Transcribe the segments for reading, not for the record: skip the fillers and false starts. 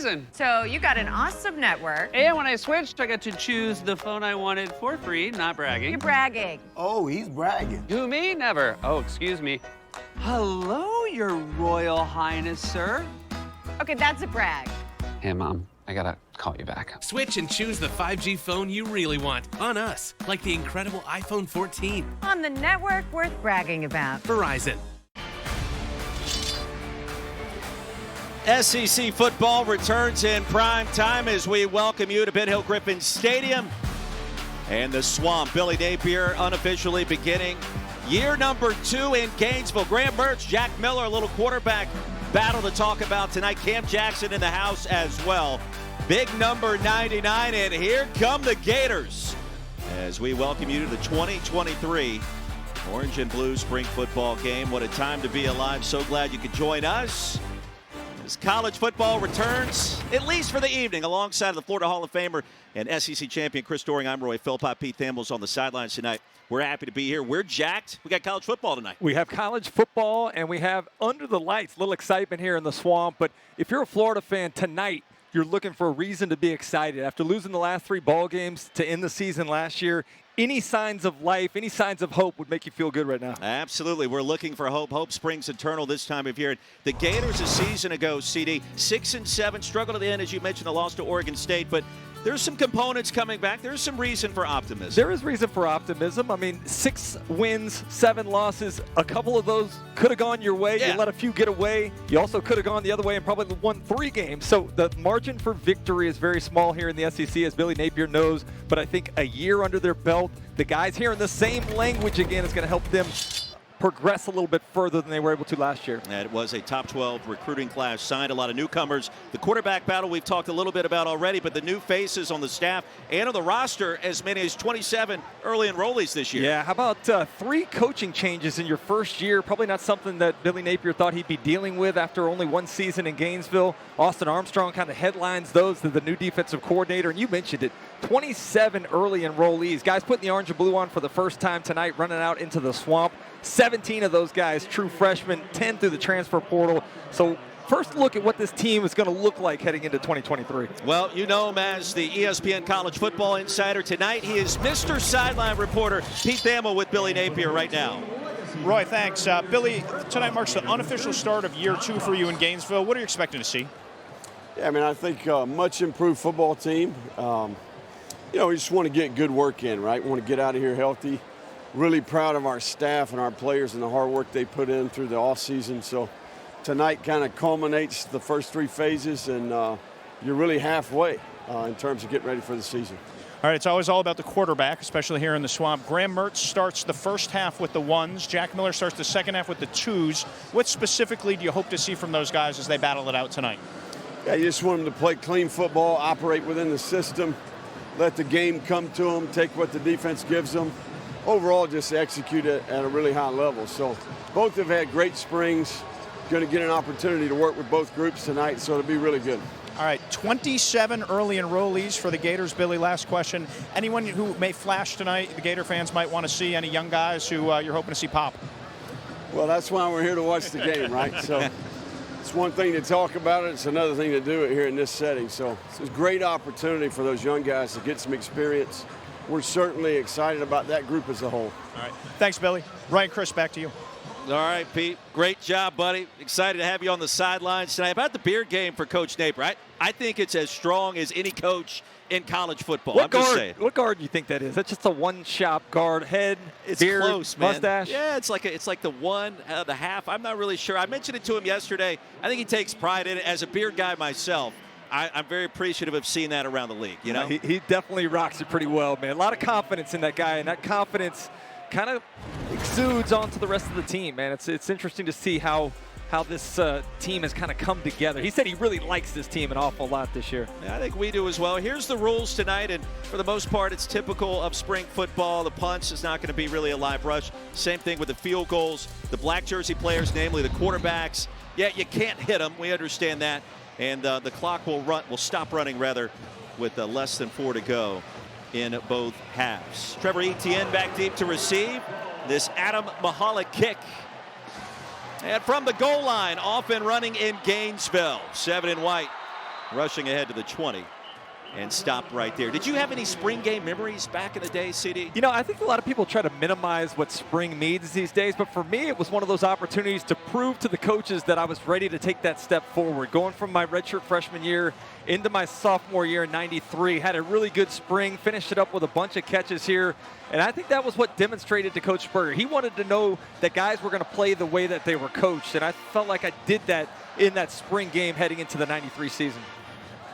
Verizon. So you got an awesome network. And when I switched, I got to choose the phone I wanted for free, not bragging. You're bragging. Oh, he's bragging. Who, me? Never. Oh, excuse me. Hello, Your Royal Highness, sir. Okay, that's a brag. Hey, Mom, I gotta call you back. Switch and choose the 5G phone you really want on us, like the incredible iPhone 14. On the network worth bragging about. Verizon. SEC football returns in prime time as we welcome you to Ben Hill Griffin Stadium and the Swamp. Billy Napier unofficially beginning year number 2 in Gainesville. Graham Mertz, Jack Miller, a little quarterback battle to talk about tonight. Cam Jackson in the house as well. Big number 99, and here come the Gators as we welcome you to the 2023 Orange and Blue Spring Football Game. What a time to be alive. So glad you could join us as college football returns, at least for the evening, alongside of the Florida Hall of Famer and SEC champion Chris Doering. I'm Roy Philpott. Pete Thamels on the sidelines tonight. We're happy to be here. We're jacked. We got college football tonight. We have college football, and we have under the lights, little excitement here in the Swamp. But if you're a Florida fan tonight, you're looking for a reason to be excited. After losing the last 3 ball games to end the season last year, any signs of life, any signs of hope would make you feel good right now. Absolutely. We're looking for hope. Hope springs eternal this time of year. The Gators a season ago, CD, 6-7, struggled at the end, as you mentioned, the loss to Oregon State. But there's some components coming back. There's some reason for optimism. There is reason for optimism. I mean, 6 wins, 7 losses. A couple of those could have gone your way. Yeah. You let a few get away. You also could have gone the other way and probably won 3 games. So the margin for victory is very small here in the SEC, as Billy Napier knows. But I think a year under their belt, the guys hearing the same language again is going to help them progress a little bit further than they were able to last year. And it was a top 12 recruiting class, signed a lot of newcomers. The quarterback battle we've talked a little bit about already, but the new faces on the staff and on the roster, as many as 27 early enrollees this year. Yeah, how about 3 coaching changes in your first year? Probably not something that Billy Napier thought he'd be dealing with after only 1 season in Gainesville. Austin Armstrong kind of headlines those to the new defensive coordinator, and you mentioned it. 27 early enrollees. Guys putting the orange and blue on for the first time tonight, running out into the Swamp. 17 of those guys, true freshmen, 10 through the transfer portal. So first look at what this team is going to look like heading into 2023. Well, you know him as the ESPN College Football Insider. Tonight, he is Mr. Sideline Reporter Pete Thamel with Billy Napier right now. Roy, thanks. Billy, tonight marks the unofficial start of year 2 for you in Gainesville. What are you expecting to see? Yeah, I mean, I think much improved football team. You know, we just want to get good work in, right? We want to get out of here healthy. Really proud of our staff and our players and the hard work they put in through the offseason. So tonight kind of culminates the first 3 phases, and you're really halfway in terms of getting ready for the season. All right, it's always all about the quarterback, especially here in the Swamp. Graham Mertz starts the first half with the 1s. Jack Miller starts the second half with the 2s. What specifically do you hope to see from those guys as they battle it out tonight? Yeah, you just want them to play clean football, operate within the system, let the game come to them, take what the defense gives them. Overall, just execute it at a really high level. So both have had great springs. Going to get an opportunity to work with both groups tonight, so it'll be really good. All right, 27 early enrollees for the Gators. Billy, last question. Anyone who may flash tonight, the Gator fans might want to see, any young guys who you're hoping to see pop? Well, that's why we're here to watch the game, right? So it's one thing to talk about it. It's another thing to do it here in this setting. So it's a great opportunity for those young guys to get some experience. We're certainly excited about that group as a whole. All right. Thanks, Billy. Ryan, Chris, back to you. All right, Pete. Great job, buddy. Excited to have you on the sidelines tonight. About the beard game for Coach Napier, I think it's as strong as any coach in college football. What guard do you think that is? That's just a one-shop guard, head, beard, close, man. mustache? Yeah, it's like the one, the half. I'm not really sure. I mentioned it to him yesterday. I think he takes pride in it. As a beard guy myself, I'm very appreciative of seeing that around the league. You know, he definitely rocks it pretty well, man. A lot of confidence in that guy, and that confidence kind of exudes onto the rest of the team, man. It's interesting to see how this team has kind of come together. He said he really likes this team an awful lot this year. Yeah, I think we do as well. Here's the rules tonight, and for the most part, it's typical of spring football. The punts is not going to be really a live rush. Same thing with the field goals. The black jersey players, namely the quarterbacks, yeah, you can't hit them. We understand that. And the clock will stop running, rather, with less than 4 to go in both halves. Trevor Etienne back deep to receive. This Adam Mahalik kick. And from the goal line, off and running in Gainesville. 7 in white. rushing ahead to the 20 and stopped right there. Did you have any spring game memories back in the day, CD? You know, I think a lot of people try to minimize what spring means these days, but for me, it was one of those opportunities to prove to the coaches that I was ready to take that step forward. Going from my redshirt freshman year into my sophomore year in '93, had a really good spring, finished it up with a bunch of catches here, and I think that was what demonstrated to Coach Spurrier. He wanted to know that guys were going to play the way that they were coached, and I felt like I did that in that spring game heading into the '93 season.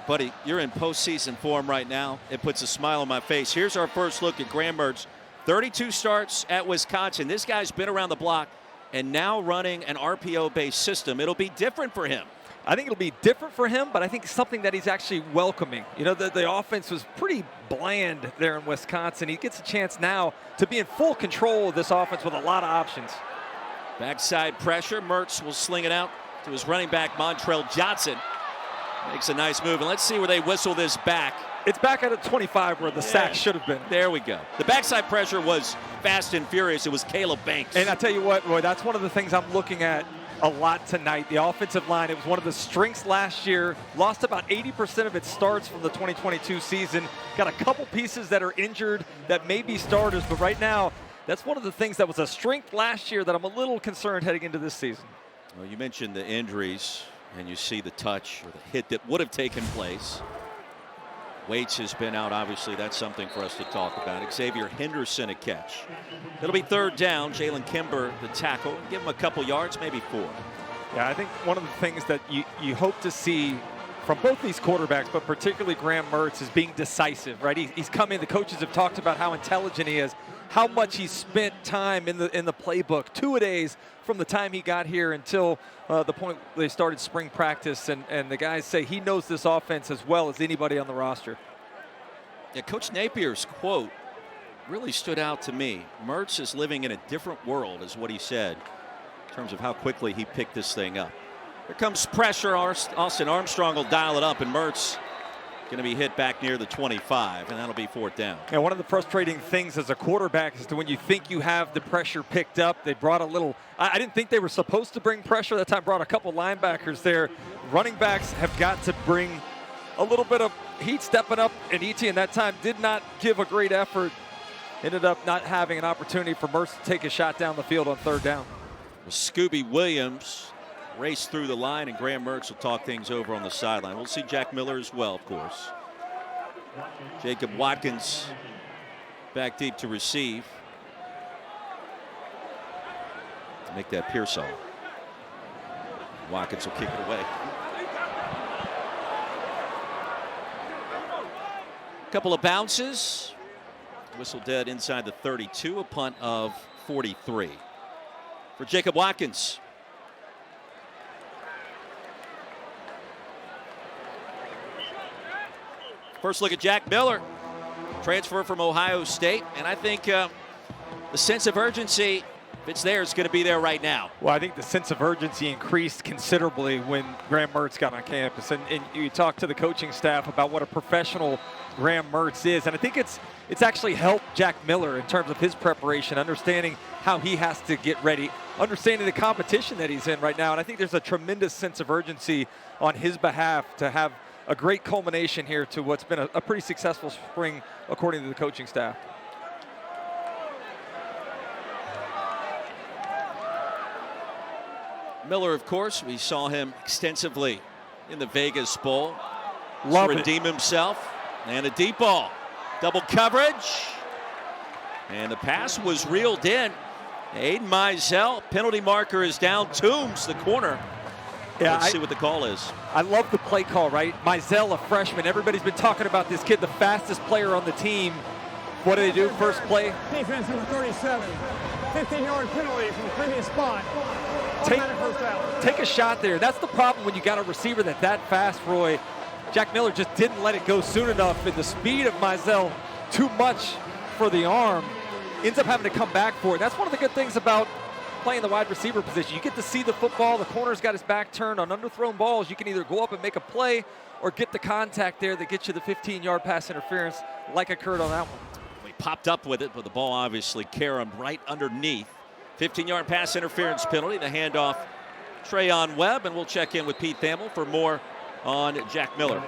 Buddy, you're in postseason form right now. It puts a smile on my face. Here's our first look at Graham Mertz. 32 starts at Wisconsin. This guy's been around the block and now running an RPO-based system. It'll be different for him. I think it'll be different for him, but I think something that he's actually welcoming. You know, the offense was pretty bland there in Wisconsin. He gets a chance now to be in full control of this offense with a lot of options. Backside pressure. Mertz will sling it out to his running back, Montrell Johnson. Makes a nice move, and let's see where they whistle this back. It's back at a 25 where the sack should have been. There we go. The backside pressure was fast and furious. It was Caleb Banks. And I tell you what, Roy, that's one of the things I'm looking at a lot tonight. The offensive line, it was one of the strengths last year. Lost about 80% of its starts from the 2022 season. Got a couple pieces that are injured that may be starters, but right now, that's one of the things that was a strength last year that I'm a little concerned heading into this season. Well, you mentioned the injuries, and you see the touch or the hit that would have taken place. Waits has been out. Obviously, that's something for us to talk about. Xavier Henderson a catch. It'll be third down. Jalen Kimber the tackle. Give him a couple yards, maybe 4. Yeah, I think one of the things that you hope to see from both these quarterbacks, but particularly Graham Mertz, is being decisive, right? He's come in. The coaches have talked about how intelligent he is, how much he spent time in the playbook, 2-a-days from the time he got here until the point they started spring practice, and the guys say he knows this offense as well as anybody on the roster. Yeah, Coach Napier's quote really stood out to me. Mertz is living in a different world, is what he said, in terms of how quickly he picked this thing up. Here comes pressure. Austin Armstrong will dial it up, and Mertz going to be hit back near the 25, and that'll be fourth down. And one of the frustrating things as a quarterback is to when you think you have the pressure picked up, they brought a little, I didn't think they were supposed to bring pressure that time, brought a couple linebackers there. Running backs have got to bring a little bit of heat stepping up, and Etienne that time did not give a great effort. Ended up not having an opportunity for Mertz to take a shot down the field on third down. Scooby Williams raced through the line, and Graham Mertz will talk things over on the sideline. We'll see Jack Miller as well, of course. Jacob Watkins back deep to receive. Make that Pearsall. Watkins will kick it away. Couple of bounces. Whistle dead inside the 32, a punt of 43. For Jacob Watkins. First look at Jack Miller, transfer from Ohio State, and I think the sense of urgency, if it's there, it's going to be there right now. Well, I think the sense of urgency increased considerably when Graham Mertz got on campus, and you talk to the coaching staff about what a professional Graham Mertz is, and I think it's actually helped Jack Miller in terms of his preparation, understanding how he has to get ready, understanding the competition that he's in right now, and I think there's a tremendous sense of urgency on his behalf to have a great culmination here to what's been a pretty successful spring, according to the coaching staff. Miller, of course, we saw him extensively in the Vegas Bowl. Love to it. redeem himself. And a deep ball. Double coverage. And the pass was reeled in. Aiden Mizell, penalty marker is down. Toombs, the corner. Yeah, Let's see what the call is. I love the play call, right? Mizell, a freshman. Everybody's been talking about this kid, the fastest player on the team. What do they do first play? Defense number 37. 15-yard penalty from the previous spot. Automatic first down. Take a shot there. That's the problem when you got a receiver that fast, Roy. Jack Miller just didn't let it go soon enough, and the speed of Mizell, too much for the arm. Ends up having to come back for it. That's one of the good things about playing the wide receiver position. You get to see the football. The corner's got his back turned. On underthrown balls, you can either go up and make a play or get the contact there that gets you the 15-yard pass interference like occurred on that one. He popped up with it, but the ball obviously caromed right underneath. 15-yard pass interference penalty. The handoff, Trayon Webb, and we'll check in with Pete Thamel for more on Jack Miller.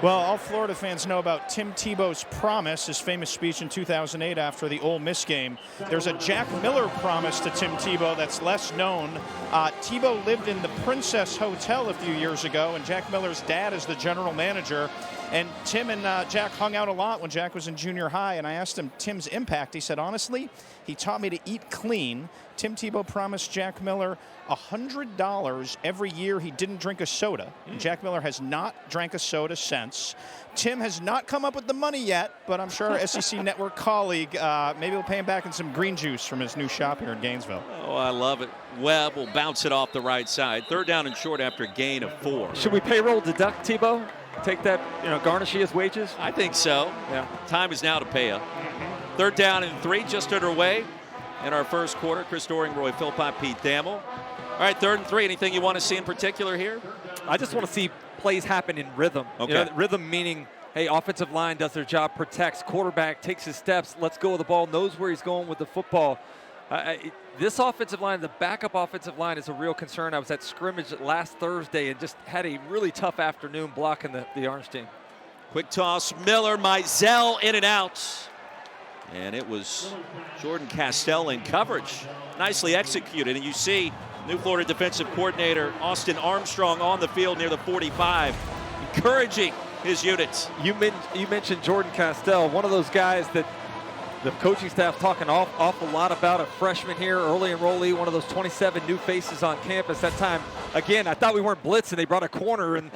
Well, all Florida fans know about Tim Tebow's promise, his famous speech in 2008 after the Ole Miss game. There's a Jack Miller promise to Tim Tebow that's less known. Tebow lived in the Princess Hotel a few years ago, and Jack Miller's dad is the general manager. And Tim and Jack hung out a lot when Jack was in junior high, and I asked him Tim's impact. He said, honestly, he taught me to eat clean. Tim Tebow promised Jack Miller $100 every year he didn't drink a soda. Jack Miller has not drank a soda since. Tim has not come up with the money yet, but I'm sure our SEC Network colleague maybe will pay him back in some green juice from his new shop here in Gainesville. Oh, I love it. Webb will bounce it off the right side. 3rd down and short after a gain of 4. Should we payroll deduct Tebow? Take that, garnish his wages? I think so. Yeah. Time is now to pay up. 3rd down and 3, just underway in our first quarter. Chris Doering, Roy Philpott, Pete Thamel. All right, 3rd and 3. Anything you want to see in particular here? I just want to see plays happen in rhythm. Okay. Rhythm meaning, hey, offensive line does their job, protects, quarterback takes his steps, lets go of the ball, knows where he's going with the football. This offensive line, the backup offensive line, is a real concern. I was at scrimmage last Thursday and just had a really tough afternoon blocking the Orange team. Quick toss, Miller, Mizell in and out. And it was Jordan Castell in coverage. Nicely executed. And you see new Florida defensive coordinator Austin Armstrong on the field near the 45, encouraging his units. You mentioned Jordan Castell, one of those guys that the coaching staff talking awful lot about, a freshman here, early enrollee, one of those 27 new faces on campus. That time, again, I thought we weren't blitzing. They brought a corner, and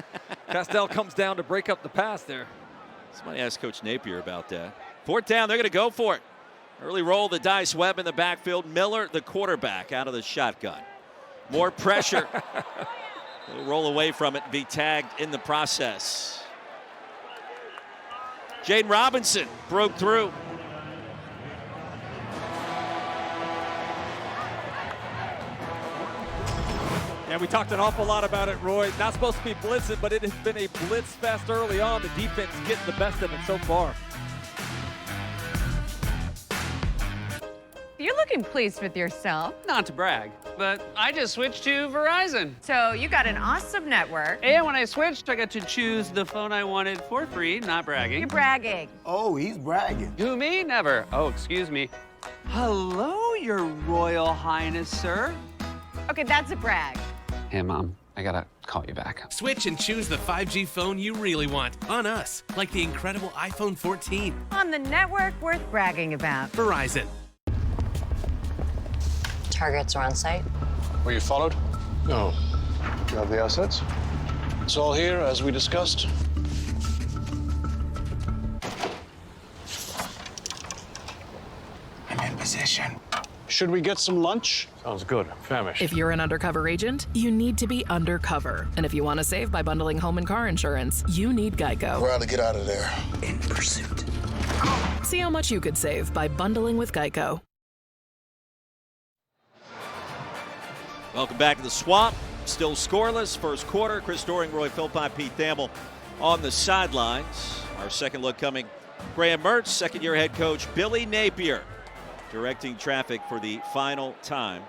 Castell comes down to break up the pass there. Somebody asked Coach Napier about that. 4th down, they're going to go for it. Early roll the dice, Webb in the backfield. Miller, the quarterback, out of the shotgun. More pressure. They'll roll away from it and be tagged in the process. Jaden Robinson broke through. And we talked an awful lot about it, Roy. Not supposed to be blitzing, but it has been a blitz fest early on. The defense getting the best of it so far. You're looking pleased with yourself. Not to brag, but I just switched to Verizon. So you got an awesome network. And when I switched, I got to choose the phone I wanted for free, not bragging. You're bragging. Oh, he's bragging. Who, me? Never. Oh, excuse me. Hello, Your Royal Highness, sir. Okay, that's a brag. Hey, Mom, I gotta call you back. Switch and choose the 5G phone you really want on us, like the incredible iPhone 14. On the network worth bragging about. Verizon. Targets are on site. Were you followed? No. Do you have the assets? It's all here, as we discussed. I'm in position. Should we get some lunch? Sounds good. I'm famished. If you're an undercover agent, you need to be undercover. And if you want to save by bundling home and car insurance, you need Geico. We're out to get out of there. In pursuit. See how much you could save by bundling with Geico. Welcome back to the Swamp. Still scoreless. First quarter. Chris Doering, Roy Philpott, Pete Thamel on the sidelines. Our second look coming. Graham Mertz, second-year head coach Billy Napier, directing traffic for the final time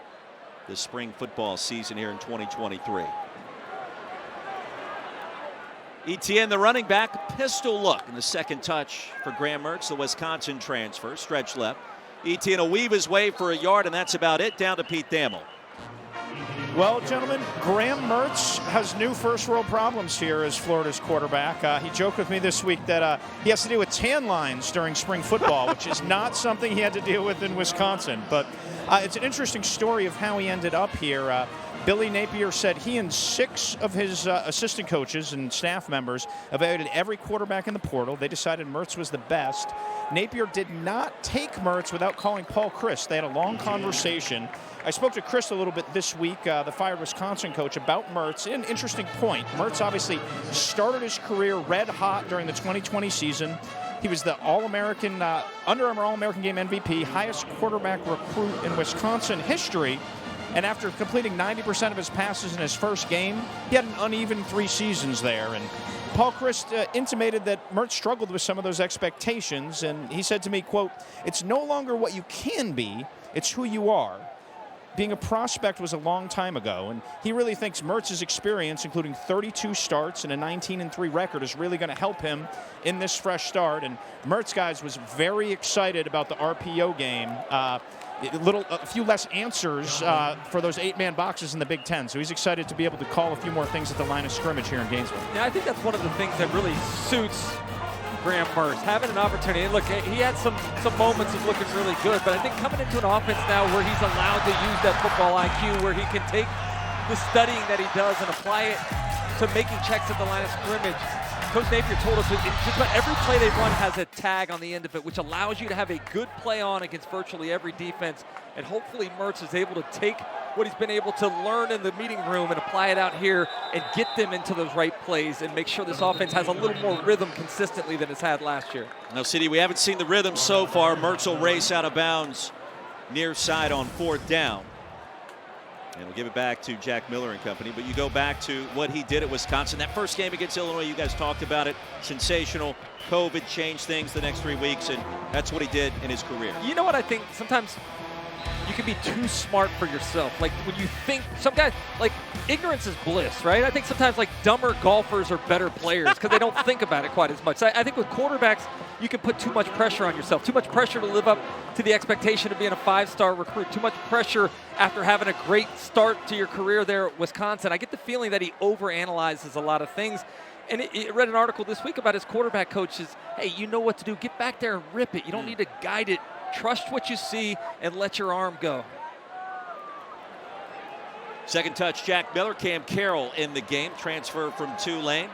this spring football season here in 2023. Etienne, the running back, pistol look in the second touch for Graham Mertz, the Wisconsin transfer, stretch left. Etienne will weave his way for a yard, and that's about it. Down to Pete Thamel. Well, gentlemen, Graham Mertz has new first-world problems here as Florida's quarterback. He joked with me this week that he has to deal with tan lines during spring football, which is not something he had to deal with in Wisconsin. But it's an interesting story of how he ended up here. Billy Napier said he and 6 of his assistant coaches and staff members evaluated every quarterback in the portal. They decided Mertz was the best. Napier did not take Mertz without calling Paul Chryst. They had a long conversation. I spoke to Chryst a little bit this week, the fired Wisconsin coach, about Mertz. An interesting point. Mertz obviously started his career red hot during the 2020 season. He was the All-American, Under Armour All-American Game MVP, highest quarterback recruit in Wisconsin history. And after completing 90% of his passes in his first game, he had an uneven 3 seasons there. And Paul Chryst intimated that Mertz struggled with some of those expectations. And he said to me, quote, "It's no longer what you can be, it's who you are. being a prospect was a long time ago, and he really thinks Mertz's experience, including 32 starts and a 19-3 record, is really going to help him in this fresh start. And Mertz, guys, was very excited about the RPO game. A few less answers for those 8-man boxes in the Big Ten, so he's excited to be able to call a few more things at the line of scrimmage here in Gainesville. Yeah, I think that's one of the things that really suits Graham Mertz, having an opportunity. And look, he had some moments of looking really good, but I think coming into an offense now where he's allowed to use that football IQ, where he can take the studying that he does and apply it to making checks at the line of scrimmage. Coach Napier told us that just about every play they run has a tag on the end of it, which allows you to have a good play on against virtually every defense. And hopefully Mertz is able to take what he's been able to learn in the meeting room and apply it out here and get them into those right plays and make sure this offense has a little more rhythm consistently than it's had last year. Now, CD, we haven't seen the rhythm so far. Mertz will race out of bounds near side on 4th down. And we'll give it back to Jack Miller and company. But you go back to what he did at Wisconsin. That first game against Illinois, you guys talked about it. Sensational. COVID changed things the next 3 weeks, and that's what he did in his career. You know what I think? Sometimes you can be too smart for yourself. Like when you think, some guys, like ignorance is bliss, right? I think sometimes like dumber golfers are better players because they don't think about it quite as much. So I think with quarterbacks, you can put too much pressure on yourself, too much pressure to live up to the expectation of being a 5-star recruit, too much pressure after having a great start to your career there at Wisconsin. I get the feeling that he overanalyzes a lot of things. And I read an article this week about his quarterback coaches. Hey, you know what to do. Get back there and rip it. You don't need to guide it. Trust what you see and let your arm go. Second touch, Jack Miller. Cam Carroll in the game. Transfer from Tulane.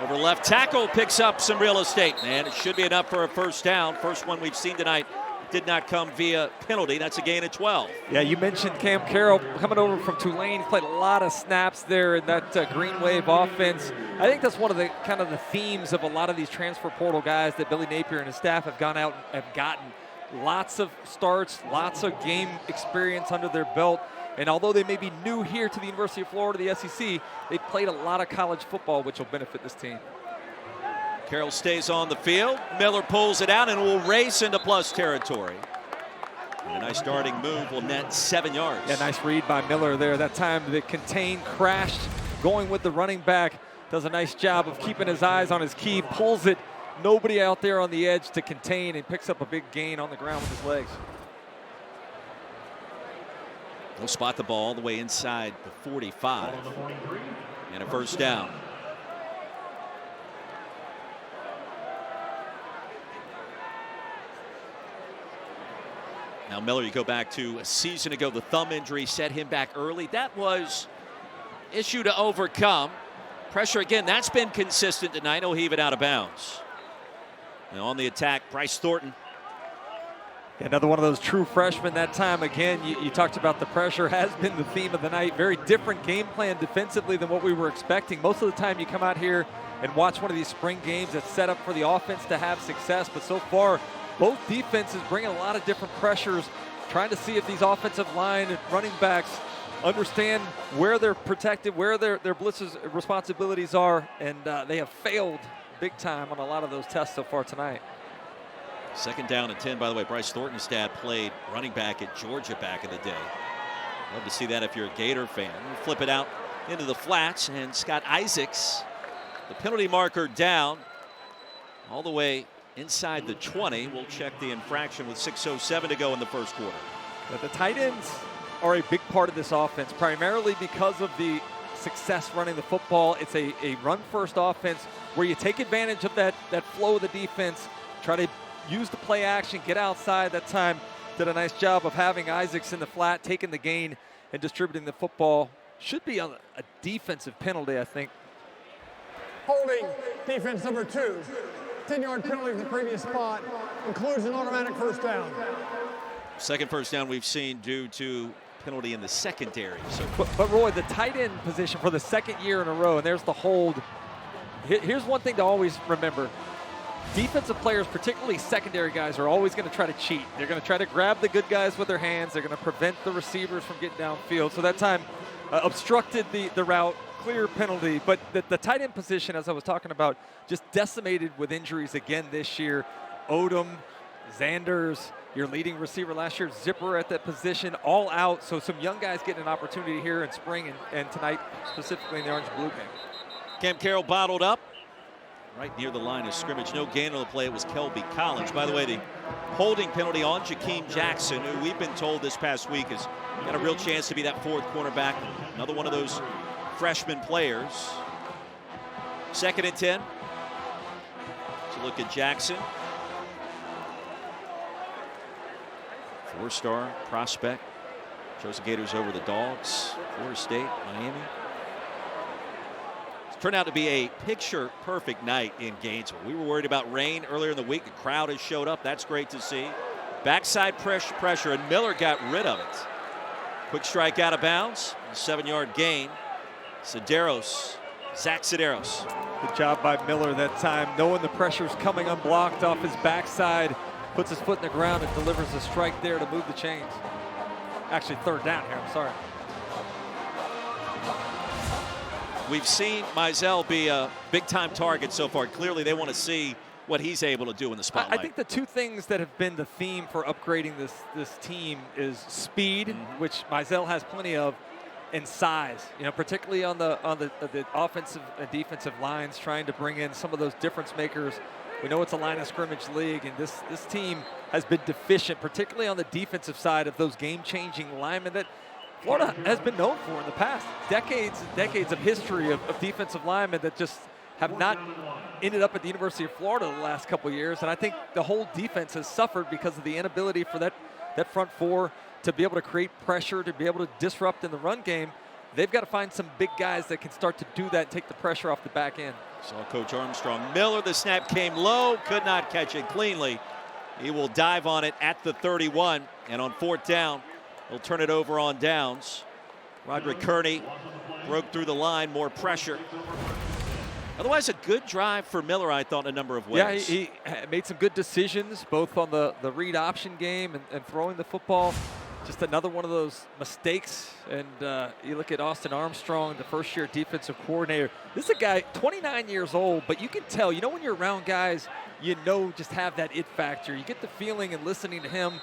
Over left tackle, picks up some real estate. And it should be enough for a first down. First one we've seen tonight did not come via penalty. That's a gain of 12. Yeah, you mentioned Cam Carroll coming over from Tulane. He's played a lot of snaps there in that Green Wave offense. I think that's one of the kind of the themes of a lot of these transfer portal guys that Billy Napier and his staff have gone out and have gotten. Lots of starts, lots of game experience under their belt. And although they may be new here to the University of Florida, the SEC, they've played a lot of college football, which will benefit this team. Carroll stays on the field. Miller pulls it out and will race into plus territory. And a nice darting move will net 7 yards. Yeah, nice read by Miller there. That time the contain crashed, going with the running back. Does a nice job of keeping his eyes on his key, pulls it. Nobody out there on the edge to contain, and picks up a big gain on the ground with his legs. He'll spot the ball all the way inside the 45. And a first down. Now Miller, you go back to a season ago, the thumb injury set him back early. That was issue to overcome. Pressure again, that's been consistent tonight. He'll heave it out of bounds. Now on the attack, Bryce Thornton. Another one of those true freshmen that time. Again, you talked about the pressure has been the theme of the night. Very different game plan defensively than what we were expecting. Most of the time you come out here and watch one of these spring games that's set up for the offense to have success. But so far, both defenses bringing a lot of different pressures, trying to see if these offensive line and running backs understand where they're protected, where their blitz's responsibilities are, and they have failed big time on a lot of those tests so far tonight. Second down and 10, by the way. Bryce Thornton's dad played running back at Georgia back in the day. Love to see that if you're a Gator fan. We'll flip it out into the flats, and Scott Isaacs, the penalty marker down all the way inside the 20. We'll check the infraction with 6:07 to go in the first quarter. But the tight ends are a big part of this offense, primarily because of the success running the football. It's a run-first offense where you take advantage of that flow of the defense, try to use the play action, get outside. That time did a nice job of having Isaacs in the flat, taking the gain and distributing the football. Should be a defensive penalty, I think. Holding defense number 2. 10-yard penalty from the previous spot. Includes an automatic first down. Second first down we've seen due to penalty in the secondary. So, but Roy, the tight end position for the second year in a row, and there's the hold. Here's one thing to always remember. Defensive players, particularly secondary guys, are always going to try to cheat. They're going to try to grab the good guys with their hands. They're going to prevent the receivers from getting downfield. So that time obstructed the route, clear penalty. But the tight end position, as I was talking about, just decimated with injuries again this year. Odom, Zanders, your leading receiver last year, Zipper at that position, all out. So some young guys getting an opportunity here in spring and tonight, specifically in the orange blue game. Cam Carroll bottled up right near the line of scrimmage. No gain on the play. It was Kelby Collins. By the way, the holding penalty on Jakeem Jackson, who we've been told this past week has got a real chance to be that fourth cornerback. Another one of those freshman players. 2nd and 10. So look at Jackson. 4-star prospect. Chose the Gators over the Dogs. Florida State, Miami. It's turned out to be a picture-perfect night in Gainesville. We were worried about rain earlier in the week. The crowd has showed up. That's great to see. Backside pressure, and Miller got rid of it. Quick strike out of bounds. 7-yard gain. Zach Sedaros. Good job by Miller that time, knowing the pressure's coming unblocked off his backside. Puts his foot in the ground and delivers a strike there to move the chains. Actually, 3rd down here, I'm sorry. We've seen Mizell be a big-time target so far. Clearly, they want to see what he's able to do in the spotlight. I think the two things that have been the theme for upgrading this team is speed, which Mizell has plenty of, and size. You know, particularly on the offensive and defensive lines, trying to bring in some of those difference makers. We know it's a line of scrimmage league, and this team has been deficient, particularly on the defensive side of those game-changing linemen that Florida has been known for in the past. Decades and decades of history of defensive linemen that just have not ended up at the University of Florida the last couple of years. And I think the whole defense has suffered because of the inability for that front four to be able to create pressure, to be able to disrupt in the run game. They've got to find some big guys that can start to do that and take the pressure off the back end. Saw Coach Armstrong. Miller, the snap came low, could not catch it cleanly. He will dive on it at the 31, and on 4th down, he'll turn it over on downs. Roderick Kearney broke through the line, more pressure. Otherwise, a good drive for Miller, I thought, in a number of ways. Yeah, he made some good decisions, both on the read option game and throwing the football. Just another one of those mistakes. And you look at Austin Armstrong, the first-year defensive coordinator. This is a guy, 29 years old, but you can tell, you know, when you're around guys, you know, just have that it factor. You get the feeling and listening to him,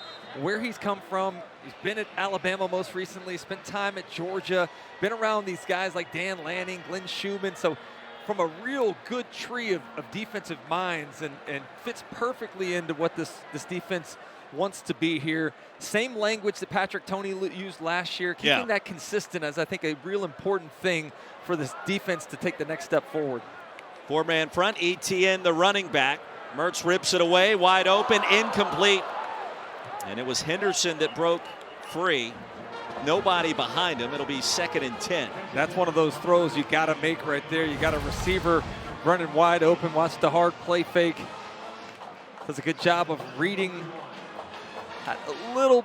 where he's come from. He's been at Alabama most recently, spent time at Georgia, been around these guys like Dan Lanning, Glenn Schumann. So from a real good tree of defensive minds, and fits perfectly into what this defense wants to be here. Same language that Patrick Toney used last year. Keeping that consistent is, I think, a real important thing for this defense to take the next step forward. 4-man front, Etienne, the running back. Mertz rips it away, wide open, incomplete. And it was Henderson that broke free. Nobody behind him. It'll be 2nd and 10. That's one of those throws you got to make right there. You got a receiver running wide open, watch the hard play fake. Does a good job of reading a little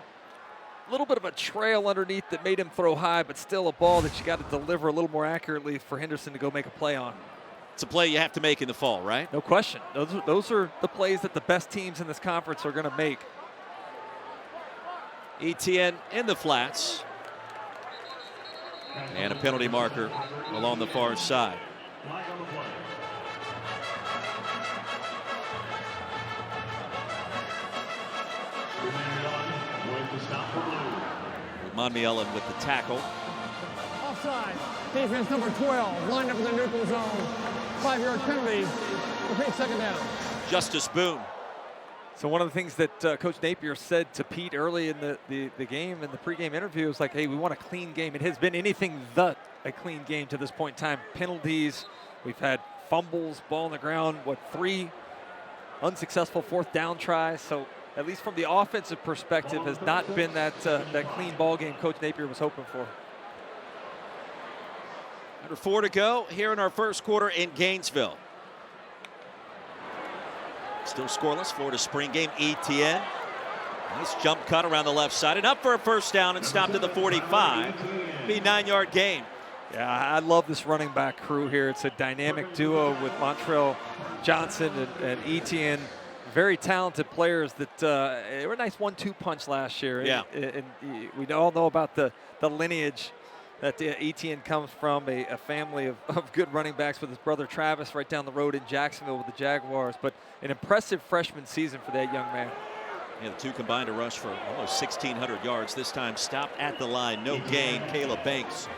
bit of a trail underneath that made him throw high, but still a ball that you got to deliver a little more accurately for Henderson to go make a play on. It's a play you have to make in the fall, right? No question. Those are the plays that the best teams in this conference are going to make. Etienne in the flats. And a penalty marker along the far side. Monmielen with the tackle. Offside. Defense number 12, lined up in the neutral zone. 5-yard penalty. Repeat 2nd down. Justice Boone. So one of the things that Coach Napier said to Pete early in the game, in the pregame interview, was like, hey, we want a clean game. It has been anything but a clean game to this point in time. Penalties, we've had fumbles, ball on the ground, 3 unsuccessful 4th down tries. So at least from the offensive perspective, has not been that clean ball game Coach Napier was hoping for. Under 4 to go here in our first quarter in Gainesville. Still scoreless, Florida spring game. Etienne, nice jump cut around the left side and up for a 1st down and stopped at the 45. Be 9-yard gain. Yeah, I love this running back crew here. It's a dynamic duo with Montrell Johnson and Etienne. Very talented players that they were a nice 1-2 punch last year. Yeah. And we all know about the lineage that Etienne comes from, a family of good running backs with his brother Travis right down the road in Jacksonville with the Jaguars. But an impressive freshman season for that young man. Yeah, the two combined to rush for almost 1,600 yards. This time stopped at the line, no gain. Caleb Banks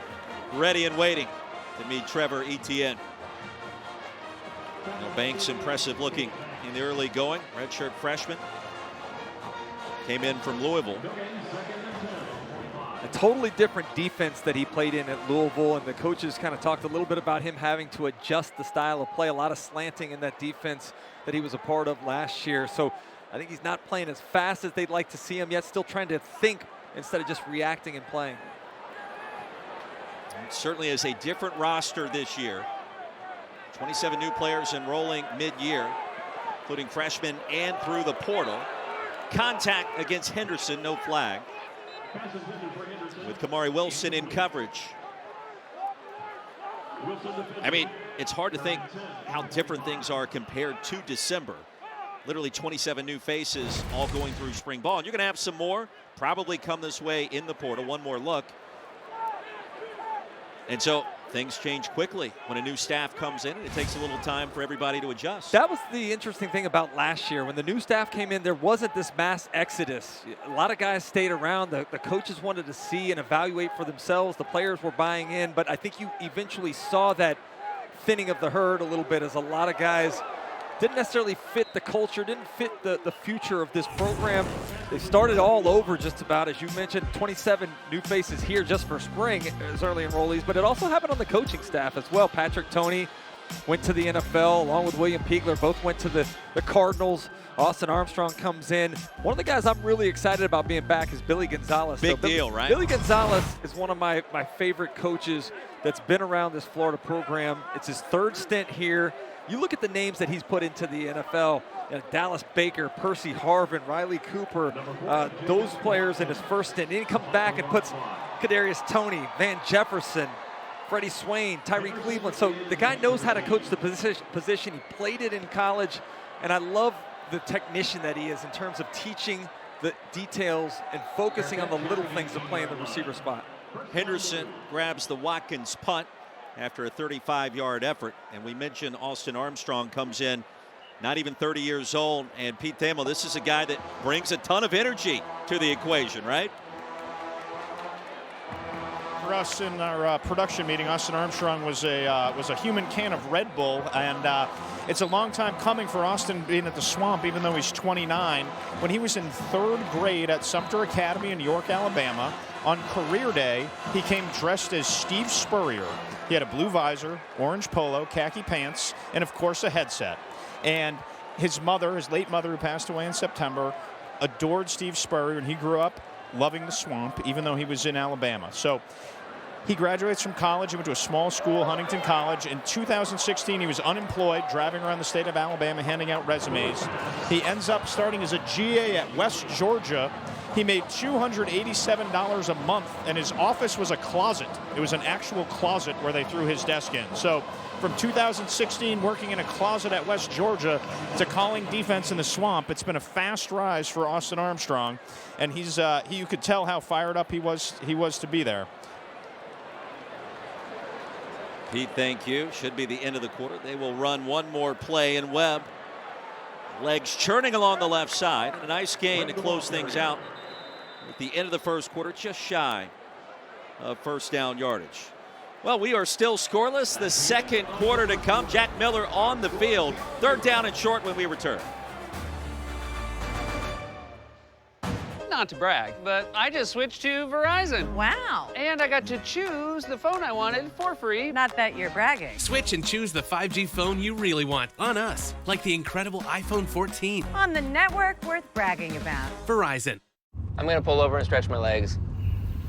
ready and waiting to meet Trevor Etienne. Banks impressive looking in the early going. Redshirt freshman. Came in from Louisville. A totally different defense that he played in at Louisville, and the coaches kind of talked a little bit about him having to adjust the style of play. A lot of slanting in that defense that he was a part of last year. So I think he's not playing as fast as they'd like to see him, yet still trying to think instead of just reacting and playing. It certainly is a different roster this year. 27 new players enrolling mid-year, including freshmen and through the portal. Contact against Henderson, no flag. With Kamari Wilson in coverage. I mean, it's hard to think how different things are compared to December. Literally 27 new faces all going through spring ball. And you're going to have some more probably come this way in the portal. One more look. And so things change quickly when a new staff comes in, and it takes a little time for everybody to adjust. That was the interesting thing about last year. When the new staff came in, there wasn't this mass exodus. A lot of guys stayed around. The coaches wanted to see and evaluate for themselves. The players were buying in, but I think you eventually saw that thinning of the herd a little bit as a lot of guys didn't necessarily fit the culture, didn't fit the future of this program. They started all over just about, as you mentioned, 27 new faces here just for spring as early enrollees, but it also happened on the coaching staff as well. Patrick Toney went to the NFL along with William Piegler, both went to the Cardinals. Austin Armstrong comes in. One of the guys I'm really excited about being back is Billy Gonzalez. Big deal, right? Billy Gonzalez is one of my favorite coaches that's been around this Florida program. It's his third stint here. You look at the names that he's put into the NFL, Dallas Baker, Percy Harvin, Riley Cooper, those players in his first stint. And then he comes back and puts Kadarius Toney, Van Jefferson, Freddie Swain, Tyree Cleveland. So the guy knows how to coach the position. He played it in college, and I love the technician that he is in terms of teaching the details and focusing on the little things of playing the receiver spot. Henderson grabs the Watkins punt after a 35-yard effort. And we mentioned Austin Armstrong comes in, not even 30 years old. And Pete Thamel, this is a guy that brings a ton of energy to the equation, right? For us in our production meeting, Austin Armstrong was a human can of Red Bull, and it's a long time coming for Austin being at the Swamp, even though he's 29. When he was in third grade at Sumter Academy in York, Alabama, on career day, he came dressed as Steve Spurrier. He had a blue visor, orange polo, khaki pants, and of course a headset. And his mother, his late mother who passed away in September, adored Steve Spurrier, and he grew up loving the Swamp, even though he was in Alabama. So he graduates from college. He went to a small school, Huntington College. In 2016, he was unemployed, driving around the state of Alabama, handing out resumes. He ends up starting as a GA at West Georgia. He made $287 a month, and his office was a closet. It was an actual closet where they threw his desk in. So from 2016, working in a closet at West Georgia to calling defense in the Swamp, it's been a fast rise for Austin Armstrong, and you could tell how fired up he was to be there. Pete, thank you. Should be the end of the quarter. They will run one more play, and Webb, legs churning along the left side. A nice gain to close things out at the end of the first quarter, just shy of first down yardage. Well, we are still scoreless. The second quarter to come. Jack Miller on the field. Third down and short when we return. Not to brag, but I just switched to Verizon. Wow. And I got to choose the phone I wanted for free. Not that you're bragging. Switch and choose the 5G phone you really want on us, like the incredible iPhone 14. On the network worth bragging about. Verizon. I'm gonna pull over and stretch my legs.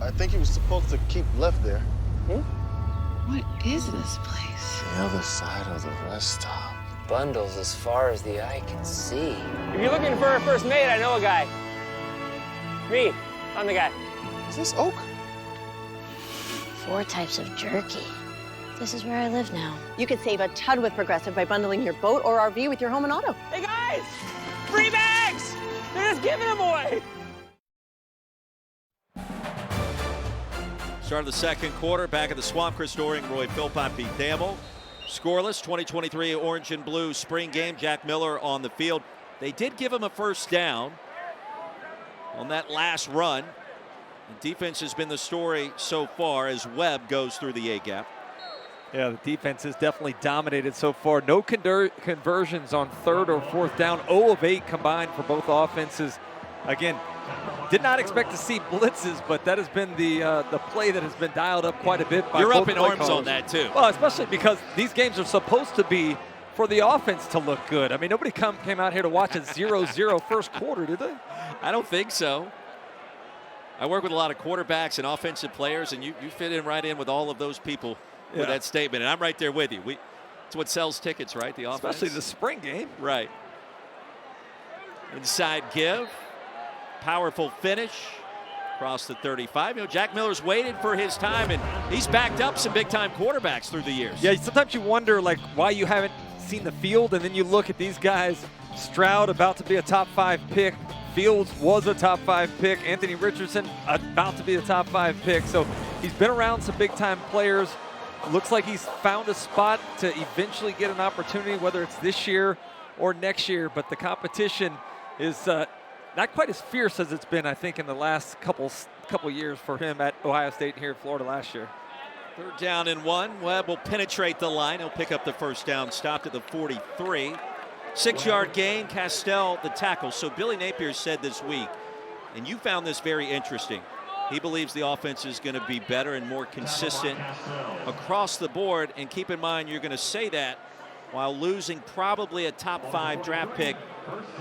I think he was supposed to keep left there. What is this place? The other side of the rest stop. Bundles as far as the eye can see. If you're looking for a first mate, I know a guy. Me, I'm the guy. Is this Oak? 4 types of jerky. This is where I live now. You could save a ton with Progressive by bundling your boat or RV with your home and auto. Hey guys, free bags! They're just giving them away. Start of the second quarter, back at the Swamp. Chris Doering, Roy Philpott, Pete Thamel. Scoreless, 2023 Orange and Blue spring game. Jack Miller on the field. They did give him a first down on that last run. The defense has been the story so far as Webb goes through the A-gap. Yeah, the defense has definitely dominated so far. No conversions on 3rd or 4th down. 0 of 8 combined for both offenses. Again, did not expect to see blitzes, but that has been the play that has been dialed up quite a bit by You're both up in play arms callers. on that, too. Well, especially because these games are supposed to be for the offense to look good. I mean, nobody came out here to watch a 0-0 first quarter, did they? I don't think so. I work with a lot of quarterbacks and offensive players, and you fit in right in with all of those people with that statement, and I'm right there with you. It's what sells tickets, right? The offense. Especially the spring game. Right. Inside give. Powerful finish. Across the 35. You know, Jack Miller's waited for his time, and he's backed up some big-time quarterbacks through the years. Yeah, sometimes you wonder, like, why you haven't seen the field, and then you look at these guys. Stroud about to be a top 5 pick. Fields was a top 5 pick. Anthony Richardson about to be a top 5 pick. So he's been around some big-time players. Looks like he's found a spot to eventually get an opportunity, whether it's this year or next year. But the competition is not quite as fierce as it's been, I think, in the last couple years for him at Ohio State and here in Florida last year. 3rd down and 1. Webb will penetrate the line. He'll pick up the first down, stopped at the 43. 6-yard gain, Castell the tackle. So Billy Napier said this week, and you found this very interesting, he believes the offense is going to be better and more consistent across the board. And keep in mind, you're going to say that while losing probably a top 5 draft pick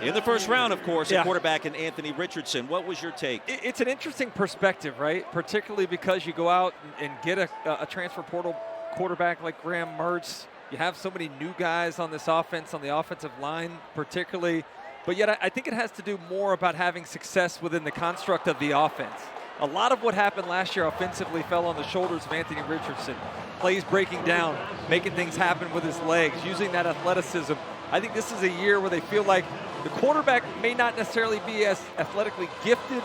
in the first round, of course, a quarterback in Anthony Richardson. What was your take? It's an interesting perspective, right? Particularly because you go out and get a transfer portal quarterback like Graham Mertz. You have so many new guys on this offense, on the offensive line particularly. But yet I think it has to do more about having success within the construct of the offense. A lot of what happened last year offensively fell on the shoulders of Anthony Richardson. Plays breaking down, making things happen with his legs, using that athleticism. I think this is a year where they feel like the quarterback may not necessarily be as athletically gifted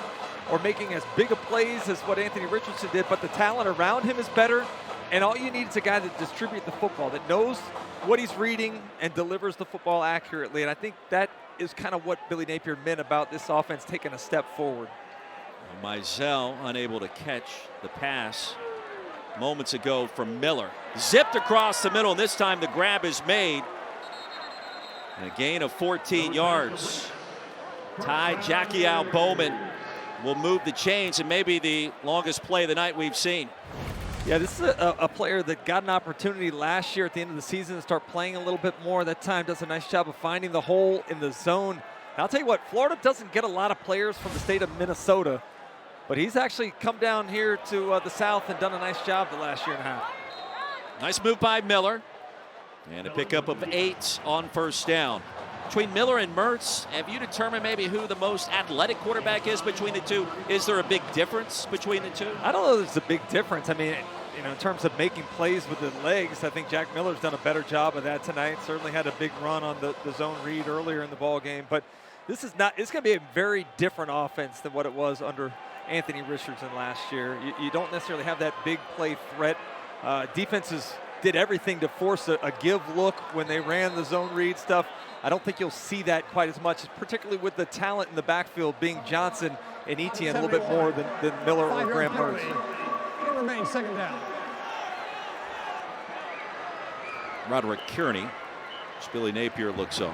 or making as big of plays as what Anthony Richardson did, but the talent around him is better. And all you need is a guy that distributes the football, that knows what he's reading and delivers the football accurately. And I think that is kind of what Billy Napier meant about this offense taking a step forward. Mizell unable to catch the pass moments ago from Miller. Zipped across the middle, and this time the grab is made. And a gain of 14 yards. Ty Jackie Al Bowman will move the chains, and maybe the longest play of the night we've seen. Yeah, this is a player that got an opportunity last year at the end of the season to start playing a little bit more. That time does a nice job of finding the hole in the zone. And I'll tell you what, Florida doesn't get a lot of players from the state of Minnesota, but he's actually come down here to the south and done a nice job the last year and a half. Nice move by Miller. And a pickup of 8 on first down. Between Miller and Mertz, have you determined maybe who the most athletic quarterback is between the two? Is there a big difference between the two? I don't know if there's a big difference. I mean, you know, in terms of making plays with the legs, I think Jack Miller's done a better job of that tonight. Certainly had a big run on the zone read earlier in the ball game. But this is not, it's going to be a very different offense than what it was under Anthony Richardson last year. You don't necessarily have that big play threat. Defenses did everything to force a give look when they ran the zone read stuff. I don't think you'll see that quite as much, particularly with the talent in the backfield being Johnson and Etienne a little bit more than Miller or Graham Mertz. It remains 2nd down. Roderick Kearney, as Billy Napier looks on.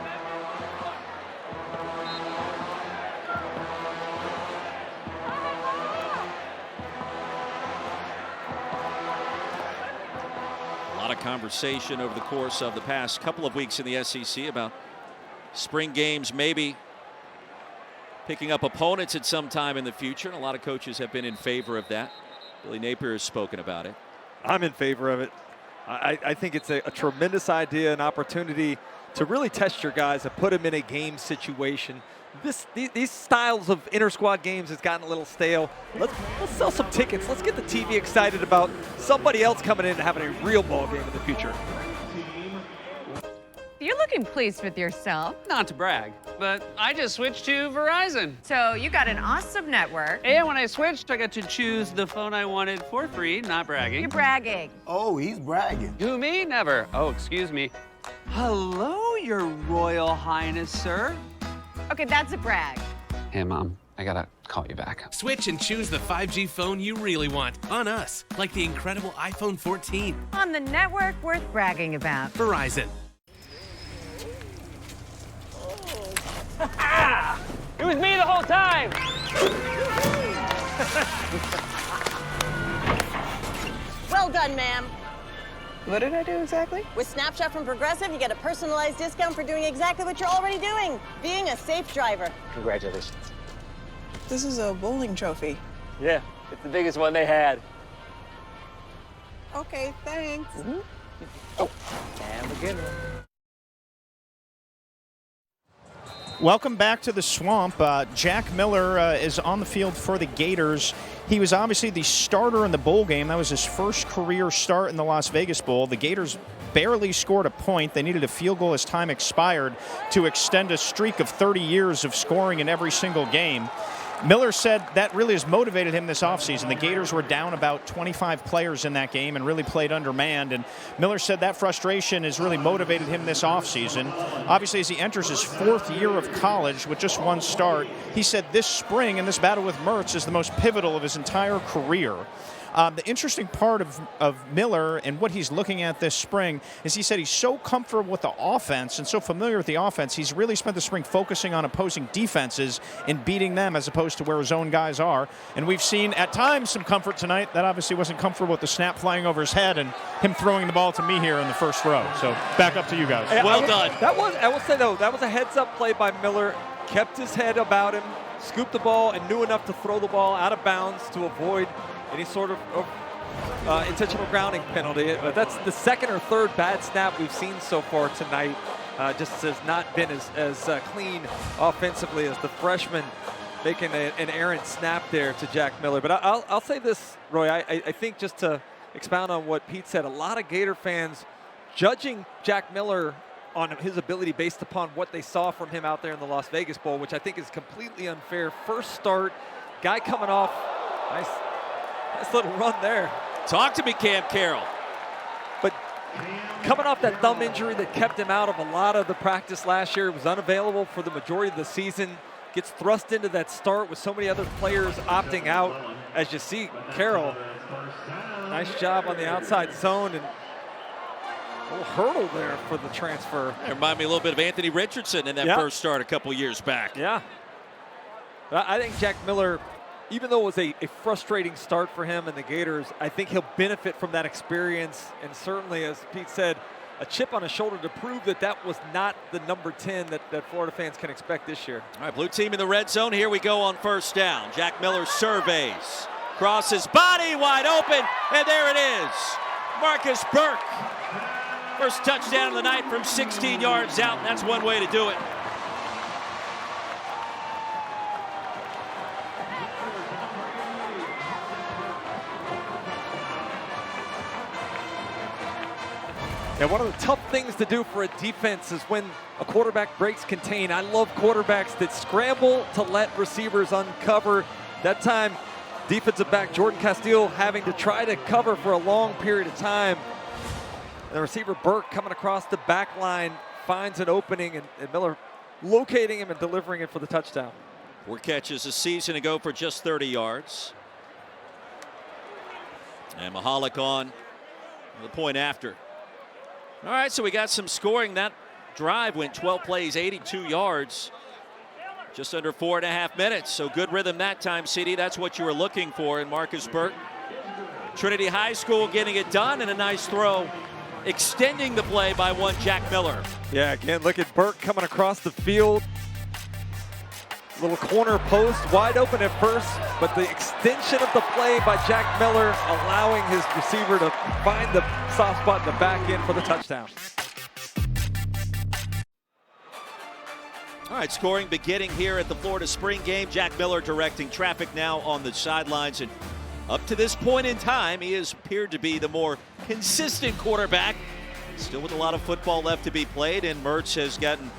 A lot of conversation over the course of the past couple of weeks in the SEC about spring games maybe picking up opponents at some time in the future, and a lot of coaches have been in favor of that. Billy Napier has spoken about it. I'm in favor of it. I think it's a tremendous idea, an opportunity to really test your guys and put them in a game situation. These styles of inter-squad games has gotten a little stale. Let's sell some tickets. Let's get the TV excited about somebody else coming in and having a real ball game in the future. You're looking pleased with yourself. Not to brag, but I just switched to Verizon. So you got an awesome network. And when I switched, I got to choose the phone I wanted for free, not bragging. You're bragging. Oh, he's bragging. Who, me? Never. Oh, excuse me. Hello, Your Royal Highness, sir. Okay, that's a brag. Hey, Mom, I got a call you back. Switch and choose the 5G phone you really want on us, like the incredible iPhone 14. On the network worth bragging about. Verizon. It was me the whole time. Well done, ma'am. What did I do exactly? With Snapshot from Progressive, you get a personalized discount for doing exactly what you're already doing, being a safe driver. Congratulations. This is a bowling trophy. Yeah, it's the biggest one they had. Okay, thanks. Oh, and we're good. Welcome back to the Swamp. Jack Miller is on the field for the Gators. He was obviously the starter in the bowl game. That was his first career start in the Las Vegas Bowl. The Gators barely scored a point. They needed a field goal as time expired to extend a streak of 30 years of scoring in every single game. Miller said that really has motivated him this offseason. The Gators were down about 25 players in that game and really played undermanned. And Miller said that frustration has really motivated him this offseason. Obviously, as he enters his 4th year of college with just one start, he said this spring and this battle with Mertz is the most pivotal of his entire career. The interesting part of Miller and what he's looking at this spring is he said he's so comfortable with the offense and so familiar with the offense, he's really spent the spring focusing on opposing defenses and beating them as opposed to where his own guys are. And we've seen at times some comfort tonight. That obviously wasn't comfortable with the snap flying over his head and him throwing the ball to me here in the first row. So back up to you guys. Well done. I will say, though, that was a heads-up play by Miller. Kept his head about him, scooped the ball, and knew enough to throw the ball out of bounds to avoid any sort of intentional grounding penalty. But that's the second or third bad snap we've seen so far tonight. Just has not been as clean offensively as the freshman making an errant snap there to Jack Miller. But I'll say this, Roy. I think just to expound on what Pete said, a lot of Gator fans judging Jack Miller on his ability based upon what they saw from him out there in the Las Vegas Bowl, which I think is completely unfair. First start, guy coming off, nice little run there. Talk to me, Cam Carroll. But coming off that thumb injury that kept him out of a lot of the practice last year, was unavailable for the majority of the season, gets thrust into that start with so many other players opting out. As you see, Carroll, nice job on the outside zone, and a little hurdle there for the transfer. That reminded me a little bit of Anthony Richardson in that first start a couple years back. Yeah. I think Jack Miller, even though it was a frustrating start for him and the Gators, I think he'll benefit from that experience. And certainly, as Pete said, a chip on his shoulder to prove that that was not the number 10 that Florida fans can expect this year. All right, blue team in the red zone. Here we go on first down. Jack Miller surveys. Crosses body wide open, and there it is. Marcus Burke. First touchdown of the night from 16 yards out, and that's one way to do it. And one of the tough things to do for a defense is when a quarterback breaks contain. I love quarterbacks that scramble to let receivers uncover. That time, defensive back Jordan Castile having to try to cover for a long period of time. The receiver Burke coming across the back line finds an opening, and Miller locating him and delivering it for the touchdown. 4 catches a season ago for just 30 yards. And Mahalik on the point after. All right, so we got some scoring. That drive went 12 plays, 82 yards, just under 4.5 minutes. So good rhythm that time, CD. That's what you were looking for in Marcus Burke. Trinity High School getting it done, and a nice throw, extending the play by one Jack Miller. Yeah, again, look at Burke coming across the field. Little corner post, wide open at first, but the extension of the play by Jack Miller allowing his receiver to find the soft spot in the back end for the touchdown. All right, scoring beginning here at the Florida Spring Game. Jack Miller directing traffic now on the sidelines, and up to this point in time, he has appeared to be the more consistent quarterback. Still with a lot of football left to be played, and Mertz has gotten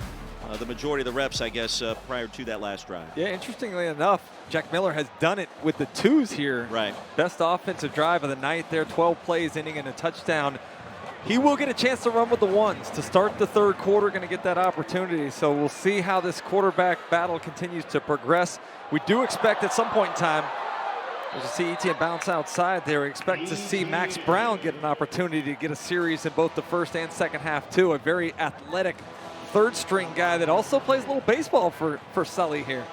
the majority of the reps, I guess, prior to that last drive. Yeah, interestingly enough, Jack Miller has done it with the twos here. Right. Best offensive drive of the night there, 12 plays, ending in a touchdown. he will get a chance to run with the ones to start the third quarter, going to get that opportunity. So we'll see how this quarterback battle continues to progress. We do expect at some point in time, as you see Etienne bounce outside there, we expect to see Max Brown get an opportunity to get a series in both the first and second half too. A very athletic third string guy that also plays a little baseball for Sully here.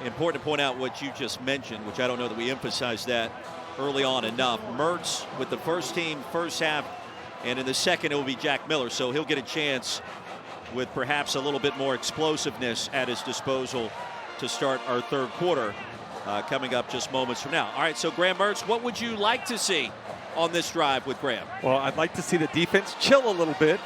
Important to point out what you just mentioned, which I don't know that we emphasized that early on enough. Mertz with the first team first half, and in the second it will be Jack Miller, so he'll get a chance with perhaps a little bit more explosiveness at his disposal to start our third quarter coming up just moments from now. All right, so Graham Mertz, what would you like to see on this drive with Graham? Well, I'd like to see the defense chill a little bit.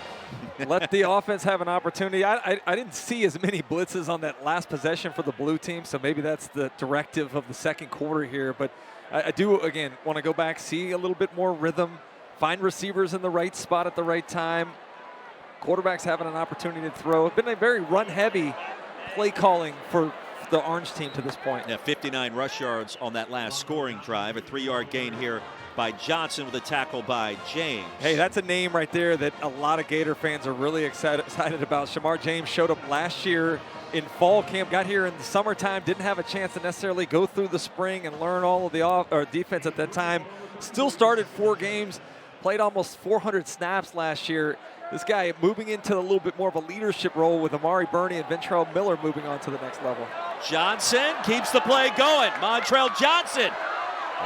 Let the offense have an opportunity. I didn't see as many blitzes on that last possession for the blue team, so maybe that's the directive of the second quarter here. But I do, again, want to go back, see a little bit more rhythm, find receivers in the right spot at the right time. Quarterbacks having an opportunity to throw. It's been a very run-heavy play calling for the Orange team to this point. Yeah, 59 rush yards on that last scoring drive. A 3-yard gain here by Johnson with a tackle by James. Hey, that's a name right there that a lot of Gator fans are really excited about. Shamar James showed up last year in fall camp, got here in the summertime, didn't have a chance to necessarily go through the spring and learn all of the defense at that time. Still started 4 games, played almost 400 snaps last year. This guy moving into a little bit more of a leadership role with Amari Burney and Ventrell Miller moving on to the next level. Johnson keeps the play going. Montrell Johnson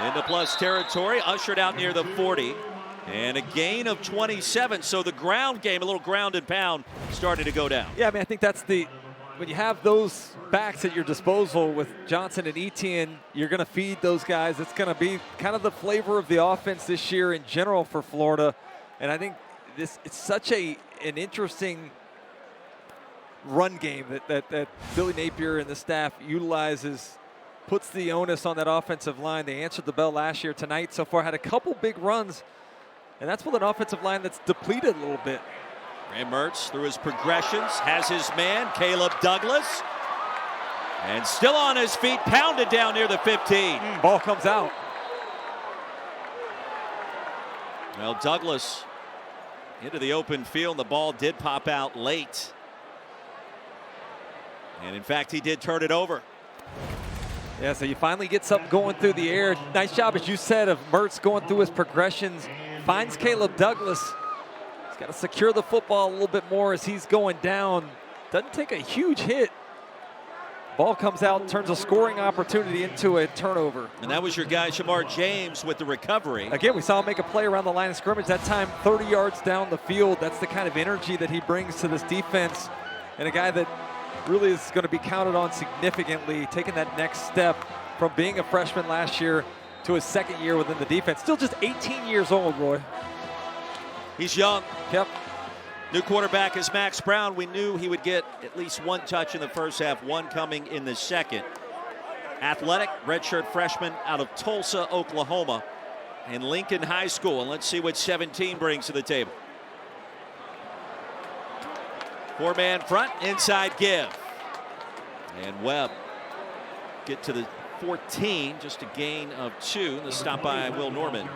into plus territory, ushered out near the 40. And a gain of 27. So the ground game, a little ground and pound, started to go down. Yeah, I mean, I think that's when you have those backs at your disposal with Johnson and Etienne, you're going to feed those guys. It's going to be kind of the flavor of the offense this year in general for Florida. And I think it's such an interesting run game that Billy Napier and the staff utilizes, puts the onus on that offensive line. They answered the bell last year. Tonight so far had a couple big runs, and that's with an offensive line that's depleted a little bit. Graham Mertz through his progressions has his man, Caleb Douglas, and still on his feet, pounded down near the 15. Ball comes out. Well, Douglas into the open field. The ball did pop out late. And in fact, he did turn it over. Yeah, so you finally get something going through the air. Nice job, as you said, of Mertz going through his progressions. Finds Caleb Douglas. He's got to secure the football a little bit more as he's going down. Doesn't take a huge hit. Ball comes out, turns a scoring opportunity into a turnover. And that was your guy, Shamar James, with the recovery. Again, we saw him make a play around the line of scrimmage. That time, 30 yards down the field. That's the kind of energy that he brings to this defense. And a guy that really is going to be counted on significantly, taking that next step from being a freshman last year to his second year within the defense. Still just 18 years old, Roy. He's young. Yep. New quarterback is Max Brown. We knew he would get at least one touch in the first half, one coming in the second. Athletic, redshirt freshman out of Tulsa, Oklahoma, and Lincoln High School. And let's see what 17 brings to the table. 4-man front, inside give. And Webb get to the 14, just a gain of 2. The stop by Will Norman.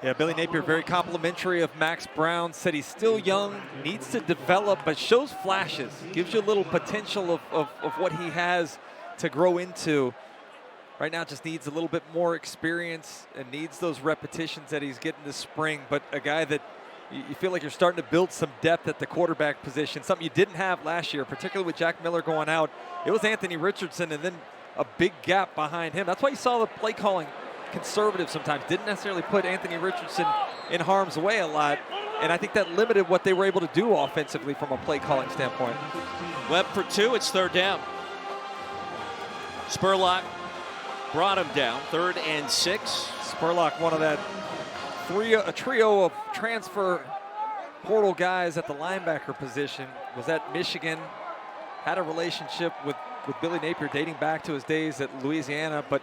Yeah, Billy Napier very complimentary of Max Brown. Said he's still young, needs to develop, but shows flashes. Gives you a little potential of what he has to grow into. Right now just needs a little bit more experience and needs those repetitions that he's getting this spring. But a guy that you feel like you're starting to build some depth at the quarterback position, something you didn't have last year, particularly with Jack Miller going out. It was Anthony Richardson and then a big gap behind him. That's why you saw the play calling conservative sometimes. Didn't necessarily put Anthony Richardson in harm's way a lot. And I think that limited what they were able to do offensively from a play calling standpoint. Webb for 2, it's 3rd down. Spurlock brought him down, 3rd and 6. Spurlock, one of that a trio of transfer portal guys at the linebacker position, was at Michigan, had a relationship with Billy Napier dating back to his days at Louisiana, but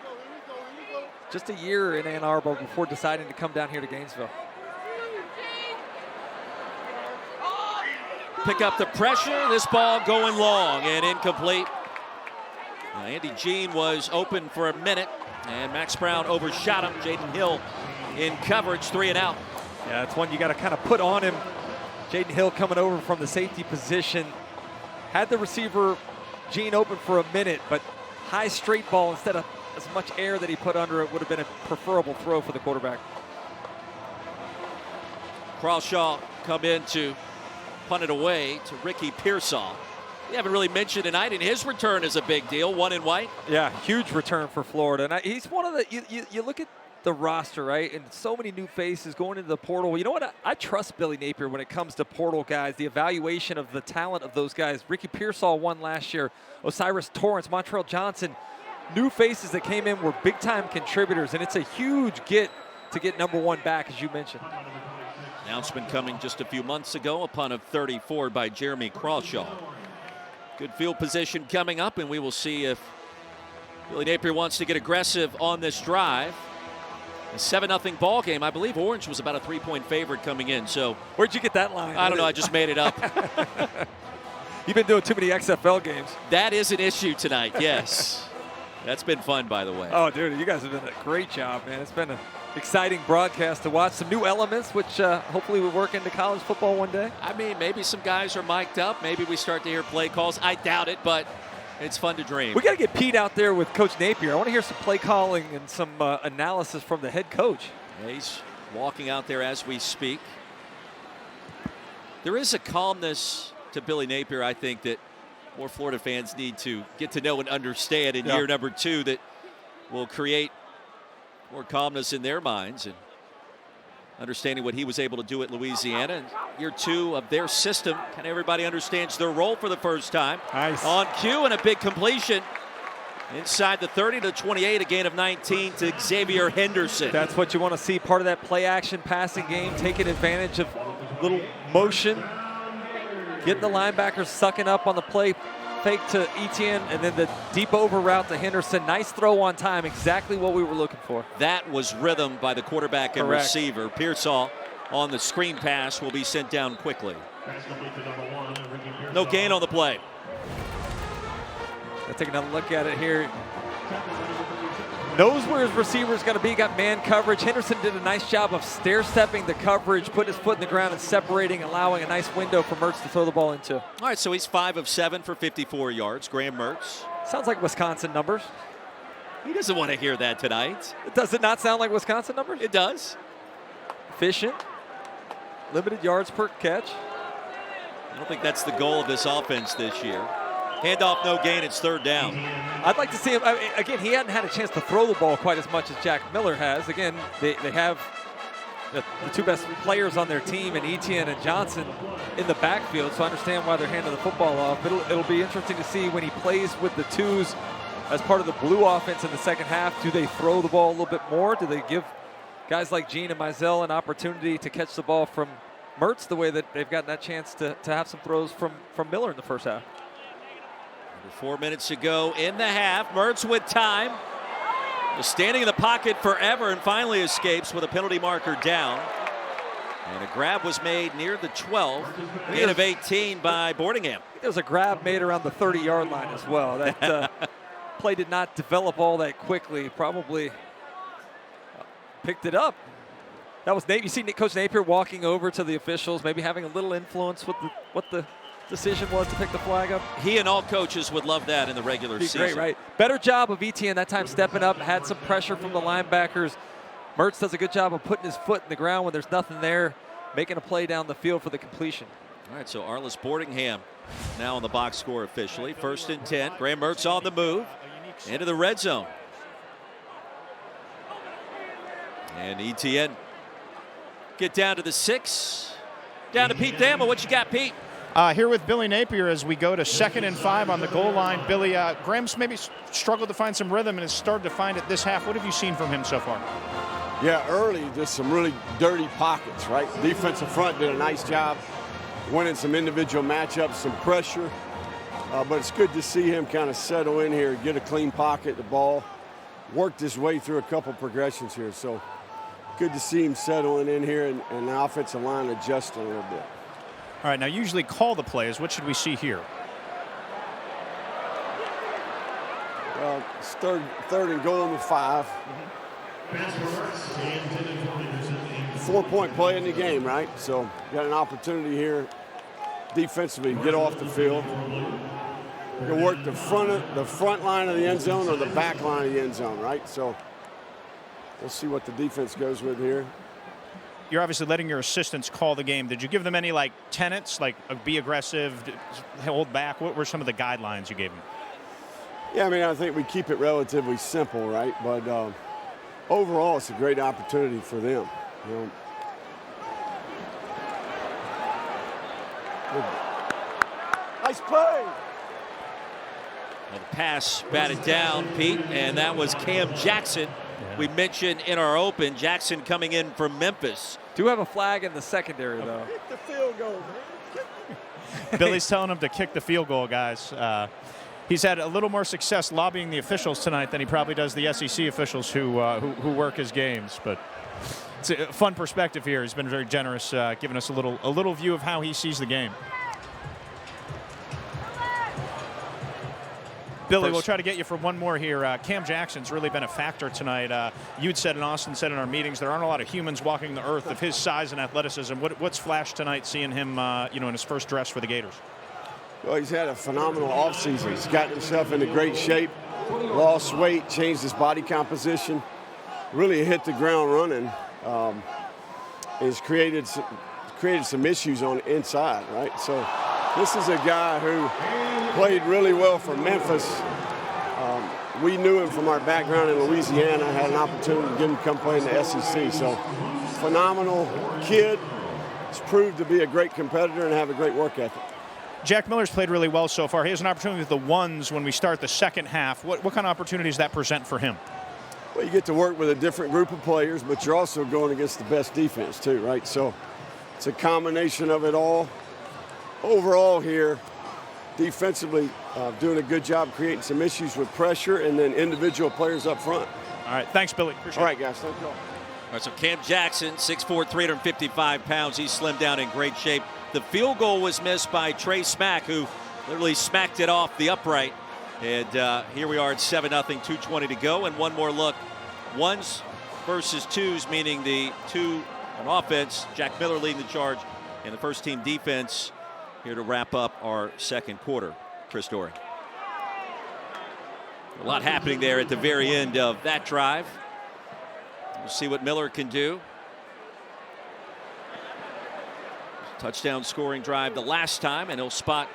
just a year in Ann Arbor before deciding to come down here to Gainesville. Pick up the pressure, this ball going long and incomplete. Andy Jean was open for a minute, and Max Brown overshot him. Jaden Hill in coverage, 3 and out. Yeah, it's one you got to kind of put on him. Jaden Hill coming over from the safety position. Had the receiver, Gene, open for a minute, but high straight ball instead of as much air that he put under it would have been a preferable throw for the quarterback. Crawshaw come in to punt it away to Ricky Pearsall. We haven't really mentioned tonight, and his return is a big deal, one in white. Yeah, huge return for Florida. And he's one of the, you look at the roster, right, and so many new faces going into the portal. You know what? I trust Billy Napier when it comes to portal guys, the evaluation of the talent of those guys. Ricky Pearsall won last year. Osiris Torrance, Montrell Johnson, new faces that came in were big-time contributors, and it's a huge get to get number one back, as you mentioned. Announcement coming just a few months ago, a punt of 34 by Jeremy Crawshaw. Good field position coming up, and we will see if Billy Napier wants to get aggressive on this drive. A 7-0 ball game. I believe Orange was about a 3-point favorite coming in. So where'd you get that line? I don't know. I just made it up. You've been doing too many XFL games. That is an issue tonight, yes. That's been fun, by the way. Oh, dude, you guys have done a great job, man. It's been an exciting broadcast to watch. Some new elements, which hopefully will work into college football one day. I mean, maybe some guys are mic'd up. Maybe we start to hear play calls. I doubt it, but it's fun to dream. We got to get Pete out there with Coach Napier. I want to hear some play calling and some analysis from the head coach. Yeah, he's walking out there as we speak. There is a calmness to Billy Napier, I think, that more Florida fans need to get to know and understand in year number 2 that will create more calmness in their minds and understanding what he was able to do at Louisiana. And year 2 of their system, kind of everybody understands their role for the first time. Nice. On cue and a big completion inside the 30 to 28, a gain of 19 to Xavier Henderson. That's what you want to see, part of that play action passing game, taking advantage of little motion, getting the linebackers sucking up on the play fake to Etienne, and then the deep over route to Henderson. Nice throw on time, exactly what we were looking for. That was rhythm by the quarterback and Correct. receiver. Pearsall on the screen pass will be sent down quickly. No gain on the play. Let's take another look at it here. Knows where his receiver is going to be, got man coverage. Henderson did a nice job of stair-stepping the coverage, putting his foot in the ground and separating, allowing a nice window for Mertz to throw the ball into. All right, so he's 5 of 7 for 54 yards. Graham Mertz. Sounds like Wisconsin numbers. He doesn't want to hear that tonight. Does it not sound like Wisconsin numbers? It does. Efficient. Limited yards per catch. I don't think that's the goal of this offense this year. Handoff, no gain, it's 3rd down. I'd like to see him, again, he hadn't had a chance to throw the ball quite as much as Jack Miller has. Again, they have the 2 best players on their team, and Etienne and Johnson in the backfield, so I understand why they're handing the football off. It'll be interesting to see when he plays with the 2s as part of the blue offense in the second half. Do they throw the ball a little bit more? Do they give guys like Gene and Mizell an opportunity to catch the ball from Mertz the way that they've gotten that chance to have some throws from Miller in the first half? 4 minutes to go in the half. Mertz with time. Was standing in the pocket forever and finally escapes with a penalty marker down. And a grab was made near the 12. Gain of 18 by Boardingham. There was a grab made around the 30-yard line as well. That play did not develop all that quickly. Probably picked it up. That was Nate. You see Coach Napier walking over to the officials, maybe having a little influence with what the decision was to pick the flag up. He and all coaches would love that in the regular season. Great, right? Better job of Etienne that time stepping up, had some pressure from the linebackers. Mertz does a good job of putting his foot in the ground when there's nothing there, making a play down the field for the completion. All right, so Arliss Boardingham now on the box score officially. 1st and 10. Graham Mertz on the move into the red zone. And Etienne get down to the 6. Down to Pete Thamel. What you got, Pete? Here with Billy Napier as we go to 2nd and 5 on the goal line. Billy, Graham's maybe struggled to find some rhythm and has started to find it this half. What have you seen from him so far? Yeah, early, just some really dirty pockets, right? Defensive front did a nice job winning some individual matchups, some pressure. But it's good to see him kind of settle in here, get a clean pocket, the ball, worked his way through a couple progressions here. So good to see him settling in here and the offensive line adjusting a little bit. All right, now usually call the plays. What should we see here? It's third and goal in the 5. 4-point play in the game, right? So got an opportunity here defensively to get off the field. You can work the front line of the end zone or the back line of the end zone, right? So we'll see what the defense goes with here. You're obviously letting your assistants call the game. Did you give them any like tenets, like be aggressive, hold back? What were some of the guidelines you gave them? Yeah, I mean, I think we keep it relatively simple, right? But overall, it's a great opportunity for them. You know. Nice play. Well, the pass batted down, Pete, and that was Cam Jackson. Yeah. We mentioned in our open, Jackson coming in from Memphis. Do have a flag in the secondary, though. Kick the field goal, man. Billy's telling him to kick the field goal, guys. He's had a little more success lobbying the officials tonight than he probably does the SEC officials who work his games. But it's a fun perspective here. He's been very generous, giving us a little view of how he sees the game. Billy, we'll try to get you for one more here. Cam Jackson's really been a factor tonight. You'd said and Austin said in our meetings there aren't a lot of humans walking the earth of his size and athleticism. What's flashed tonight seeing him in his first dress for the Gators? Well, he's had a phenomenal offseason. He's gotten himself into great shape, lost weight, changed his body composition, really hit the ground running. He's created some issues on the inside, right? So this is a guy who played really well for Memphis. We knew him from our background in Louisiana. I had an opportunity to get him to come play in the SEC. So phenomenal kid. He's proved to be a great competitor and have a great work ethic. Jack Miller's played really well so far. He has an opportunity with the ones when we start the second half. What kind of opportunities does that present for him? Well, you get to work with a different group of players, but you're also going against the best defense too, right? So it's a combination of it all. Overall here, defensively, doing a good job creating some issues with pressure and then individual players up front. All right, thanks, Billy. Appreciate it. All right, guys, thank you all. All right, so Cam Jackson, 6'4", 355 pounds. He's slimmed down in great shape. The field goal was missed by Trey Smack, who literally smacked it off the upright. And here we are at 7-0, 2:20 to go. And one more look. Ones versus twos, meaning the two on offense. Jack Miller leading the charge. And the first team defense here to wrap up our second quarter. Chris Doering. A lot happening there at the very end of that drive. We'll see what Miller can do. Touchdown scoring drive the last time, and he'll spot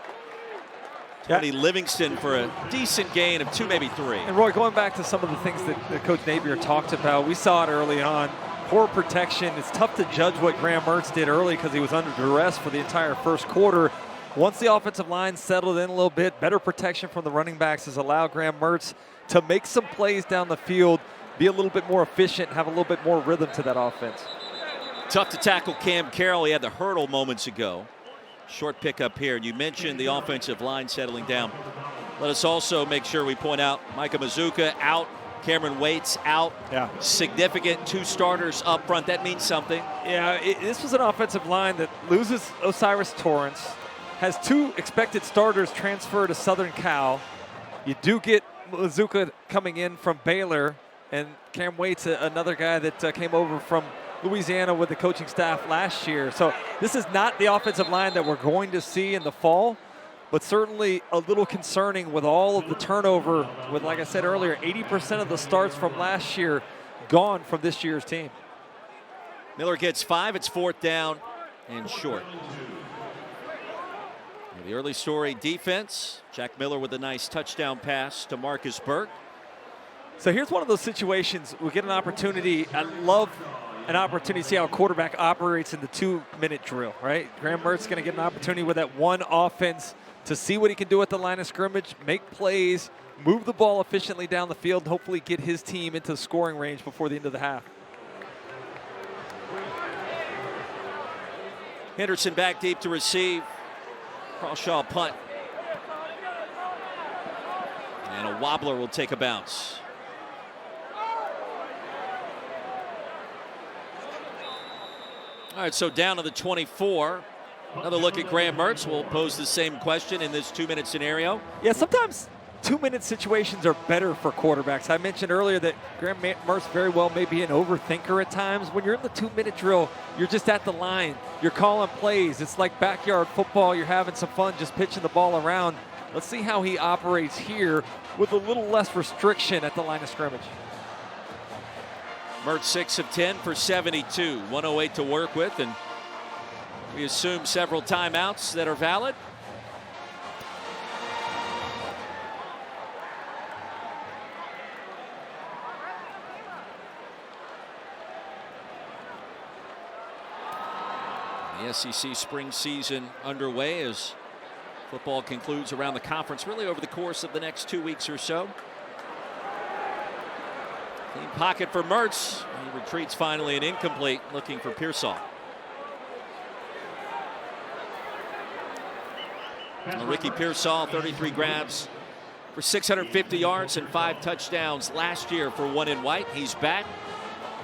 Tony Livingston for a decent gain of 2, maybe 3. And Roy, going back to some of the things that Coach Napier talked about, we saw it early on. Poor protection. It's tough to judge what Graham Mertz did early because he was under duress for the entire first quarter. Once the offensive line settled in a little bit, better protection from the running backs has allowed Graham Mertz to make some plays down the field, be a little bit more efficient, have a little bit more rhythm to that offense. Tough to tackle Cam Carroll. He had the hurdle moments ago. Short pickup here. You mentioned the offensive line settling down. Let us also make sure we point out Micah Mazzccua out, Cameron Waits out. Yeah. Significant 2 starters up front. That means something. Yeah, this was an offensive line that loses Osiris Torrance, has 2 expected starters transfer to Southern Cal. You do get Mazzccua coming in from Baylor, and Cam Waits, another guy that came over from Louisiana with the coaching staff last year. So this is not the offensive line that we're going to see in the fall, but certainly a little concerning with all of the turnover with, like I said earlier, 80% of the starts from last year gone from this year's team. Miller gets 5. It's 4th down and short. The early story defense. Jack Miller with a nice touchdown pass to Marcus Burke. So here's one of those situations. We get an opportunity. I love an opportunity to see how a quarterback operates in the 2-minute drill, right? Graham Mertz going to get an opportunity with that one offense to see what he can do at the line of scrimmage, make plays, move the ball efficiently down the field, and hopefully get his team into scoring range before the end of the half. Henderson back deep to receive. Crawshaw punt. And a wobbler will take a bounce. All right, so down to the 24. Another look at Graham Mertz. We'll pose the same question in this 2-minute scenario. Yeah, sometimes 2-minute situations are better for quarterbacks. I mentioned earlier that Graham Mertz very well may be an overthinker at times. When you're in the 2-minute drill, you're just at the line. You're calling plays. It's like backyard football. You're having some fun just pitching the ball around. Let's see how he operates here with a little less restriction at the line of scrimmage. Mertz 6 of 10 for 72, 108 to work with, and we assume several timeouts that are valid. The SEC spring season underway as football concludes around the conference really over the course of the next 2 weeks or so. Clean pocket for Mertz. He retreats finally and incomplete, looking for Pearsall. Well, Ricky Pearsall, 33 grabs for 650 yards and 5 touchdowns last year for One in White. He's back.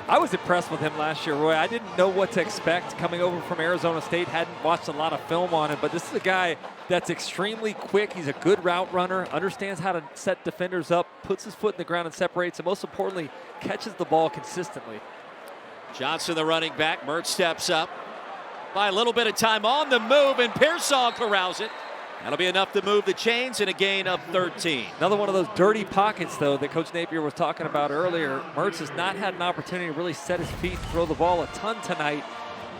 I was impressed with him last year, Roy. I didn't know what to expect coming over from Arizona State. Hadn't watched a lot of film on him, but this is a guy that's extremely quick. He's a good route runner, understands how to set defenders up, puts his foot in the ground and separates, and most importantly, catches the ball consistently. Johnson, the running back. Mertz steps up. By a little bit of time on the move, and Pearsall corrals it. That'll be enough to move the chains and a gain of 13. Another one of those dirty pockets, though, that Coach Napier was talking about earlier. Mertz has not had an opportunity to really set his feet, throw the ball a ton tonight,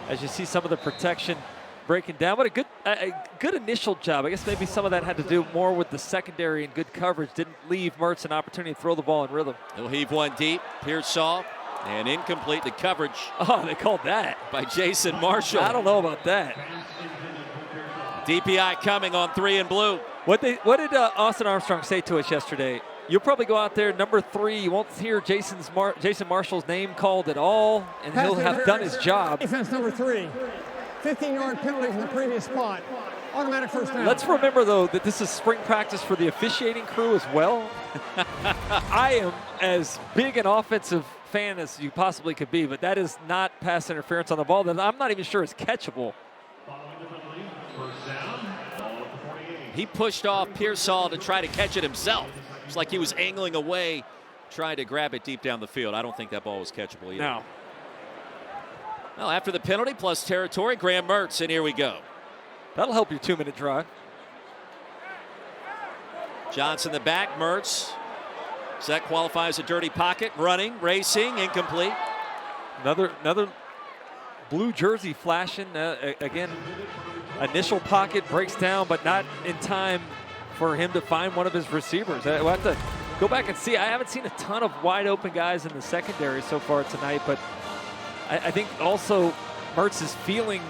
as you see some of the protection breaking down. But a good initial job. I guess maybe some of that had to do more with the secondary and good coverage. Didn't leave Mertz an opportunity to throw the ball in rhythm. He'll heave one deep. Pearsall, and incomplete to coverage. Oh, they called that. By Jason Marshall. I don't know about that. DPI coming on 3 and blue. What did Austin Armstrong say to us yesterday? You'll probably go out there, number 3. You won't hear Jason Marshall's name called at all, and he'll have done his job. Defense number 3. 15-yard penalty from the previous spot. Automatic first down. Let's remember, though, that this is spring practice for the officiating crew as well. I am as big an offensive fan as you possibly could be, but that is not pass interference on the ball that I'm not even sure is catchable. He pushed off Pearsall to try to catch it himself. It's like he was angling away, trying to grab it deep down the field. I don't think that ball was catchable either. No. Well, after the penalty plus territory, Graham Mertz, and here we go. That'll help your 2-minute drive. Johnson the back, Mertz. So that qualifies a dirty pocket. Running, racing, incomplete. Another blue jersey flashing. Again, initial pocket breaks down, but not in time for him to find one of his receivers. We'll have to go back and see. I haven't seen a ton of wide open guys in the secondary so far tonight, but I think also Mertz is feeling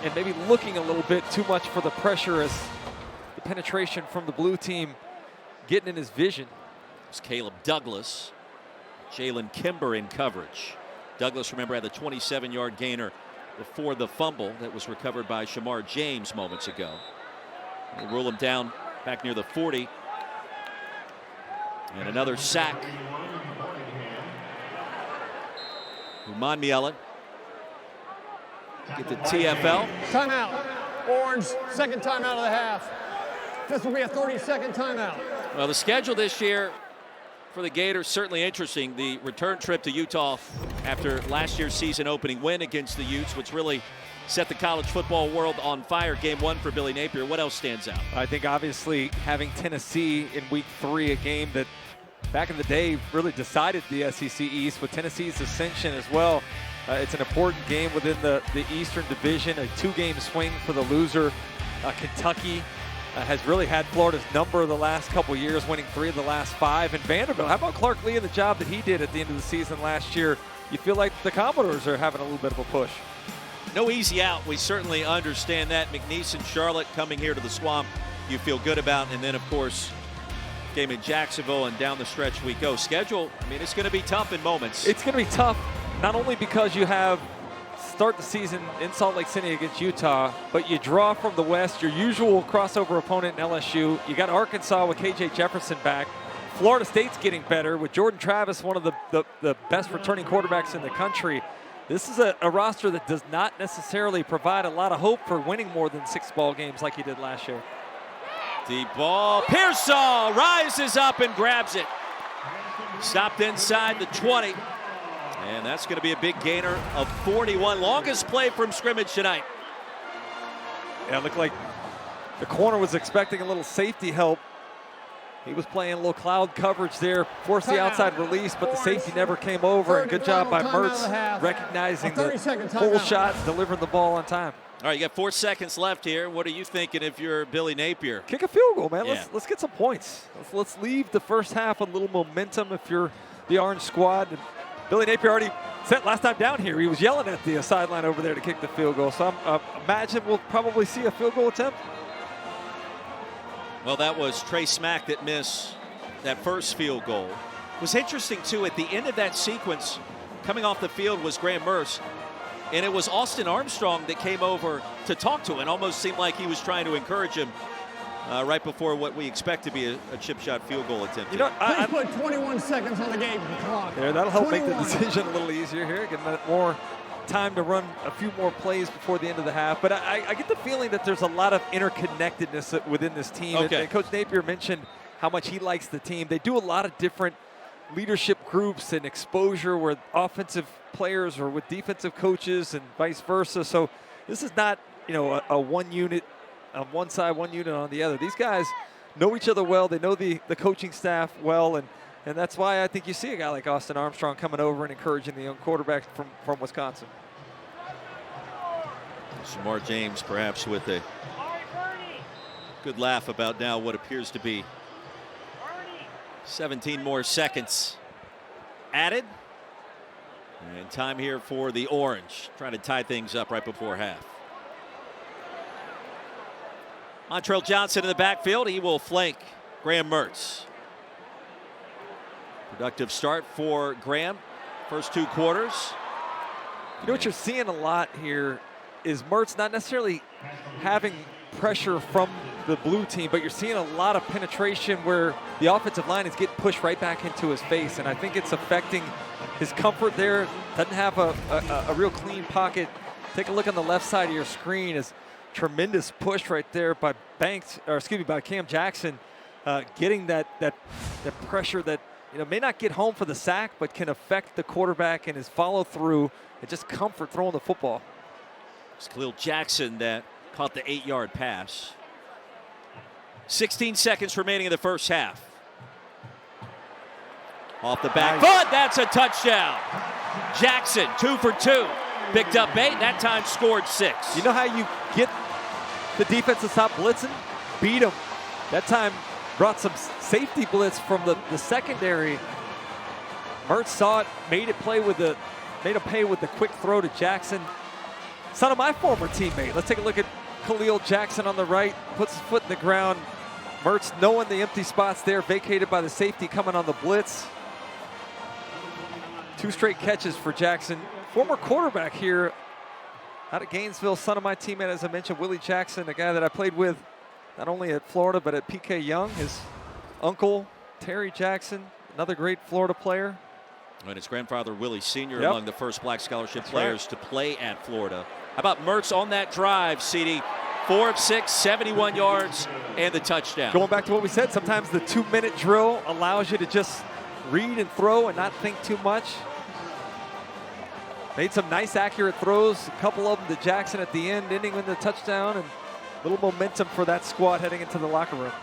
and maybe looking a little bit too much for the pressure as the penetration from the blue team getting in his vision. It's Caleb Douglas. Jalen Kimber in coverage. Douglas, remember, had the 27-yard gainer before the fumble that was recovered by Shamar James moments ago. They rule him down back near the 40. And another sack. Uman Mielen. Get the TFL. Timeout. Orange, second timeout of the half. This will be a 30-second timeout. Well, the schedule this year for the Gators certainly interesting. The return trip to Utah after last year's season opening win against the Utes, which really set the college football world on fire. Game 1 for Billy Napier. What else stands out? I think obviously having Tennessee in week 3, a game that back in the day really decided the SEC East with Tennessee's ascension as well. It's an important game within the Eastern Division, a 2-game swing for the loser. Kentucky has really had Florida's number the last couple years, winning 3 of the last 5. And Vanderbilt, how about Clark Lee and the job that he did at the end of the season last year? You feel like the Commodores are having a little bit of a push. No easy out. We certainly understand that. McNeese and Charlotte coming here to the Swamp, you feel good about. And then, of course, game in Jacksonville, and down the stretch we go. Schedule, I mean, it's going to be tough in moments. It's going to be tough, not only because you have start the season in Salt Lake City against Utah, but you draw from the West, your usual crossover opponent in LSU. You got Arkansas with KJ Jefferson back. Florida State's getting better with Jordan Travis, one of the best returning quarterbacks in the country. This is a roster that does not necessarily provide a lot of hope for winning more than 6 ball games like he did last year. Deep ball. Pearsall rises up and grabs it. Stopped inside the 20. And that's going to be a big gainer of 41. Longest play from scrimmage tonight. Yeah, it looked like the corner was expecting a little safety help. He was playing a little cloud coverage there, forced the outside release, but the safety never came over. And good job by Mertz recognizing the hole shot, delivering the ball on time. All right, you got 4 seconds left here. What are you thinking if you're Billy Napier? Kick a field goal, man. Yeah. Let's get some points. Let's leave the first half a little momentum if you're the Orange squad. And Billy Napier already said last time down here, he was yelling at the sideline over there to kick the field goal. So I imagine we'll probably see a field goal attempt. Well, that was Trey Smack that missed that first field goal. It was interesting, too, at the end of that sequence, coming off the field was Graham Mertz, and it was Austin Armstrong that came over to talk to him. It almost seemed like he was trying to encourage him right before what we expect to be a chip shot field goal attempt. You know, I put 21 seconds on the game clock. Yeah, that'll help 21. make the decision a little easier here, getting that more time to run a few more plays before the end of the half. But I get the feeling that there's a lot of interconnectedness within this team. Okay. And Coach Napier mentioned how much he likes the team. They do a lot of different leadership groups and exposure where offensive players are with defensive coaches and vice versa. So this is not, a one unit on one side, one unit on the other. These guys know each other well. They know the coaching staff well, and that's why I think you see a guy like Austin Armstrong coming over and encouraging the young quarterback from Wisconsin. Shamar James perhaps with a good laugh about now what appears to be 17 more seconds added. And time here for the Orange, trying to tie things up right before half. Montrell Johnson in the backfield. He will flank Graham Mertz. Productive start for Graham. First 2 quarters. You know what you're seeing a lot here is Mertz not necessarily having pressure from the blue team, but you're seeing a lot of penetration where the offensive line is getting pushed right back into his face, and I think it's affecting his comfort there. Doesn't have a real clean pocket. Take a look on the left side of your screen. Is tremendous push right there by by Cam Jackson, getting that pressure that may not get home for the sack, but can affect the quarterback and his follow through and just comfort throwing the football. It's Khalil Jackson that caught the 8-yard pass. 16 seconds remaining in the first half. Off the back foot, that's a touchdown. Jackson 2 for 2. Picked up 8, that time scored 6. You know how you get the defense to stop blitzing? Beat them. That time brought some safety blitz from the secondary. Mertz saw it, made a pay with the quick throw to Jackson. Son of my former teammate. Let's take a look at Khalil Jackson on the right, puts his foot in the ground. Mertz knowing the empty spots there, vacated by the safety coming on the blitz. 2 straight catches for Jackson. Former quarterback here out of Gainesville, son of my teammate, as I mentioned, Willie Jackson, a guy that I played with not only at Florida, but at PK Young. His uncle, Terry Jackson, another great Florida player. And his grandfather, Willie Sr., Yep. among the first black scholarship That's players right. to play at Florida. How about Mertz on that drive, CD? 4 of 6, 71 yards, and the touchdown. Going back to what we said, sometimes the 2-minute drill allows you to just read and throw and not think too much. Made some nice, accurate throws, a couple of them to Jackson at the end, ending in the touchdown, and a little momentum for that squad heading into the locker room.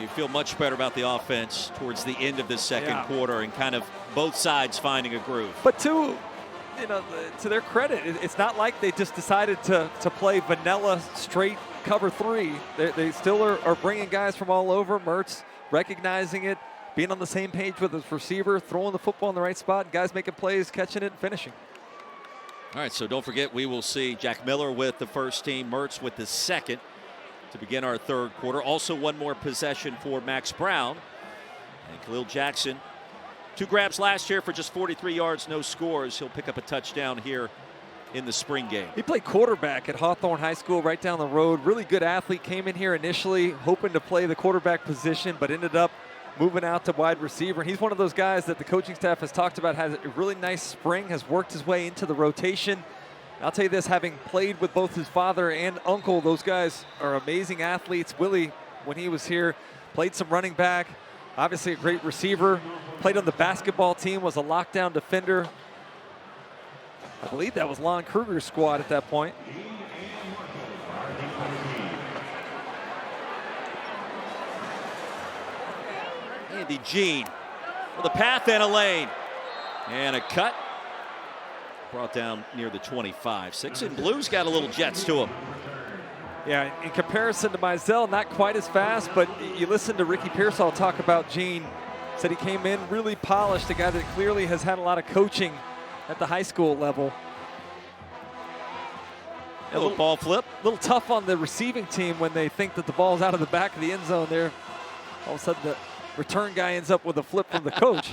You feel much better about the offense towards the end of the second quarter and kind of both sides finding a groove. But to their credit, it's not like they just decided to play vanilla straight cover 3. They still are bringing guys from all over. Mertz recognizing it, being on the same page with his receiver, throwing the football in the right spot, guys making plays, catching it, and finishing. All right, so don't forget, we will see Jack Miller with the first team, Mertz with the second to begin our third quarter. Also, one more possession for Max Brown. And Khalil Jackson, 2 grabs last year for just 43 yards, no scores. He'll pick up a touchdown here in the spring game. He played quarterback at Hawthorne High School right down the road. Really good athlete, came in here initially hoping to play the quarterback position, but ended up moving out to wide receiver. And he's one of those guys that the coaching staff has talked about, has a really nice spring, has worked his way into the rotation. I'll tell you this, having played with both his father and uncle, those guys are amazing athletes. Willie when he was here. Played some running back, obviously a great receiver. Played on the basketball team, was a lockdown defender. I believe that was Lon Kruger's squad at that point. Andy Jean with a path and a lane. And a cut. Brought down near the 25. Six in blue's got a little jets to him. Yeah, in comparison to Mizell, not quite as fast, but you listen to Ricky Pearsall talk about Jean. Said he came in really polished, a guy that clearly has had a lot of coaching at the high school level. A little ball flip. A little tough on the receiving team when they think that the ball's out of the back of the end zone there. All of a sudden the return guy ends up with a flip from the coach.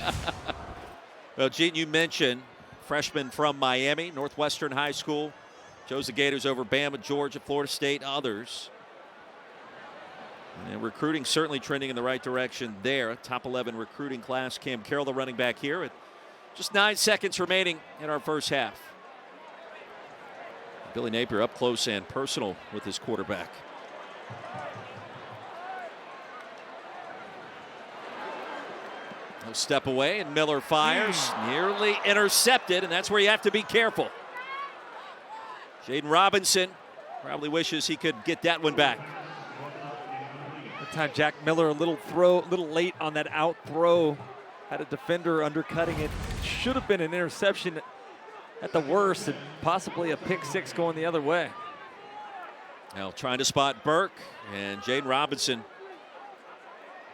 Well, Gene, you mentioned freshman from Miami, Northwestern High School. Chose the Gators over Bama, Georgia, Florida State, others. And recruiting certainly trending in the right direction there. Top 11 recruiting class. Cam Carroll, the running back here, at just 9 seconds remaining in our first half. Billy Napier up close and personal with his quarterback. He'll step away, and Miller fires. Nearly intercepted, and that's where you have to be careful. Jaden Robinson probably wishes he could get that one back. That time Jack Miller a little late on that out throw. Had a defender undercutting it. Should have been an interception at the worst, and possibly a pick six going the other way. Now trying to spot Burke, and Jaden Robinson.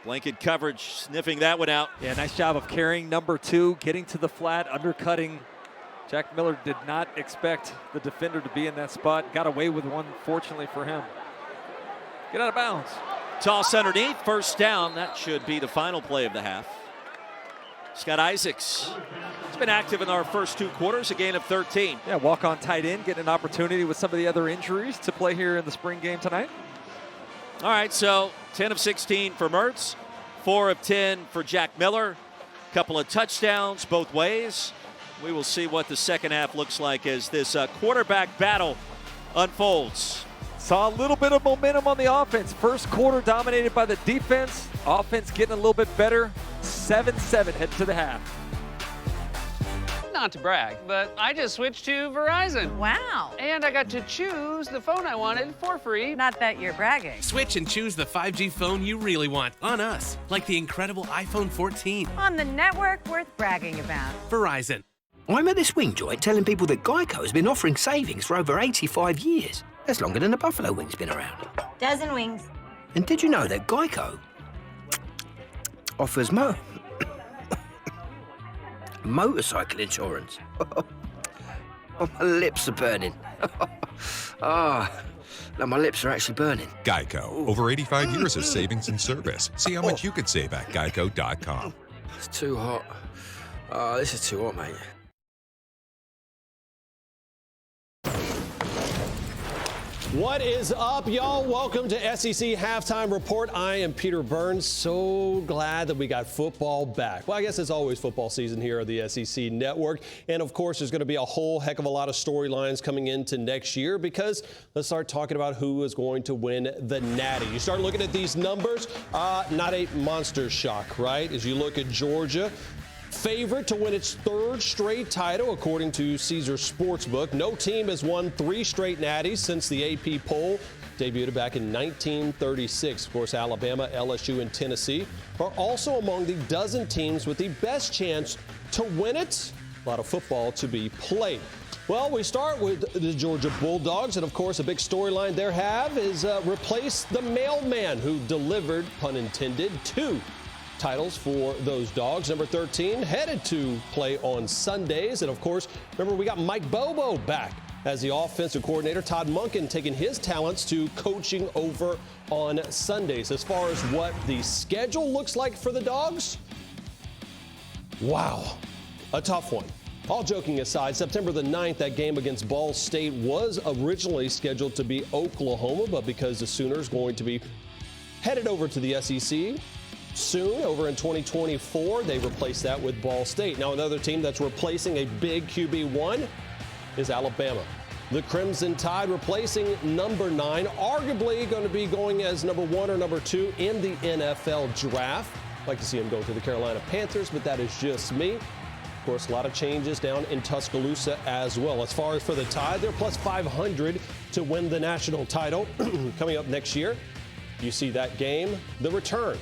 Blanket coverage, sniffing that one out. Yeah, nice job of carrying number 2, getting to the flat, undercutting. Jack Miller did not expect the defender to be in that spot. Got away with one, fortunately for him. Get out of bounds. Toss underneath, first down. That should be the final play of the half. Scott Isaacs has been active in our first 2 quarters, a gain of 13. Yeah, walk on tight end, getting an opportunity with some of the other injuries to play here in the spring game tonight. All right, so 10 of 16 for Mertz, 4 of 10 for Jack Miller. Couple of touchdowns both ways. We will see what the second half looks like as this quarterback battle unfolds. Saw a little bit of momentum on the offense. First quarter dominated by the defense. Offense getting a little bit better. 7-7 heading to the half. Not to brag, but I just switched to Verizon. Wow. And I got to choose the phone I wanted for free. Not that you're bragging. Switch and choose the 5G phone you really want on us, like the incredible iPhone 14. On the network worth bragging about. Verizon. I'm at the swing joint telling people that Geico has been offering savings for over 85 years. That's longer than the Buffalo Wing's been around. Dozen wings. And did you know that Geico offers motorcycle insurance? Oh, my lips are burning. No, my lips are actually burning. Geico. Over 85 years of savings and service. See how much you could save at geico.com. It's too hot. This is too hot, mate. What is up, y'all? Welcome to SEC Halftime Report. I am Peter Burns. So glad that we got football back. Well, I guess it's always football season here at the SEC Network. And, of course, there's going to be a whole heck of a lot of storylines coming into next year because let's start talking about who is going to win the Natty. You start looking at these numbers, not a monster shock, right? As you look at Georgia, favorite to win its 3rd straight title, according to Caesar Sportsbook. No team has won 3 straight Natties since the AP poll debuted back in 1936. Of course, Alabama, LSU, and Tennessee are also among the dozen teams with the best chance to win it. A lot of football to be played. Well, we start with the Georgia Bulldogs, and of course, a big storyline there is replace the mailman who delivered, pun intended, 2 titles for those dogs. Number 13 headed to play on Sundays. And of course, remember, we got Mike Bobo back as the offensive coordinator. Todd Monken taking his talents to coaching over on Sundays. As far as what the schedule looks like for the dogs, wow, a tough one. All joking aside, September the 9th, that game against Ball State was originally scheduled to be Oklahoma, but because the Sooners going to be headed over to the SEC soon, over in 2024, they replaced that with Ball State. Now, another team that's replacing a big QB1 is Alabama. The Crimson Tide replacing number 9, arguably going to be going as number 1 or number 2 in the NFL draft. I'd like to see him go to the Carolina Panthers, but that is just me. Of course, a lot of changes down in Tuscaloosa as well. As far as for the Tide, they're plus 500 to win the national title coming up next year. You see that game, the return.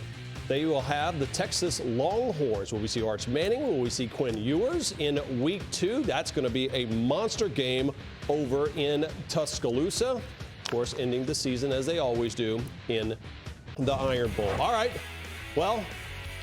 They will have the Texas Longhorns. Will we see Arch Manning? Will we see Quinn Ewers in week 2? That's going to be a monster game over in Tuscaloosa. Of course, ending the season as they always do in the Iron Bowl. All right. Well,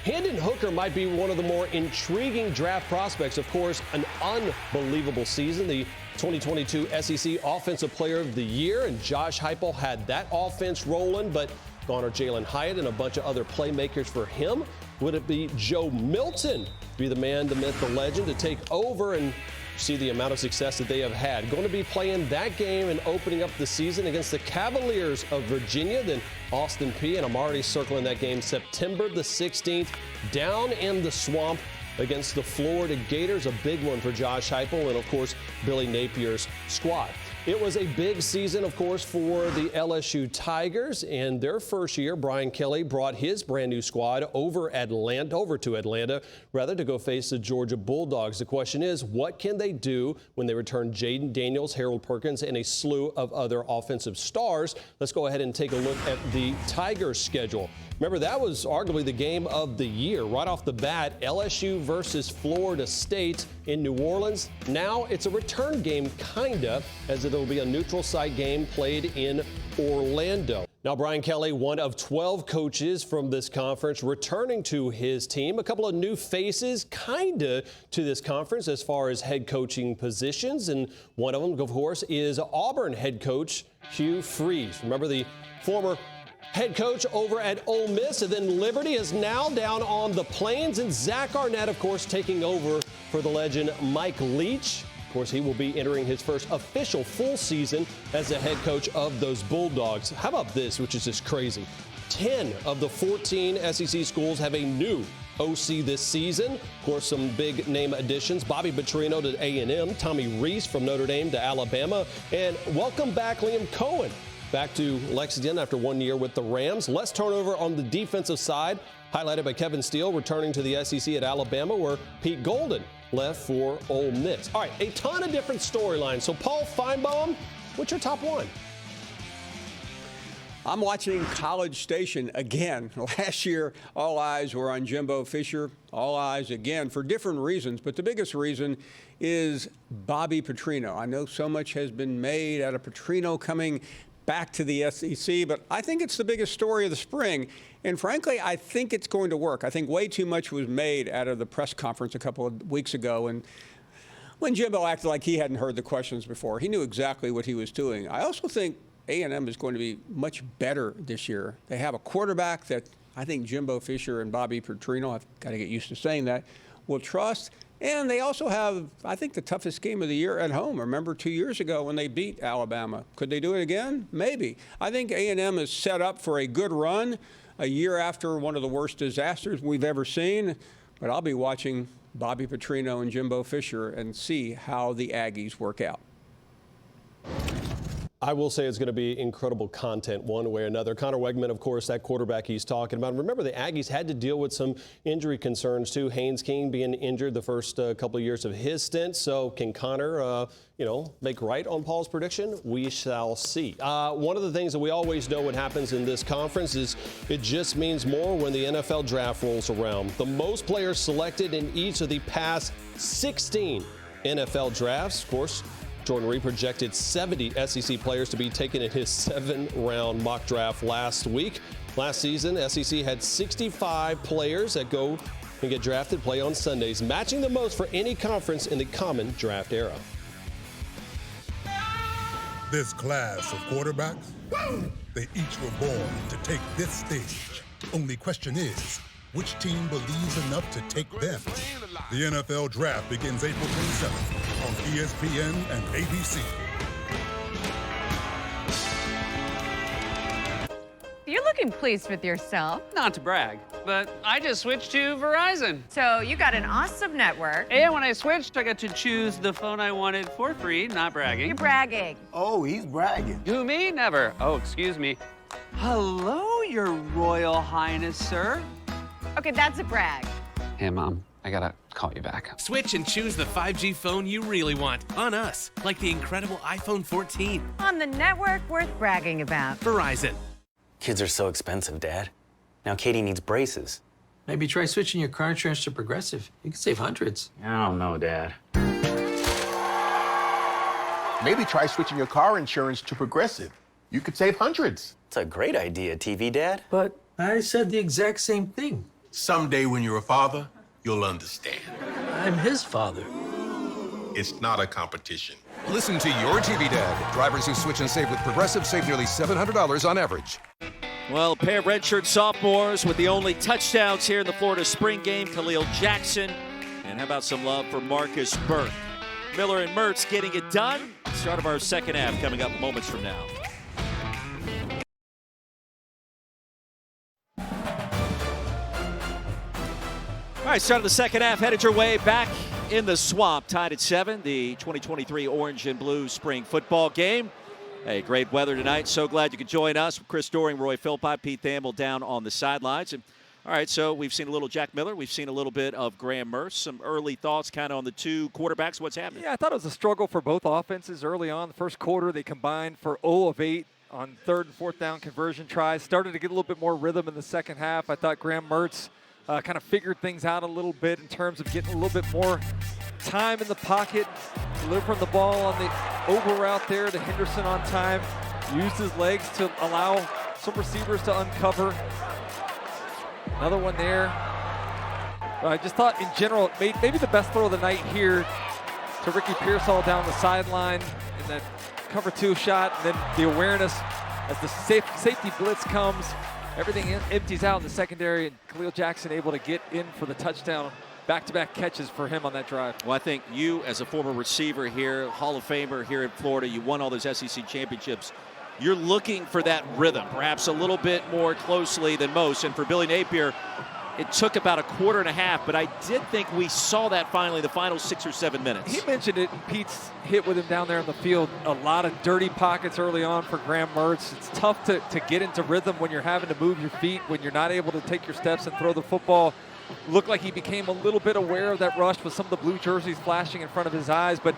Hendon Hooker might be one of the more intriguing draft prospects. Of course, an unbelievable season. The 2022 SEC Offensive Player of the Year, and Josh Heupel had that offense rolling, but gone are Jalen Hyatt and a bunch of other playmakers for him. Would it be Joe Milton, be the man, the myth, the legend, to take over and see the amount of success that they have had? Going to be playing that game and opening up the season against the Cavaliers of Virginia, then Austin Peay, and I'm already circling that game September the 16th down in the Swamp against the Florida Gators, a big one for Josh Heupel and, of course, Billy Napier's squad. It was a big season, of course, for the LSU Tigers. In their first year, Brian Kelly brought his brand new squad over to Atlanta, to go face the Georgia Bulldogs. The question is, what can they do when they return Jaden Daniels, Harold Perkins, and a slew of other offensive stars? Let's go ahead and take a look at the Tigers' schedule. Remember, that was arguably the game of the year. Right off the bat, LSU versus Florida State in New Orleans. Now it's a return game, kinda, as it'll be a neutral site game played in Orlando. Now, Brian Kelly, one of 12 coaches from this conference, returning to his team. A couple of new faces, kinda, to this conference as far as head coaching positions. And one of them, of course, is Auburn head coach Hugh Freeze. Remember, the former head coach over at Ole Miss, and then Liberty is now down on the Plains, and Zach Arnett, of course, taking over for the legend Mike Leach. Of course, he will be entering his first official full season as the head coach of those Bulldogs. How about this, which is just crazy? 10 of the 14 SEC schools have a new OC this season. Of course, some big name additions. Bobby Petrino to A&M, Tommy Rees from Notre Dame to Alabama, and welcome back Liam Cohen back to Lexington after 1 year with the Rams. Less turnover on the defensive side, highlighted by Kevin Steele returning to the SEC at Alabama, where Pete Golden left for Ole Miss. All right, a ton of different storylines. So, Paul Feinbaum, what's your top one? I'm watching College Station again. Last year, all eyes were on Jimbo Fisher. All eyes again for different reasons, but the biggest reason is Bobby Petrino. I know so much has been made out of Petrino coming back to the SEC, but I think it's the biggest story of the spring. And frankly, I think it's going to work. I think way too much was made out of the press conference a couple of weeks ago. And when Jimbo acted like he hadn't heard the questions before, he knew exactly what he was doing. I also think A&M is going to be much better this year. They have a quarterback that I think Jimbo Fisher and Bobby Petrino, I've got to get used to saying that, will trust. And they also have, I think, the toughest game of the year at home. Remember 2 years ago when they beat Alabama. Could they do it again? Maybe. I think A&M is set up for a good run a year after one of the worst disasters we've ever seen. But I'll be watching Bobby Petrino and Jimbo Fisher and see how the Aggies work out. I will say it's going to be incredible content one way or another. Connor Wegman, of course, that quarterback he's talking about. Remember, the Aggies had to deal with some injury concerns, too. Haynes King being injured the first couple of years of his stint. So can Connor, make right on Paul's prediction? We shall see. One of the things that we always know what happens in this conference is it just means more when the NFL draft rolls around. The most players selected in each of the past 16 NFL drafts, of course, Jordan Reed projected 70 SEC players to be taken in his 7-round mock draft last week. Last season, SEC had 65 players that go and get drafted, play on Sundays, matching the most for any conference in the common draft era. This class of quarterbacks, they each were born to take this stage. Only question is, which team believes enough to take them? The NFL Draft begins April 27th on ESPN and ABC. If you're looking seem pleased with yourself. Not to brag, but I just switched to Verizon. So you got an awesome network. And when I switched, I got to choose the phone I wanted for free, not bragging. You're bragging. Oh, he's bragging. Who, me? Never. Oh, excuse me. Hello, Your Royal Highness, sir. Okay, that's a brag. Hey, Mom, I gotta call you back. Switch and choose the 5G phone you really want on us, like the incredible iPhone 14. On the network worth bragging about. Verizon. Kids are so expensive, Dad. Now Katie needs braces. Maybe try switching your car insurance to Progressive. You could save hundreds. I don't know, Dad. Maybe try switching your car insurance to Progressive. You could save hundreds. It's a great idea, TV Dad. But I said the exact same thing. Someday when you're a father, you'll understand. I'm his father. It's not a competition. Listen to Your TV Dad. Drivers who switch and save with Progressive save nearly $700 on average. Well, a pair of redshirt sophomores with the only touchdowns here in the Florida spring game, Khalil Jackson. And how about some love for Marcus Burke? Miller and Mertz getting it done. Start of our second half coming up moments from now. All right, start of the second half, headed your way back in the Swamp, tied at 7, the 2023 Orange and Blue Spring Football Game. Hey, great weather tonight. So glad you could join us. Chris Doering, Roy Philpott, Pete Thamel down on the sidelines. And all right, so we've seen a little Jack Miller. We've seen a little bit of Graham Mertz. Some early thoughts kind of on the two quarterbacks. What's happening? Yeah, I thought it was a struggle for both offenses early on. The first quarter, they combined for 0 of 8 on third and fourth down conversion tries. Started to get a little bit more rhythm in the second half. I thought Graham Mertz kind of figured things out a little bit in terms of getting a little bit more time in the pocket, delivering the ball on the over route there to Henderson on time, used his legs to allow some receivers to uncover. Another one there. I just thought in general, maybe the best throw of the night here to Ricky Pearsall down the sideline in that cover 2 shot, and then the awareness as the safety blitz comes. Everything empties out in the secondary, and Khalil Jackson able to get in for the touchdown. Back-to-back catches for him on that drive. Well, I think you, as a former receiver here, Hall of Famer here in Florida, you won all those SEC championships. You're looking for that rhythm, perhaps a little bit more closely than most. And for Billy Napier, it took about a quarter and a half, but I did think we saw that finally the final 6 or 7 minutes. He mentioned it, and Pete's hit with him down there in the field. A lot of dirty pockets early on for Graham Mertz. It's tough to get into rhythm when you're having to move your feet, when you're not able to take your steps and throw the football. Looked like he became a little bit aware of that rush with some of the blue jerseys flashing in front of his eyes, but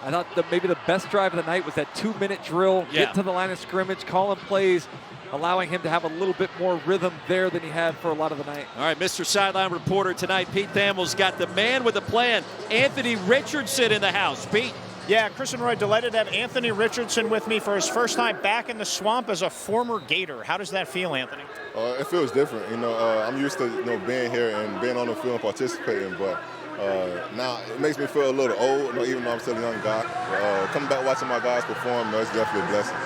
I thought that maybe the best drive of the night was that 2-minute drill, get to the line of scrimmage, calling plays, allowing him to have a little bit more rhythm there than he had for a lot of the night. All right, Mr. Sideline Reporter tonight, Pete Thamel's got the man with the plan, Anthony Richardson in the house. Pete. Yeah, Chris and Roy, delighted to have Anthony Richardson with me for his first time back in the Swamp as a former Gator. How does that feel, Anthony? It feels different. I'm used to being here and being on the field and participating, but now it makes me feel a little old, even though I'm still a young guy. Coming back watching my guys perform, it's definitely a blessing.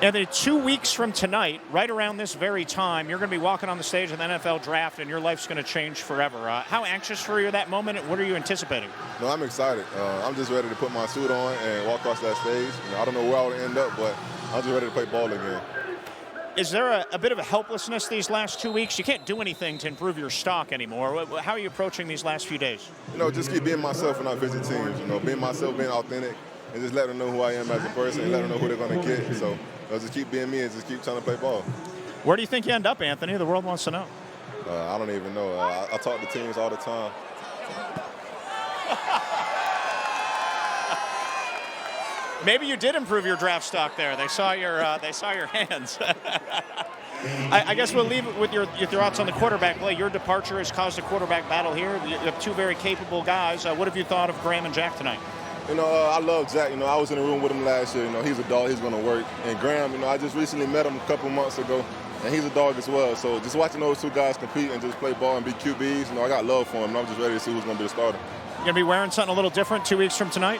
Anthony, 2 weeks from tonight, right around this very time, you're going to be walking on the stage of the NFL Draft, and your life's going to change forever. How anxious for you that moment, and what are you anticipating? No, I'm excited. I'm just ready to put my suit on and walk across that stage. I don't know where I'll end up, but I'm just ready to play ball again. Is there a bit of a helplessness these last 2 weeks? You can't do anything to improve your stock anymore. How are you approaching these last few days? Just keep being myself when I visit teams. Being myself, being authentic, and just let them know who I am as a person and let them know who they're going to get. So just keep being me and just keep trying to play ball. Where do you think you end up, Anthony? The world wants to know. I don't even know. I talk to teams all the time. Maybe you did improve your draft stock there. They saw your hands. I guess we'll leave it with your thoughts on the quarterback play. Your departure has caused a quarterback battle here. You have two very capable guys. What have you thought of Graham and Jack tonight? I love Jack. I was in the room with him last year. He's a dog. He's going to work. And Graham, I just recently met him a couple months ago, and he's a dog as well. So just watching those two guys compete and just play ball and be QBs, I got love for him. And I'm just ready to see who's going to be the starter. You're going to be wearing something a little different 2 weeks from tonight?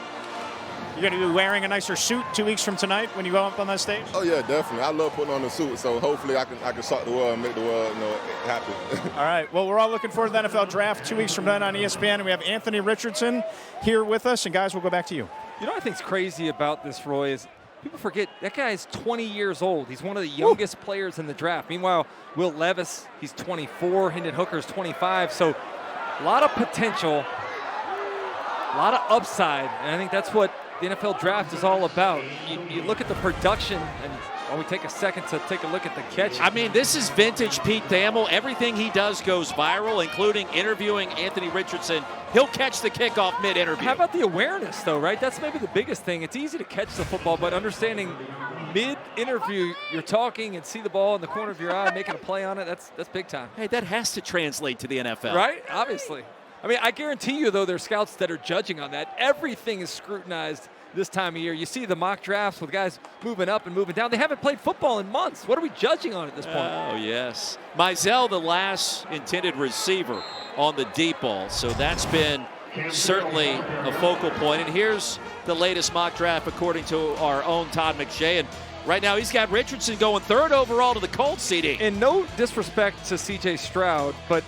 You're going to be wearing a nicer suit 2 weeks from tonight when you go up on that stage? Oh, yeah, definitely. I love putting on a suit, so hopefully I can shock the world and make the world happy. All right. Well, we're all looking forward to the NFL Draft 2 weeks from tonight on ESPN, and we have Anthony Richardson here with us. And, guys, we'll go back to you. I think is crazy about this, Roy, is People forget that guy is 20 years old. He's one of the youngest players in the draft. Meanwhile, Will Levis, he's 24. Hendon Hooker's 25. So a lot of potential, a lot of upside, and I think that's what the NFL draft is all about. You look at the production, and while we take a second to take a look at the catch. I mean, this is vintage Pete Thamel. Everything he does goes viral, including interviewing Anthony Richardson. He'll catch the kickoff mid-interview. How about the awareness, though, right? That's maybe the biggest thing. It's easy to catch the football, but understanding mid-interview you're talking and see the ball in the corner of your eye, making a play on it, that's big time. Hey, that has to translate to the NFL. Right? Obviously. I mean, I guarantee you, though, there's scouts that are judging on that. Everything is scrutinized this time of year. You see the mock drafts with guys moving up and moving down. They haven't played football in months. What are we judging on at this point? Oh, yes. Mizell, the last intended receiver on the deep ball. So that's been certainly a focal point. And here's the latest mock draft according to our own Todd McShay. And right now he's got Richardson going 3rd overall to the Colts seeding. And no disrespect to C.J. Stroud, but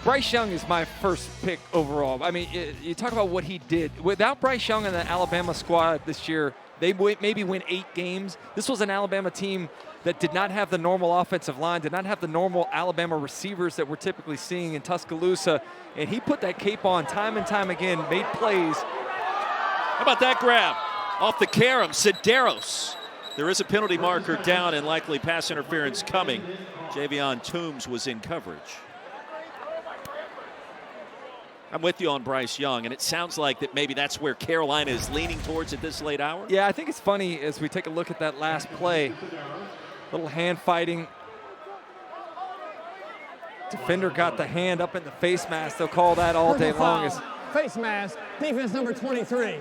Bryce Young is my first pick overall. I mean, you talk about what he did. Without Bryce Young and the Alabama squad this year, they maybe win 8 games. This was an Alabama team that did not have the normal offensive line, did not have the normal Alabama receivers that we're typically seeing in Tuscaloosa. And he put that cape on time and time again, made plays. How about that grab? Off the carom, Sideros. There is a penalty marker down and likely pass interference coming. Javion Toombs was in coverage. I'm with you on Bryce Young, and it sounds like that maybe that's where Carolina is leaning towards at this late hour. Yeah, I think it's funny as we take a look at that last play. Little hand fighting. Defender got the hand up in the face mask. They'll call that all day long. Face mask, defense number 23.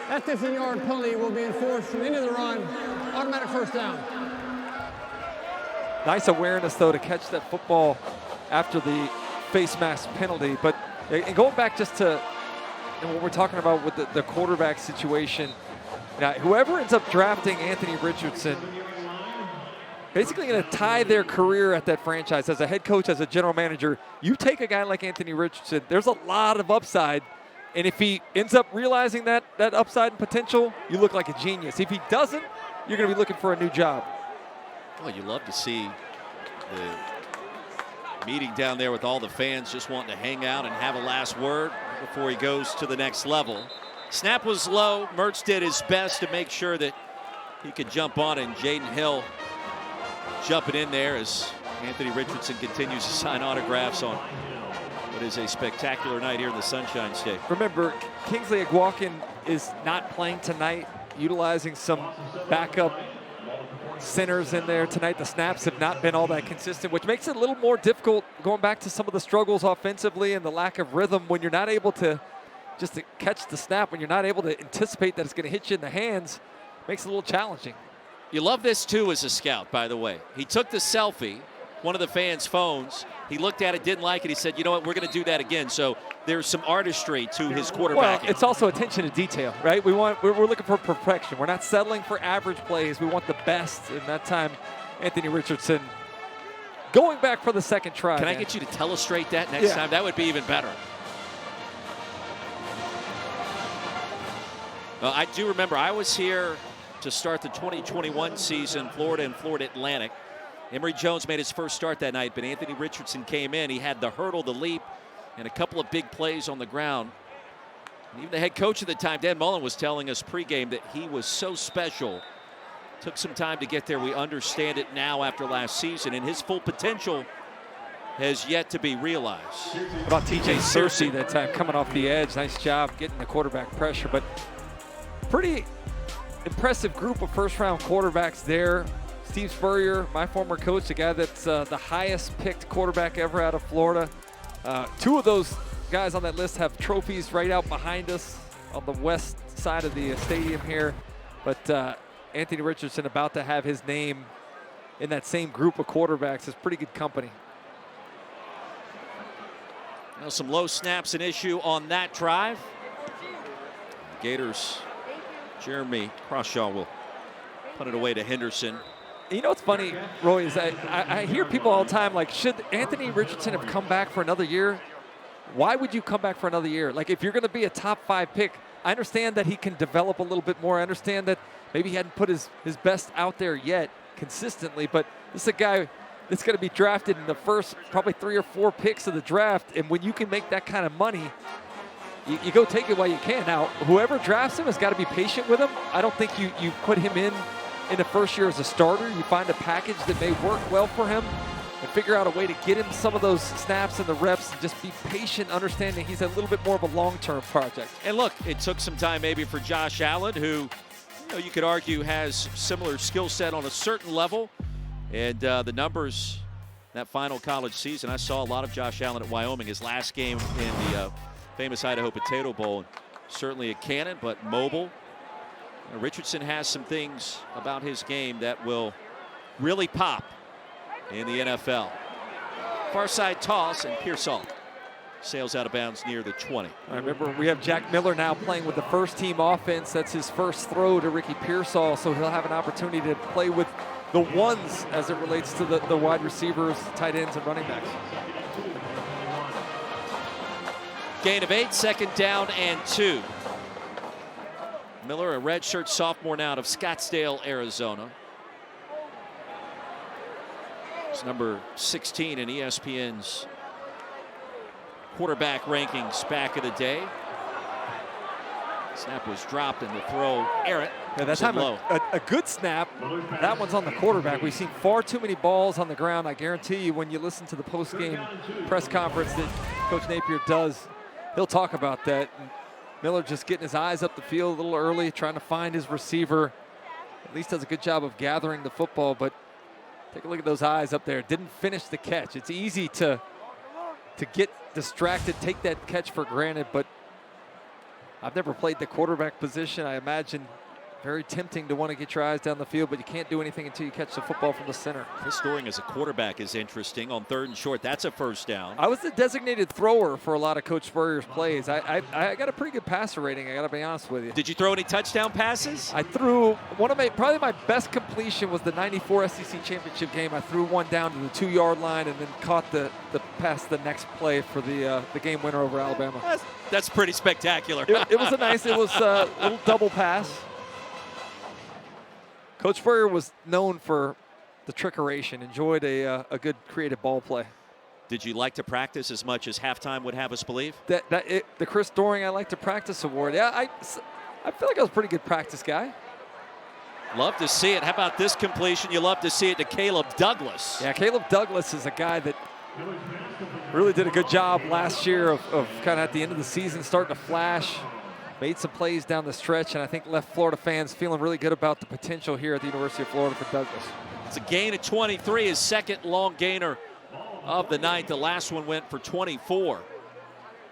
That 15-yard penalty will be enforced from into the run. Automatic first down. Nice awareness, though, to catch that football after the face mask penalty. But and going back just to what we're talking about with the quarterback situation, now, whoever ends up drafting Anthony Richardson, basically going to tie their career at that franchise as a head coach, as a general manager. You take a guy like Anthony Richardson, there's a lot of upside. And if he ends up realizing that upside and potential, you look like a genius. If he doesn't, you're going to be looking for a new job. Well, you love to see the meeting down there with all the fans just wanting to hang out and have a last word before he goes to the next level. Snap was low. Mertz did his best to make sure that he could jump on, and Jaden Hill jumping in there as Anthony Richardson continues to sign autographs on what is a spectacular night here in the Sunshine State. Remember, Kingsley Eguakin is not playing tonight, utilizing some backup centers in there tonight. The snaps have not been all that consistent, which makes it a little more difficult going back to some of the struggles offensively and the lack of rhythm when you're not able to just to catch the snap, when you're not able to anticipate that it's going to hit you in the hands. Makes it a little challenging. You love this too as a scout, by the way. He took the selfie, one of the fans' phones. He looked at it, didn't like it. He said, you know what, we're going to do that again. So there's some artistry to his quarterbacking. Well, it's also attention to detail, right? We're looking for perfection. We're not settling for average plays. We want the best. And that time, Anthony Richardson going back for the second try. Can I get you to telestrate that next time? That would be even better. I do remember I was here to start the 2021 season, Florida and Florida Atlantic. Emory Jones made his first start that night, but Anthony Richardson came in. He had the hurdle, the leap, and a couple of big plays on the ground. And even the head coach at the time, Dan Mullen, was telling us pregame that he was so special. Took some time to get there. We understand it now after last season, and his full potential has yet to be realized. What about TJ Searcy that time coming off the edge? Nice job getting the quarterback pressure, but pretty impressive group of first-round quarterbacks there. Steve Spurrier, my former coach, the guy that's the highest picked quarterback ever out of Florida. 2 of those guys on that list have trophies right out behind us on the west side of the stadium here. But Anthony Richardson about to have his name in that same group of quarterbacks is pretty good company. Now some low snaps an issue on that drive. Gators, Jeremy Crawshaw will put it away to Henderson. You know what's funny, Roy, is I hear people all the time like, should Anthony Richardson have come back for another year? Why would you come back for another year? Like, if you're going to be a top 5 pick, I understand that he can develop a little bit more. I understand that maybe he hadn't put his best out there yet consistently, but this is a guy that's going to be drafted in the first probably 3 or 4 picks of the draft, and when you can make that kind of money, you go take it while you can. Now, whoever drafts him has got to be patient with him. I don't think you put him in the first year as a starter. You find a package that may work well for him and figure out a way to get him some of those snaps and the reps and just be patient, understanding he's a little bit more of a long-term project. And look, it took some time maybe for Josh Allen, who you could argue has similar skill set on a certain level. And the numbers that final college season, I saw a lot of Josh Allen at Wyoming. His last game in the famous Idaho Potato Bowl. Certainly a cannon, but mobile. Richardson has some things about his game that will really pop in the NFL. Far side toss, and Pearsall sails out of bounds near the 20. I remember we have Jack Miller now playing with the first team offense. That's his first throw to Ricky Pearsall, so he'll have an opportunity to play with the ones as it relates to the wide receivers, tight ends, and running backs. Gain of 8, 2nd down and 2. Miller, a redshirt sophomore now out of Scottsdale, Arizona. It's number 16 in ESPN's quarterback rankings back in the day. Snap was dropped and the throw errant. Yeah, that time a good snap. That one's on the quarterback. We've seen far too many balls on the ground. I guarantee you when you listen to the post-game press conference that Coach Napier does, he'll talk about that. And Miller just getting his eyes up the field a little early, trying to find his receiver. At least does a good job of gathering the football, but take a look at those eyes up there. Didn't finish the catch. It's easy to get distracted, take that catch for granted, but I've never played the quarterback position. I imagine very tempting to want to get your eyes down the field, but you can't do anything until you catch the football from the center. Chris Doering as a quarterback is interesting. On 3rd and short, that's a first down. I was the designated thrower for a lot of Coach Spurrier's plays. I got a pretty good passer rating, I got to be honest with you. Did you throw any touchdown passes? I threw one of probably my best completion was the '94 SEC championship game. I threw one down to the 2-yard line and then caught the pass the next play for the game winner over Alabama. That's pretty spectacular. It was a little double pass. Coach Spurrier was known for the trickeration, enjoyed a good creative ball play. Did you like to practice as much as halftime would have us believe? The Chris Doering I Like to Practice award. Yeah, I feel like I was a pretty good practice guy. Love to see it. How about this completion? You love to see it to Caleb Douglas. Yeah, Caleb Douglas is a guy that really did a good job last year of kind of at the end of the season starting to flash. Made some plays down the stretch, and I think left Florida fans feeling really good about the potential here at the University of Florida for Douglas. It's a gain of 23, his second long gainer of the night. The last one went for 24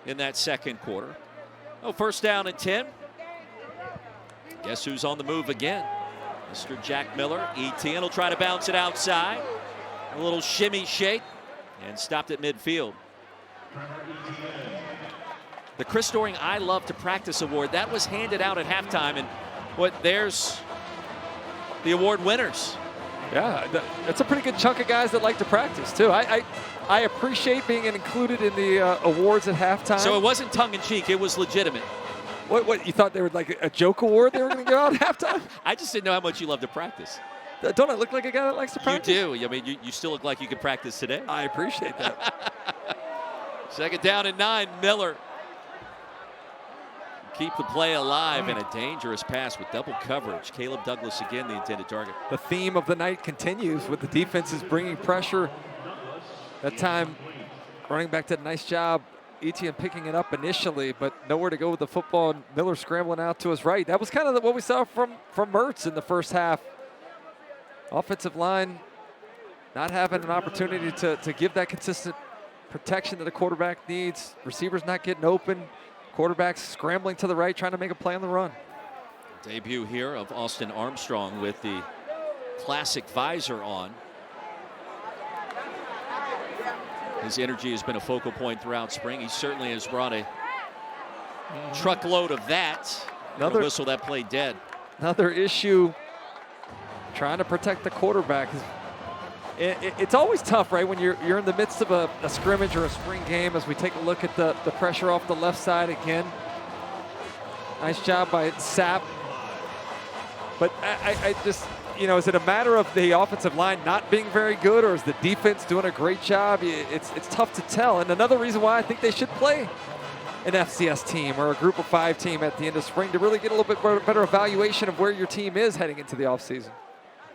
in that second quarter. Oh, 1st down and 10. Guess who's on the move again? Mr. Jack Miller. Etienne will try to bounce it outside. A little shimmy shake and stopped at midfield. The Chris Doering I Love to Practice award, that was handed out at halftime, and there's the award winners. Yeah, that's a pretty good chunk of guys that like to practice too. I appreciate being included in the awards at halftime. So it wasn't tongue-in-cheek, it was legitimate. What you thought they were like a joke award they were going to give out at halftime? I just didn't know how much you love to practice. Don't I look like a guy that likes to practice? You do. I mean, you still look like you could practice today. I appreciate that. 2nd down and 9, Miller. Keep the play alive, and a dangerous pass with double coverage. Caleb Douglas again, the intended target. The theme of the night continues with the defenses bringing pressure. That time, running back did a nice job. Etienne picking it up initially, but nowhere to go with the football, and Miller scrambling out to his right. That was kind of what we saw from Mertz in the first half. Offensive line not having an opportunity to give that consistent protection that a quarterback needs. Receivers not getting open. Quarterbacks scrambling to the right, trying to make a play on the run. Debut here of Austin Armstrong with the classic visor on. His energy has been a focal point throughout spring. He certainly has brought a truckload of that. Another whistle that play dead. Another issue trying to protect the quarterback. It's always tough, right, when you're in the midst of a scrimmage or a spring game. As we take a look at the pressure off the left side again. Nice job by Sapp. But I just, you know, is it a matter of the offensive line not being very good, or is the defense doing a great job? It's tough to tell. And another reason why I think they should play an FCS team or a group of 5 team at the end of spring to really get a little bit better evaluation of where your team is heading into the offseason.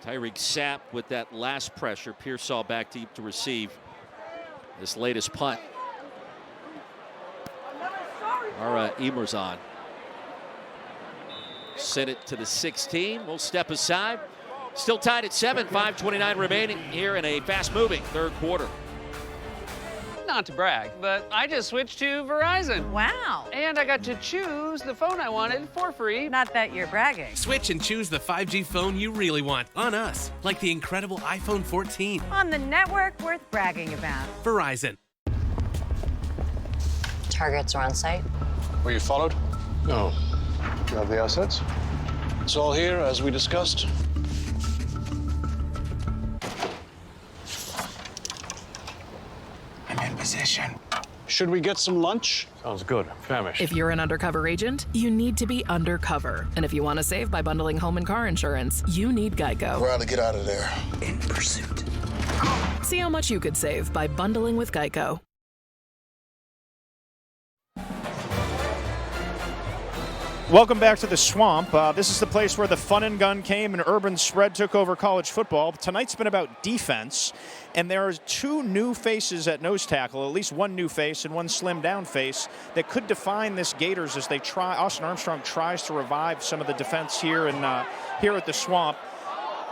Tyreek Sapp with that last pressure. Pearsall back deep to receive this latest punt. All right, Emer's on. Send it to the 16. We'll step aside. Still tied at 7. 5:29 remaining here in a fast-moving third quarter. Not to brag, but I just switched to Verizon. Wow. And I got to choose the phone I wanted for free. Not that you're bragging. Switch and choose the 5G phone you really want on us, like the incredible iPhone 14. On the network worth bragging about. Verizon. Targets are on site. Were you followed? No. Do you have the assets? It's all here, as we discussed. I'm in position. Should we get some lunch? Sounds good. I'm famished. If you're an undercover agent, you need to be undercover. And if you want to save by bundling home and car insurance, you need Geico. We're out to get out of there. In pursuit. See how much you could save by bundling with Geico. Welcome back to the Swamp. This is the place where the fun and gun came and urban spread took over college football. Tonight's been about defense, and there are 2 new faces at nose tackle, at least one new face and one slimmed down face that could define this Gators as they try. Austin Armstrong tries to revive some of the defense here at the Swamp.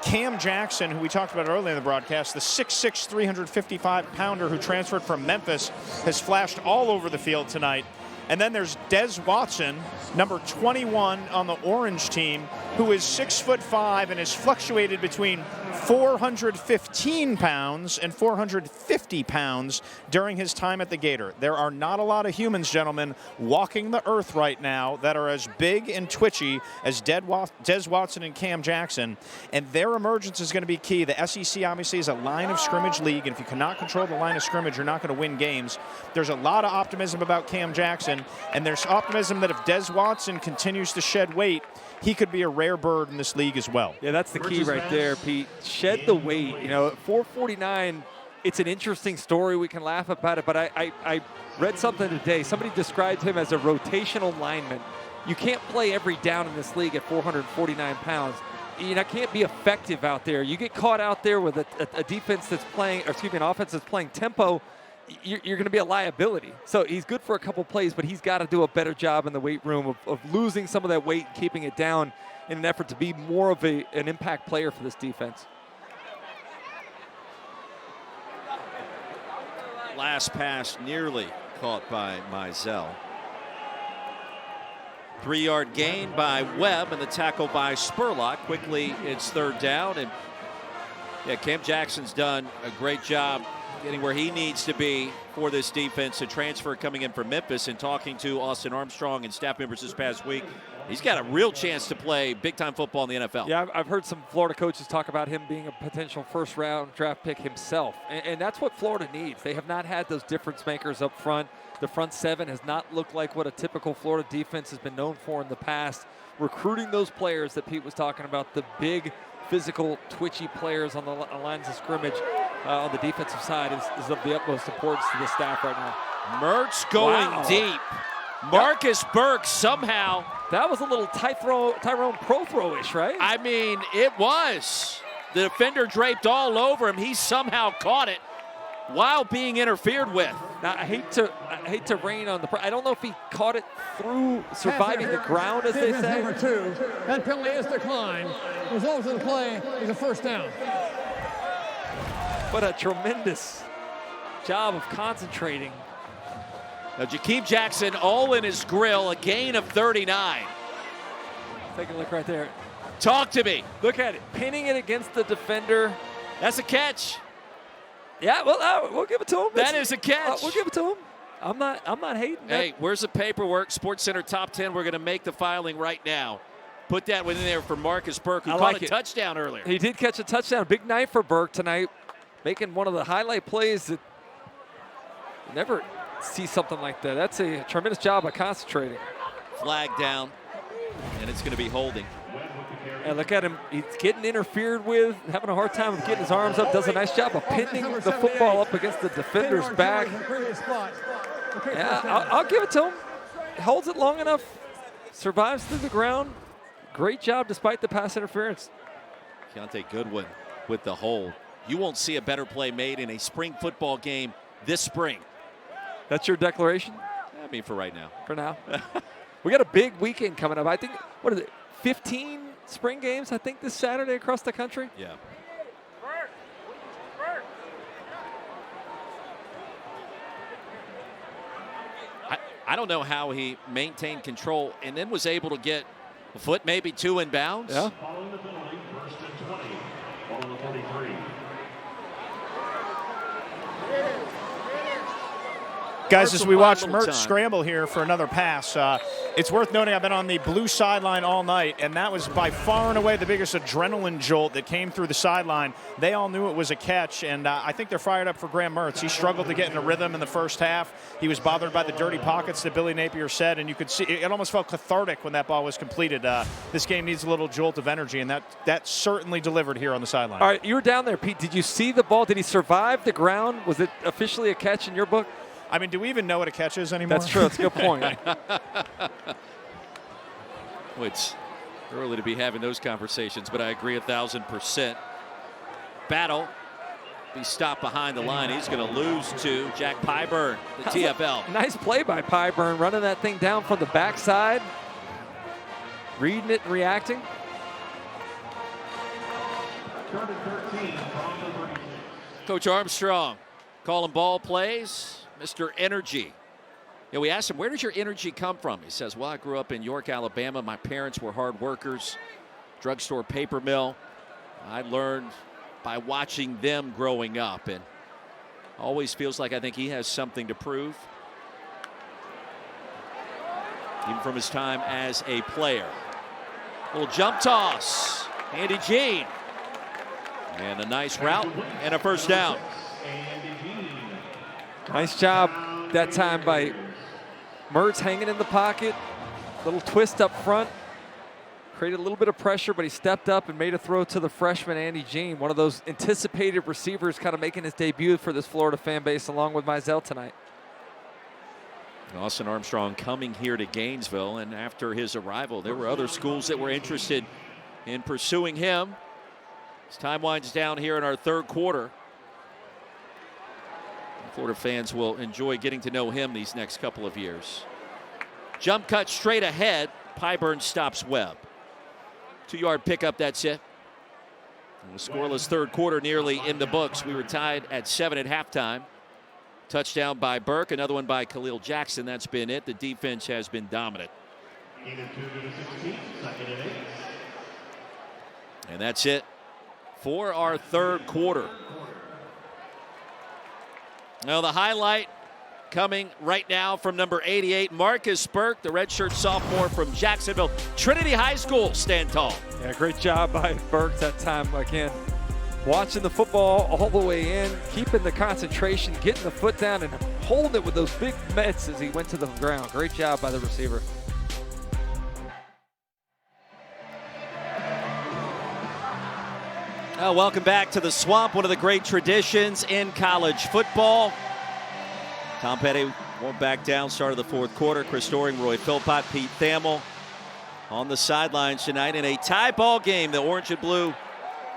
Cam Jackson, who we talked about earlier in the broadcast, the 6'6", 355-pounder who transferred from Memphis, has flashed all over the field tonight. And then there's Des Watson, number 21 on the Orange team, who is 6'5" and has fluctuated between 415 pounds and 450 pounds during his time at the Gator. There are not a lot of humans, gentlemen, walking the earth right now that are as big and twitchy as Des Watson and Cam Jackson, and their emergence is going to be key. The SEC obviously is a line of scrimmage league, and if you cannot control the line of scrimmage, you're not going to win games. There's a lot of optimism about Cam Jackson, and there's optimism that if Des Watson continues to shed weight, he could be a rare bird in this league as well. Yeah, that's the key right there, Pete. Shed the weight. You know, at 449, it's an interesting story. We can laugh about it, but I read something today. Somebody described him as a rotational lineman. You can't play every down in this league at 449 pounds. You know, can't be effective out there. You get caught out there with a defense that's playing, or excuse me, an offense that's playing tempo, you're going to be a liability. So he's good for a couple plays, but he's got to do a better job in the weight room of losing some of that weight and keeping it down in an effort to be more of an impact player for this defense. Last pass nearly caught by Mizell. 3-yard gain by Webb and the tackle by Spurlock. Quickly, it's third down. And yeah, Cam Jackson's done a great job getting where he needs to be for this defense. A transfer coming in from Memphis, and talking to Austin Armstrong and staff members this past week, he's got a real chance to play big-time football in the NFL. Yeah, I've heard some Florida coaches talk about him being a potential first-round draft pick himself, and that's what Florida needs. They have not had those difference makers up front. The front seven has not looked like what a typical Florida defense has been known for in the past. Recruiting those players that Pete was talking about, the big, physical, twitchy players on the lines of scrimmage on the defensive side is of the utmost importance to the staff right now. Mertz going deep. Marcus Burke somehow. That was a little Tyrone Prothro-ish, right? I mean, it was. The defender draped all over him. He somehow caught it while being interfered with. Now, I hate to rain on the. I don't know if he caught it through surviving the ground, as they say. Number 2, that penalty is declined. Results of the play is a first down. What a tremendous job of concentrating. Now, Jakeem Jackson all in his grill, a gain of 39. Take a look right there. Talk to me. Look at it, pinning it against the defender. That's a catch. Yeah, well, we'll give it to him. That is a catch. We'll give it to him. I'm not hating. Hey, where's the paperwork? SportsCenter Top 10. We're going to make the filing right now. Put that within there for Marcus Burke, who caught a touchdown earlier. He did catch a touchdown. Big night for Burke tonight, making one of the highlight plays that you never see something like that. That's a tremendous job of concentrating. Flag down. And it's going to be holding. And look at him. He's getting interfered with, having a hard time of getting his arms up. Does a nice job of pinning the football up against the defender's back. Yeah, I'll give it to him. Holds it long enough. Survives through the ground. Great job despite the pass interference. Keontae Goodwin with the hold. You won't see a better play made in a spring football game this spring. That's your declaration? I mean, for right now. For now. We got a big weekend coming up. I think, what is it, 15 spring games, I think, this Saturday across the country? Yeah. I don't know how he maintained control and then was able to get a foot, maybe two in bounds. Yeah. Guys, as we watch Mertz scramble here for another pass, it's worth noting I've been on the blue sideline all night, and that was by far and away the biggest adrenaline jolt that came through the sideline. They all knew it was a catch, and I think they're fired up for Graham Mertz. He struggled to get in a rhythm in the first half. He was bothered by the dirty pockets that Billy Napier said, and you could see it almost felt cathartic when that ball was completed. This game needs a little jolt of energy, and that certainly delivered here on the sideline. All right, you were down there, Pete. Did you see the ball? Did he survive the ground? Was it officially a catch in your book? I mean, do we even know what a catch is anymore? That's true. That's a good point. It's early to be having those conversations, but I agree 1,000%. Battle. Be stopped behind the line. He's going to lose to Jack Pyburn, the TFL. Nice play by Pyburn, running that thing down from the backside, reading it and reacting. Coach Armstrong calling ball plays. Mr. Energy. Yeah, we asked him, where does your energy come from? He says, well, I grew up in York, Alabama. My parents were hard workers, drugstore paper mill. I learned by watching them growing up, and always feels like I think he has something to prove, even from his time as a player. Little jump toss. Andy Jean. And a nice route and a first down. Nice job that time by Mertz, hanging in the pocket. Little twist up front. Created a little bit of pressure, but he stepped up and made a throw to the freshman, Andy Jean. One of those anticipated receivers kind of making his debut for this Florida fan base along with Mizell tonight. Austin Armstrong coming here to Gainesville, and after his arrival, there were other schools that were interested in pursuing him. As time winds down here in our third quarter, Florida fans will enjoy getting to know him these next couple of years. Jump cut straight ahead. Pyburn stops Webb. 2-yard pickup, that's it. And a scoreless third quarter nearly in the books. We were tied at 7 at halftime. Touchdown by Burke, another one by Khalil Jackson. That's been it. The defense has been dominant. And that's it for our third quarter. Now the highlight coming right now from number 88, Marcus Burke, the redshirt sophomore from Jacksonville Trinity High School. Stand tall. Yeah, great job by Burke that time. Again, watching the football all the way in, keeping the concentration, getting the foot down, and holding it with those big mitts as he went to the ground. Great job by the receiver. Welcome back to the Swamp, one of the great traditions in college football. Tom Petty won't back down, start of the fourth quarter. Chris Doering, Roy Philpott, Pete Thamel on the sidelines tonight in a tie ball game, the orange and blue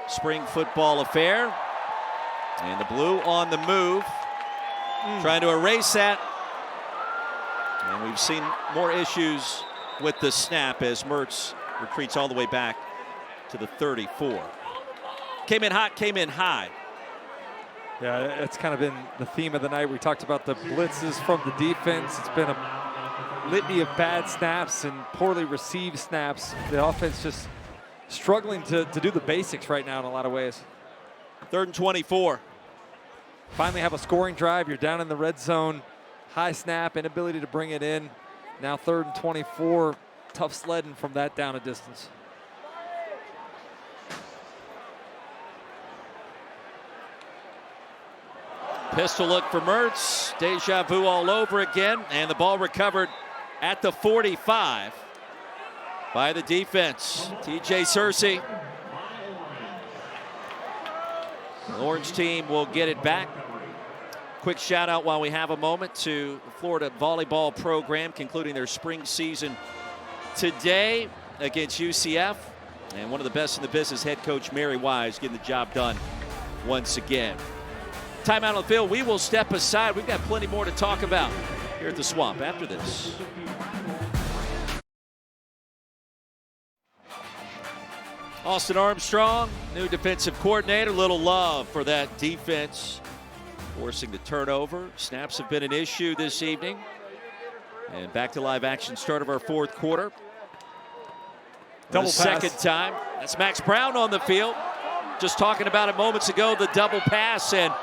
spring football affair. And the blue on the move, trying to erase that. And we've seen more issues with the snap as Mertz retreats all the way back to the 34. Came in hot, came in high. Yeah, it's kind of been the theme of the night. We talked about the blitzes from the defense. It's been a litany of bad snaps and poorly received snaps. The offense just struggling to do the basics right now in a lot of ways. 3rd and 24. Finally have a scoring drive. You're down in the red zone. High snap, inability to bring it in. Now 3rd and 24. Tough sledding from that down a distance. Pistol look for Mertz. Deja vu all over again. And the ball recovered at the 45. by the defense. TJ Searcy. The Orange team will get it back. Quick shout out while we have a moment to the Florida volleyball program concluding their spring season today against UCF. And one of the best in the business, head coach Mary Wise, getting the job done once again. Timeout on the field. We will step aside. We've got plenty more to talk about here at the Swamp after this. Austin Armstrong, new defensive coordinator. Little love for that defense, forcing the turnover. Snaps have been an issue this evening. And back to live action start of our fourth quarter. Double the pass. second time. That's Max Brown on the field. Just talking about it moments ago, the double pass, and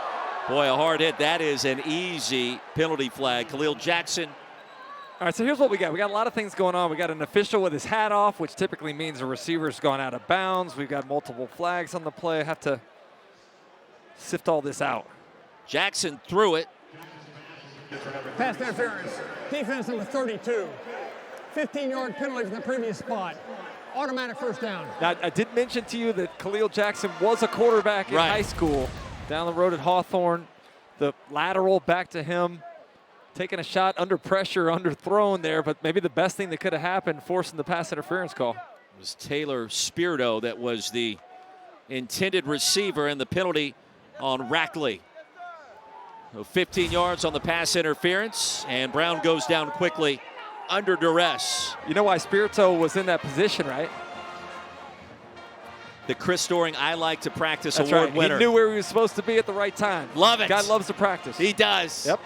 boy, a hard hit. That is an easy penalty flag. Khalil Jackson. All right, so here's what we got. We got a lot of things going on. We got an official with his hat off, which typically means the receiver's gone out of bounds. We've got multiple flags on the play. I have to sift all this out. Jackson threw it. Pass interference. Defense number 32. 15-yard penalty from the previous spot. Automatic first down. Now, I did mention to you that Khalil Jackson was a quarterback in high school. Down the road at Hawthorne, the lateral back to him, taking a shot under pressure, underthrown there, but maybe the best thing that could have happened, forcing the pass interference call. It was Taylor Spirito that was the intended receiver, and the penalty on Rackley. So 15 yards on the pass interference, and Brown goes down quickly under duress. You know why Spirito was in that position, right? The Chris Doering I Like to Practice That's award right. winner. He knew where he was supposed to be at the right time. Love it. Guy loves to practice. He does. Yep.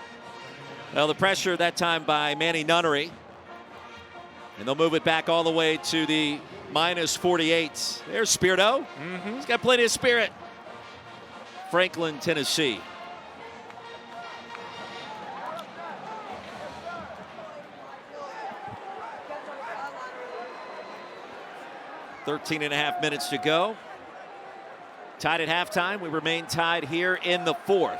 Well, the pressure that time by Manny Nunnery. And they'll move it back all the way to the minus 48. There's Spirito. He's got plenty of spirit. Franklin, Tennessee. .5 minutes to go. Tied at halftime. We remain tied here in the fourth.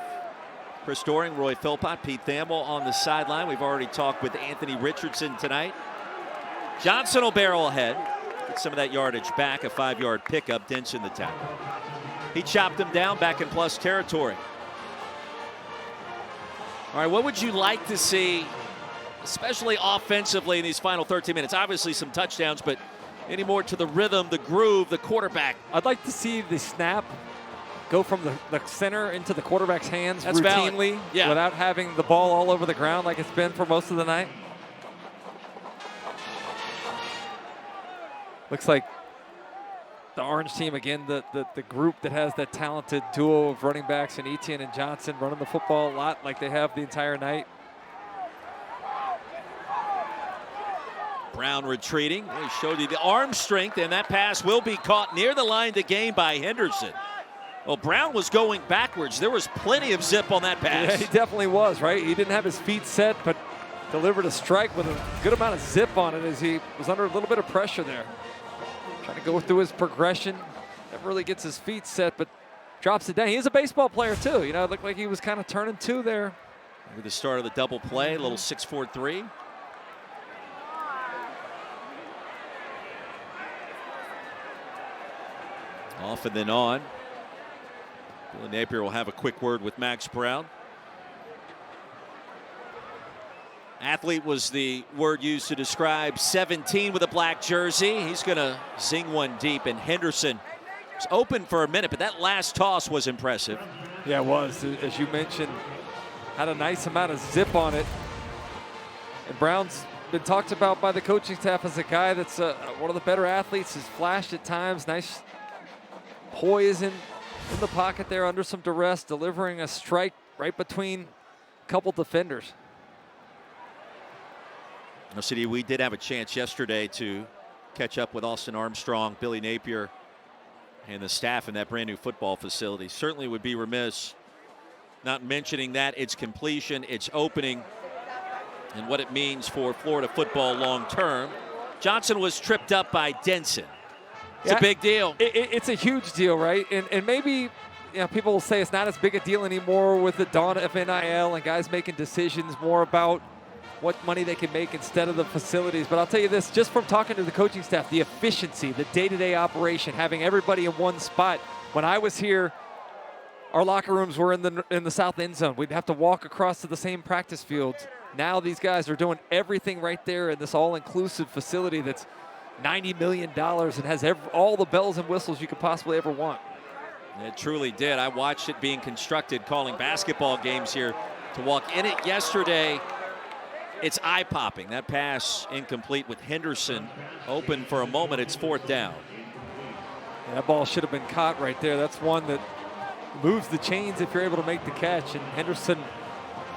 Chris Doering, Roy Philpott, Pete Thamel on the sideline. We've already talked with Anthony Richardson tonight. Johnson will barrel ahead. Get some of that yardage back. A 5-yard pickup. Denson the tackle. He chopped him down back in plus territory. All right, what would you like to see, especially offensively in these final 13 minutes? Obviously some touchdowns, but any more to the rhythm, the groove, the quarterback? I'd like to see the snap go from the center into the quarterback's hands That's routinely valid. without having the ball all over the ground like it's been for most of the night. Looks like the Orange team, again, the group that has that talented duo of running backs in Etienne and Johnson running the football a lot like they have the entire night. Brown retreating. He showed you the arm strength, and that pass will be caught near the line to gain by Henderson. Well, Brown was going backwards. There was plenty of zip on that pass. Yeah, he definitely was, right? He didn't have his feet set, but delivered a strike with a good amount of zip on it as he was under a little bit of pressure there. Trying to go through his progression. Never really gets his feet set, but drops it down. He's a baseball player, too. You know, it looked like he was kind of turning two there. With the start of the double play, a little 6-4-3. Off and then on. Billy Napier will have a quick word with Max Brown. Athlete was the word used to describe 17 with a black jersey. He's going to zing one deep, and Henderson was open for a minute, but that last toss was impressive. Yeah, it was. As you mentioned, had a nice amount of zip on it. And Brown's been talked about by the coaching staff as a guy that's one of the better athletes. Has flashed at times. Nice poise in the pocket there under some duress, delivering a strike right between a couple defenders. No, City, we did have a chance yesterday to catch up with Austin Armstrong, Billy Napier, and the staff in that brand new football facility. Certainly would be remiss not mentioning that, its completion, its opening, and what it means for Florida football long term. Johnson was tripped up by Denson. It's a big deal. It's a huge deal, right? And maybe people will say it's not as big a deal anymore with the dawn of NIL and guys making decisions more about what money they can make instead of the facilities. But I'll tell you this, just from talking to the coaching staff, the efficiency, the day-to-day operation, having everybody in one spot. When I was here, our locker rooms were in the south end zone. We'd have to walk across to the same practice fields. Now these guys are doing everything right there in this all-inclusive facility that's $90 million and has all the bells and whistles you could possibly ever want. It truly did. I watched it being constructed, calling basketball games here. To walk in it yesterday, it's eye-popping. That pass incomplete with Henderson open for a moment. It's 4th down. Yeah, that ball should have been caught right there. That's one that moves the chains if you're able to make the catch. And Henderson,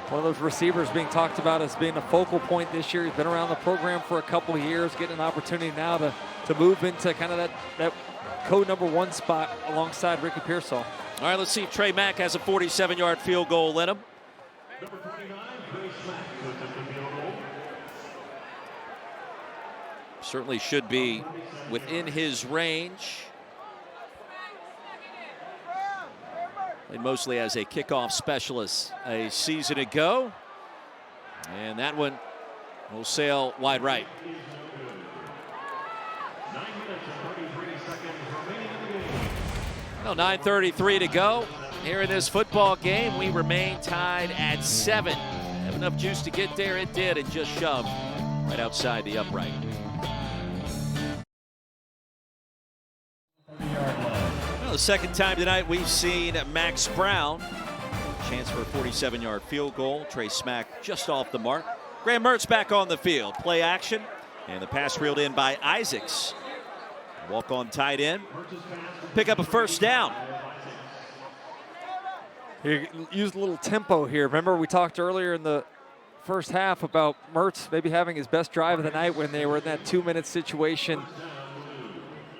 one of those receivers being talked about as being a focal point this year. He's been around the program for a couple of years, getting an opportunity now to move into kind of that code number 1 spot alongside Ricky Pearsall. All right, let's see if Trey Mack has a 47-yard field goal in him. Certainly should be within his range. Played mostly as a kickoff specialist a season ago. And that one will sail wide right. 9:33 to go here in this football game. We remain tied at 7. Have enough juice to get there. It did, and just shoved right outside the upright. Well, the second time tonight we've seen Max Brown. Chance for a 47-yard field goal. Trey Mack just off the mark. Graham Mertz back on the field. Play action, and the pass reeled in by Isaacs. Walk-on tight end. Pick up a 1st down. He used a little tempo here. Remember we talked earlier in the first half about Mertz maybe having his best drive of the night when they were in that 2-minute situation.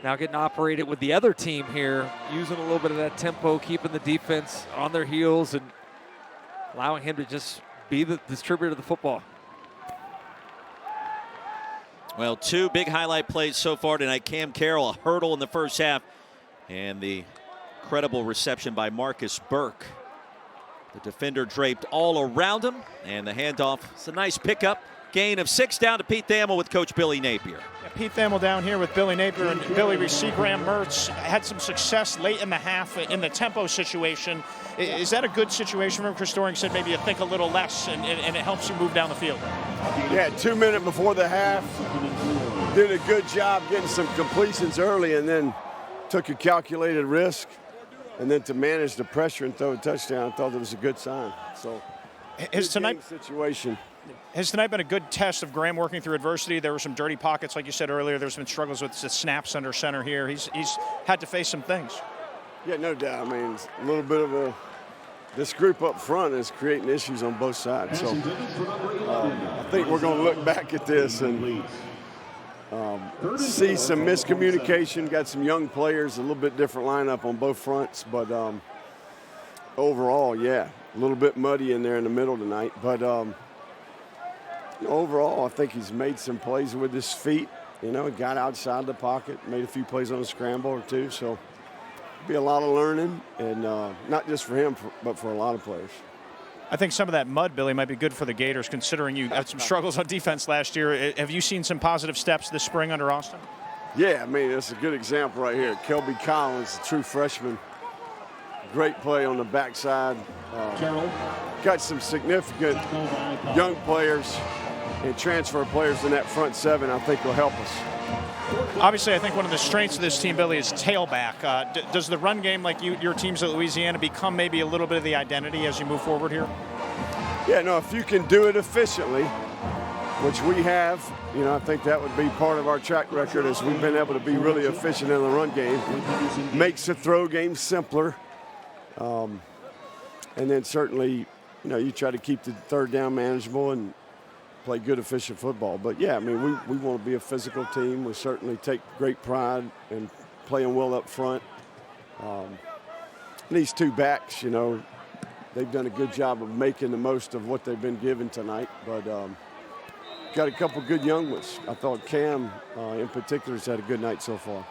Now getting operated with the other team here, using a little bit of that tempo, keeping the defense on their heels and allowing him to just be the distributor of the football. Well, 2 big highlight plays so far tonight. Cam Carroll, a hurdle in the first half, and the incredible reception by Marcus Burke. The defender draped all around him, and the handoff. It's a nice pickup. Gain of 6 down to Pete Thamel with Coach Billy Napier. Yeah, Pete Thamel down here with Billy Napier. And Billy, we see Graham Mertz had some success late in the half in the tempo situation. Is that a good situation? Remember Chris Doering said maybe you think a little less and it helps you move down the field. Yeah, 2 minutes before the half. Did a good job getting some completions early and then took a calculated risk. And then to manage the pressure and throw a touchdown, I thought it was a good sign. So, has tonight been a good test of Graham working through adversity? There were some dirty pockets, like you said earlier. There's been struggles with the snaps under center here. He's had to face some things. Yeah, no doubt. I mean, it's a little bit of this group up front is creating issues on both sides. So I think we're going to look back at this and see some miscommunication. Got some young players, a little bit different lineup on both fronts. But overall, yeah, a little bit muddy in there in the middle tonight. But overall, I think he's made some plays with his feet. You know, he got outside the pocket, made a few plays on a scramble or two. So be a lot of learning, and not just for him, but for a lot of players. I think some of that mud, Billy, might be good for the Gators, considering you had some struggles on defense last year. Have you seen some positive steps this spring under Austin? Yeah, I mean, it's a good example right here. Kelby Collins, a true freshman. Great play on the backside. Got some significant young players and transfer players in that front 7 I think will help us. Obviously, I think one of the strengths of this team, Billy, is tailback. Does the run game, like your teams at Louisiana, become maybe a little bit of the identity as you move forward here? Yeah, no, if you can do it efficiently, which we have, you know, I think that would be part of our track record as we've been able to be really efficient in the run game. Makes the throw game simpler. And then certainly, you know, you try to keep the 3rd down manageable and play good, efficient football. But, yeah, I mean, we want to be a physical team. We certainly take great pride in playing well up front. These 2 backs, you know, they've done a good job of making the most of what they've been given tonight. But got a couple good young ones. I thought Cam, in particular, has had a good night so far.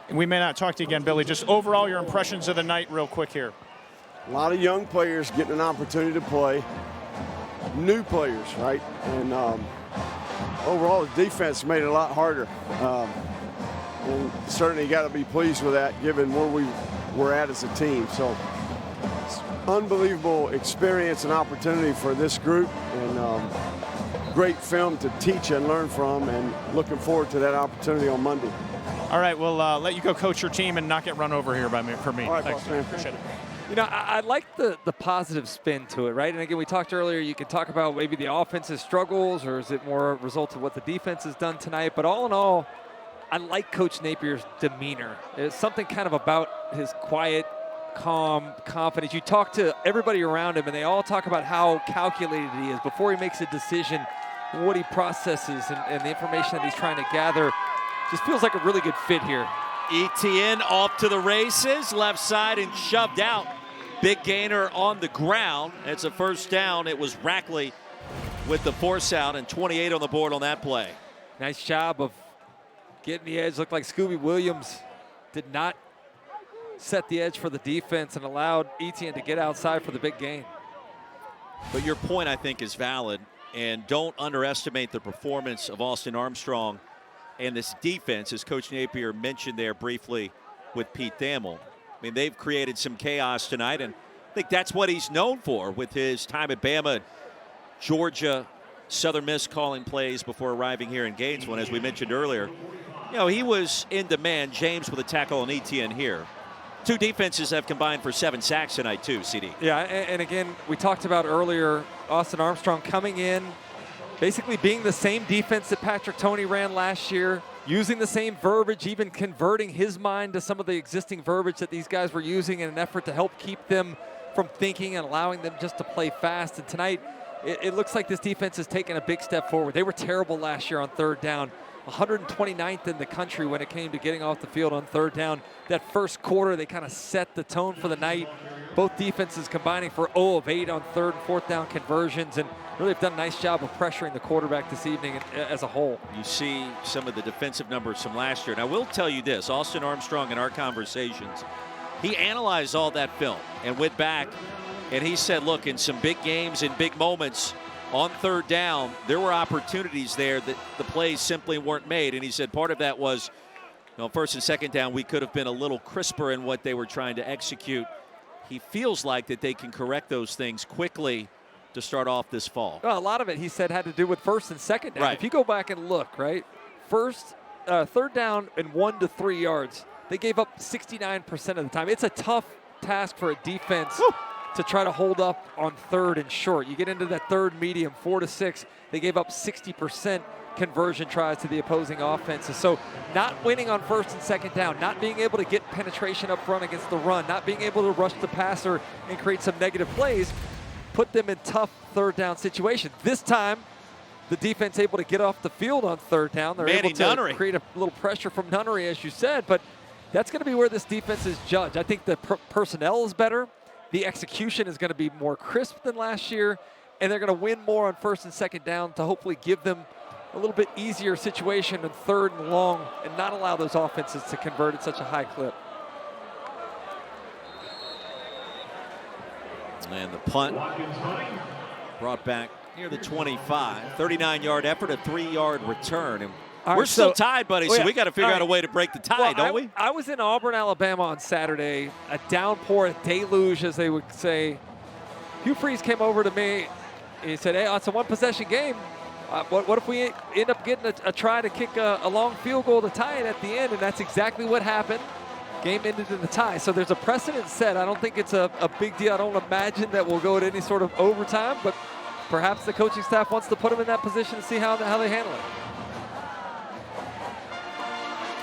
And we may not talk to you again, Billy. Just overall, your impressions of the night real quick here. A lot of young players getting an opportunity to play. new players, right? And overall, the defense made it a lot harder. And certainly got to be pleased with that, given where we were at as a team. So, it's unbelievable experience and opportunity for this group, and great film to teach and learn from, and looking forward to that opportunity on Monday. All right, we'll let you go coach your team and not get run over here for me. All right, Thanks, boss man. Appreciate it. You know, I like the positive spin to it, right? And again, we talked earlier, you could talk about maybe the offense's struggles, or is it more a result of what the defense has done tonight? But all in all, I like Coach Napier's demeanor. There's something kind of about his quiet, calm confidence. You talk to everybody around him, and they all talk about how calculated he is before he makes a decision, what he processes, and the information that he's trying to gather. Just feels like a really good fit here. Etienne off to the races, left side and shoved out. Big gainer on the ground. It's a first down. It was Rackley with the force out, and 28 on the board on that play. Nice job of getting the edge. Looked like Scooby Williams did not set the edge for the defense and allowed Etienne to get outside for the big gain. But your point, I think, is valid, and don't underestimate the performance of Austin Armstrong and this defense, as Coach Napier mentioned there briefly with Pete Thamel. I mean, they've created some chaos tonight, and I think that's what he's known for with his time at Bama, Georgia, Southern Miss calling plays before arriving here in Gainesville. And as we mentioned earlier, you know, he was in demand. James with a tackle on Etienne here. Two defenses have combined for 7 sacks tonight too, CD. Yeah, and again, we talked about earlier, Austin Armstrong coming in, basically being the same defense that Patrick Toney ran last year, using the same verbiage, even converting his mind to some of the existing verbiage that these guys were using in an effort to help keep them from thinking and allowing them just to play fast. And tonight, it looks like this defense has taken a big step forward. They were terrible last year on third down, 129th in the country when it came to getting off the field on third down. That first quarter, they kind of set the tone for the night. Both defenses combining for 0 of 8 on third and fourth down conversions, and really have done a nice job of pressuring the quarterback this evening as a whole. You see some of the defensive numbers from last year. And I will tell you this, Austin Armstrong in our conversations, he analyzed all that film and went back and he said, look, in some big games and big moments on third down, there were opportunities there that the plays simply weren't made. And he said part of that was, you know, first and second down, we could have been a little crisper in what they were trying to execute. He feels like that they can correct those things quickly to start off this fall. Well, a lot of it, he said, had to do with first and second down. Right. If you go back and look, right, third down and 1 to 3 yards, they gave up 69% of the time. It's a tough task for a defense to try to hold up on third and short. You get into that third medium, 4 to 6, they gave up 60% conversion tries to the opposing offenses. So not winning on first and second down, not being able to get penetration up front against the run, not being able to rush the passer and create some negative plays, put them in tough third down situations. This time, the defense able to get off the field on third down. They're able to create a little pressure from Nunnery, as you said, but that's going to be where this defense is judged. I think the personnel is better. The execution is going to be more crisp than last year, and they're going to win more on first and second down to hopefully give them a little bit easier situation in third and long and not allow those offenses to convert at such a high clip. And the punt brought back near the 25. 39-yard effort, a 3-yard return. And we're still tied, buddy, so we got to figure out a way to break the tie, don't we? I was in Auburn, Alabama on Saturday. A downpour, a deluge, as they would say. Hugh Freeze came over to me. He said, hey, it's a one-possession game. What if we end up getting a try to kick a long field goal to tie it at the end? And that's exactly what happened. Game ended in the tie. So there's a precedent set. I don't think it's a big deal. I don't imagine that we'll go to any sort of overtime, but perhaps the coaching staff wants to put them in that position to see how they handle it.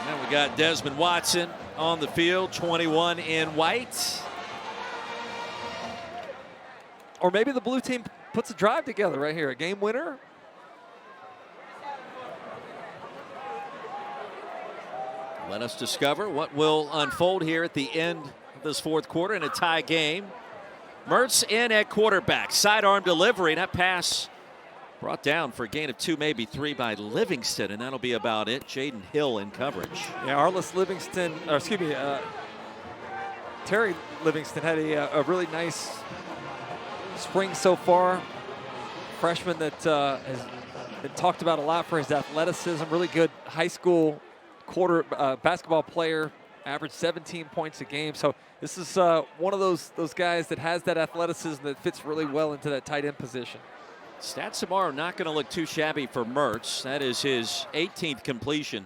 And we got Desmond Watson on the field, 21 in white. Or maybe the blue team puts a drive together right here, a game winner. Let us discover what will unfold here at the end of this fourth quarter in a tie game. Mertz in at quarterback. Sidearm delivery. That pass brought down for a gain of 2, maybe 3 by Livingston, and that'll be about it. Jaden Hill in coverage. Yeah, Arliss Livingston, or excuse me, Terry Livingston had a really nice spring so far. freshman that has been talked about a lot for his athleticism. Really good high school basketball player. Averaged 17 points a game. So this is one of those guys that has that athleticism that fits really well into that tight end position. Stats tomorrow not going to look too shabby for Mertz. That is his 18th completion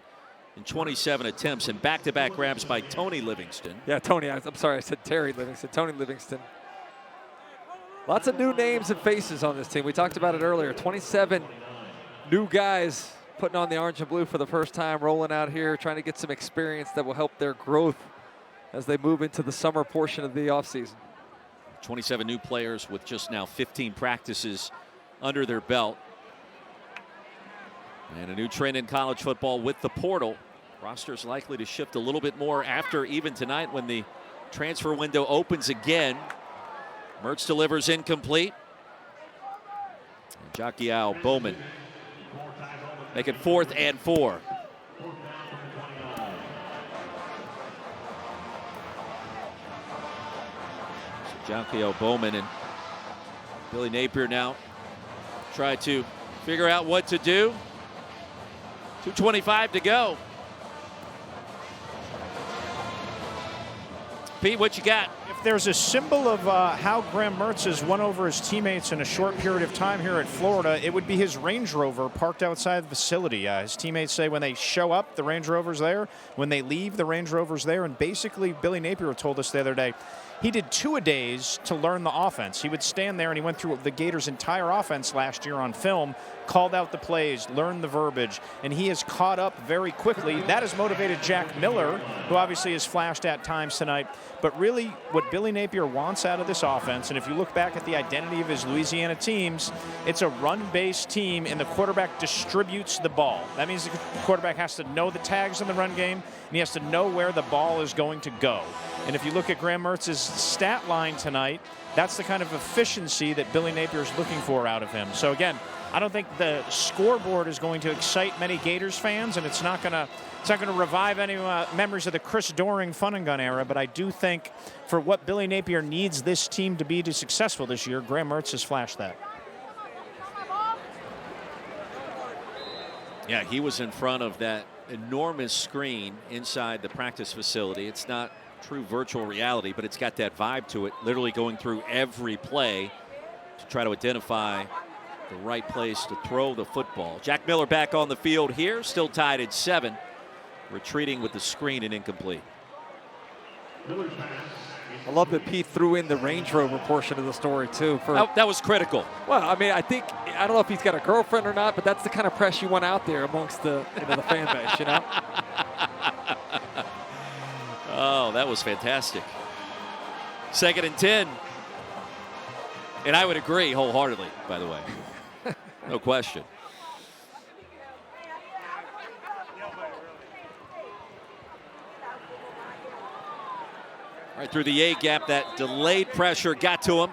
in 27 attempts and back-to-back grabs by Tony Livingston. Yeah, Tony. I'm sorry, I said Terry Livingston. Tony Livingston. Lots of new names and faces on this team. We talked about it earlier. 27 new guys putting on the orange and blue for the first time, rolling out here, trying to get some experience that will help their growth as they move into the summer portion of the offseason. 27 new players with just now 15 practices under their belt. And a new trend in college football with the portal. Roster's likely to shift a little bit more after even tonight when the transfer window opens again. Mertz delivers incomplete. Jacquiao Bowman make it 4th and 4. So Jacquiao Bowman and Billy Napier now try to figure out what to do. 2:25 to go. Pete, what you got? If there's a symbol of how Graham Mertz has won over his teammates in a short period of time here at Florida, it would be his Range Rover parked outside the facility. His teammates say when they show up, the Range Rover's there. When they leave, the Range Rover's there. And basically, Billy Napier told us the other day, he did 2-a-days to learn the offense. He would stand there and he went through the Gators' entire offense last year on film, called out the plays, learned the verbiage, and he has caught up very quickly. That has motivated Jack Miller, who obviously has flashed at times tonight. But really, what Billy Napier wants out of this offense, and if you look back at the identity of his Louisiana teams, it's a run-based team, and the quarterback distributes the ball. That means the quarterback has to know the tags in the run game, and he has to know where the ball is going to go. And if you look at Graham Mertz's stat line tonight, that's the kind of efficiency that Billy Napier is looking for out of him. So again, I don't think the scoreboard is going to excite many Gators fans, and it's not going to revive any memories of the Chris Doering fun and gun era. But I do think for what Billy Napier needs this team to be successful this year, Graham Mertz has flashed that. Yeah, he was in front of that enormous screen inside the practice facility. It's not true virtual reality, but it's got that vibe to it, literally going through every play to try to identify the right place to throw the football. Jack Miller back on the field here, still tied at 7, retreating with the screen and incomplete. I love that Pete threw in the Range Rover portion of the story too. That was critical. Well, I mean, I don't know if he's got a girlfriend or not, but that's the kind of press you want out there amongst the fan base, you know? Oh, that was fantastic. 2nd and 10. And I would agree wholeheartedly, by the way. No question. Right through the A gap, that delayed pressure got to him.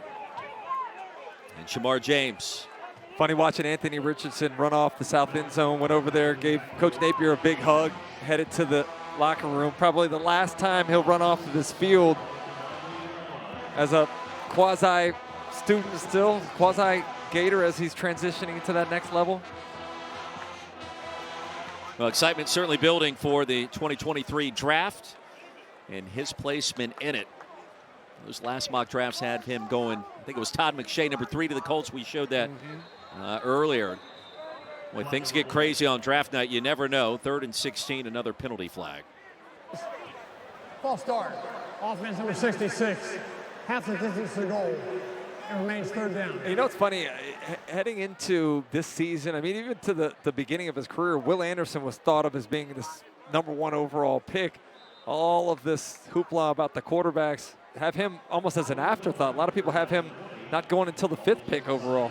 And Shamar James. Funny watching Anthony Richardson run off the south end zone, went over there, gave Coach Napier a big hug, headed to the locker room. Probably the last time he'll run off of this field as a quasi-student still, quasi-Gator as he's transitioning to that next level. Well, excitement certainly building for the 2023 draft and his placement in it. Those last mock drafts had him going, I think it was Todd McShay, number 3 to the Colts. We showed that earlier. When things get crazy on draft night, you never know. 3rd and 16, another penalty flag. False start. Offense number 66. Half the distance to goal. It remains 3rd down. You know, it's funny, heading into this season, I mean, even to the beginning of his career, Will Anderson was thought of as being this #1 overall pick. All of this hoopla about the quarterbacks have him almost as an afterthought. A lot of people have him not going until the 5th pick overall.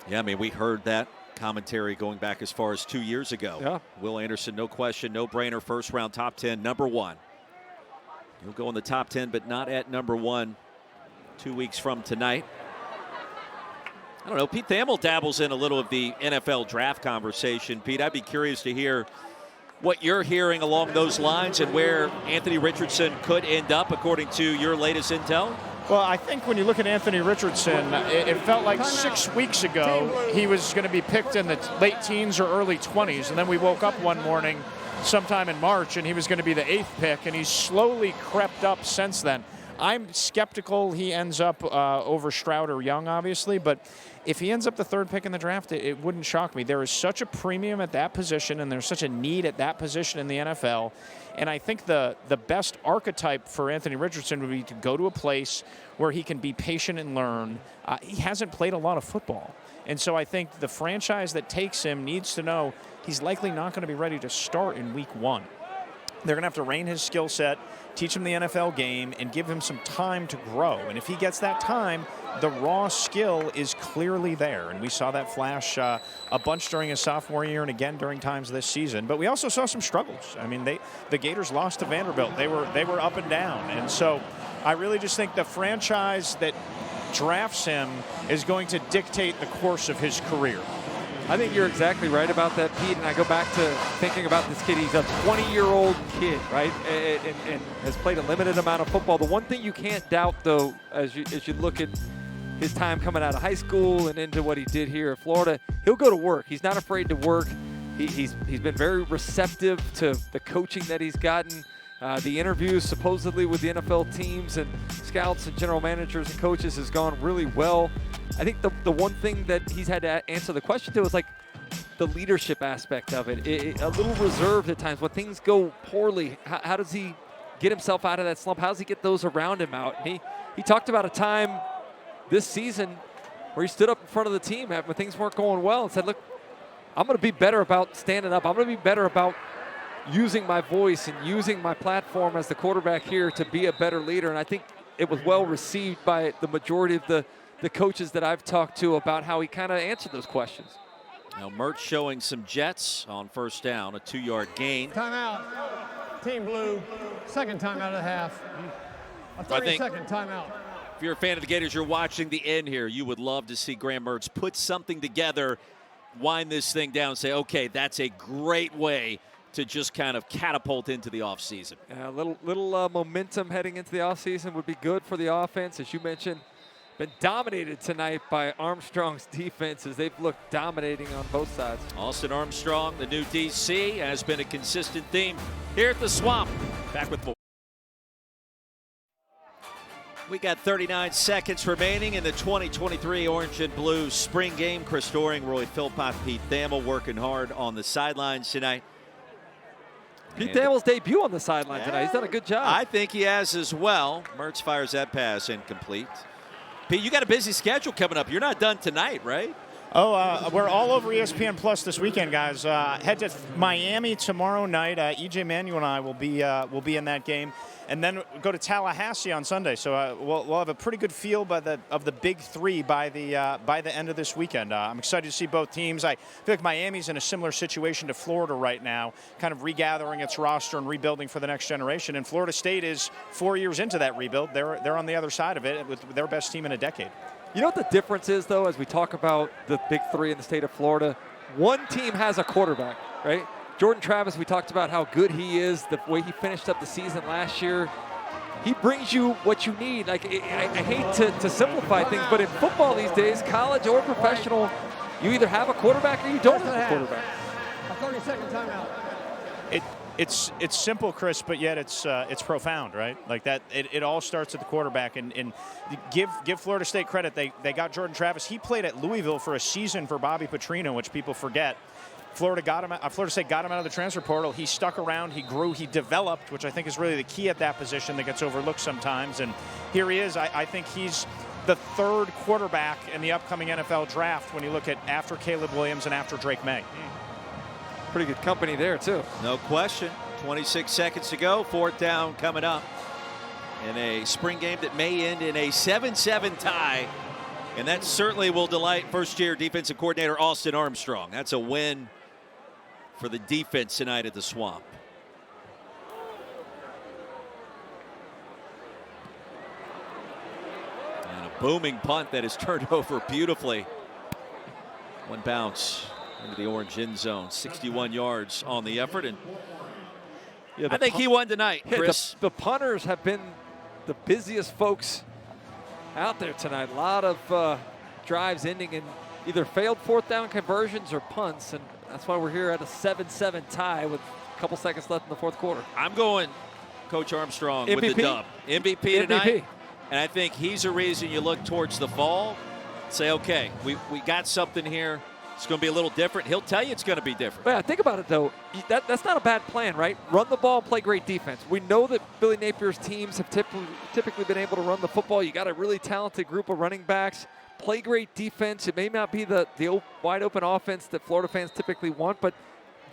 Yeah, I mean, we heard that commentary going back as far as 2 years ago. Yeah. Will Anderson, no question, no brainer, first round, top 10, #1. He'll go in the top 10, but not at #1 2 weeks from tonight. I don't know, Pete Thamel dabbles in a little of the NFL draft conversation. Pete, I'd be curious to hear what you're hearing along those lines and where Anthony Richardson could end up according to your latest intel. Well, I think when you look at Anthony Richardson, it felt like 6 weeks ago he was going to be picked in the late teens or early 20s, and then we woke up one morning sometime in March and he was going to be the 8th pick, and he's slowly crept up since then. I'm skeptical he ends up over Stroud or Young, obviously, but if he ends up the 3rd pick in the draft, it wouldn't shock me. There is such a premium at that position, and there's such a need at that position in the NFL. And I think the best archetype for Anthony Richardson would be to go to a place where he can be patient and learn. He hasn't played a lot of football. And so I think the franchise that takes him needs to know he's likely not going to be ready to start in week 1. They're going to have to rein his skill set, teach him the NFL game, and give him some time to grow. And if he gets that time, the raw skill is clearly there. And we saw that flash a bunch during his sophomore year and again during times this season. But we also saw some struggles. I mean, the Gators lost to Vanderbilt. They were up and down. And so I really just think the franchise that drafts him is going to dictate the course of his career. I think you're exactly right about that, Pete. And I go back to thinking about this kid. He's a 20-year-old kid, right, and has played a limited amount of football. The one thing you can't doubt, though, as you look at his time coming out of high school and into what he did here at Florida, he'll go to work. He's not afraid to work. He's been very receptive to the coaching that he's gotten. The interviews supposedly with the NFL teams and scouts and general managers and coaches has gone really well. I think the one thing that he's had to answer the question to is like the leadership aspect of it. A little reserved at times. When things go poorly, how does he get himself out of that slump? How does he get those around him out? And he talked about a time this season where he stood up in front of the team when things weren't going well and said, look, I'm going to be better about standing up. I'm going to be better about using my voice and using my platform as the quarterback here to be a better leader. And I think it was well received by the majority of the coaches that I've talked to about how he kind of answered those questions. Now Mertz showing some jets on first down, a 2-yard gain. Timeout. Team Blue, 2nd timeout of the half. A 30-second timeout. If you're a fan of the Gators, you're watching the end here. You would love to see Graham Mertz put something together, wind this thing down, and say, okay, that's a great way to just kind of catapult into the offseason. A little momentum heading into the offseason would be good for the offense. As you mentioned, been dominated tonight by Armstrong's defense as they've looked dominating on both sides. Austin Armstrong, the new DC, has been a consistent theme here at the Swamp. Back with more. We got 39 seconds remaining in the 2023 Orange and Blue spring game. Chris Doering, Roy Philpott, Pete Thamel working hard on the sidelines tonight. Pete Thamel's debut on the sideline tonight. He's done a good job. I think he has as well. Mertz fires that pass incomplete. Pete, you got a busy schedule coming up. You're not done tonight, right? We're all over ESPN Plus this weekend, guys. Head to Miami tomorrow night. EJ Manuel and I will be in that game, and then go to Tallahassee on Sunday. So we'll have a pretty good feel of the big three by the end of this weekend. I'm excited to see both teams. I feel like Miami's in a similar situation to Florida right now, kind of regathering its roster and rebuilding for the next generation. And Florida State is 4 years into that rebuild. They're on the other side of it with their best team in a decade. You know what the difference is, though, as we talk about the big three in the state of Florida? One team has a quarterback, right? Jordan Travis, we talked about how good he is, the way he finished up the season last year. He brings you what you need. Like, I hate to simplify things, but in football these days, college or professional, you either have a quarterback or you don't have a quarterback. A 30-second timeout. It's simple, Chris, but yet it's profound, right? Like that, it all starts at the quarterback. And give Florida State credit. They got Jordan Travis. He played at Louisville for a season for Bobby Petrino, which people forget. Florida State got him out of the transfer portal. He stuck around. He grew. He developed, which I think is really the key at that position that gets overlooked sometimes. And here he is. I think he's the 3rd quarterback in the upcoming NFL draft when you look at after Caleb Williams and after Drake May. Pretty good company there, too. No question. 26 seconds to go. 4th down coming up in a spring game that may end in a 7-7 tie. And that certainly will delight first-year defensive coordinator Austin Armstrong. That's a win for the defense tonight at the Swamp. And a booming punt that is turned over beautifully. One bounce into the orange end zone. 61 yards on the effort. And I think he won tonight, Chris. The punters have been the busiest folks out there tonight. A lot of drives ending in either failed fourth down conversions or punts, and that's why we're here at a 7-7 tie with a couple seconds left in the fourth quarter. I'm going Coach Armstrong MVP? with the dub. MVP tonight. And I think he's a reason you look towards the fall, say, okay, we got something here. It's going to be a little different. He'll tell you it's going to be different. Yeah, think about it, though. That's not a bad plan, right? Run the ball and play great defense. We know that Billy Napier's teams have typically been able to run the football. You got a really talented group of running backs. Play great defense. It may not be the wide open offense that Florida fans typically want, but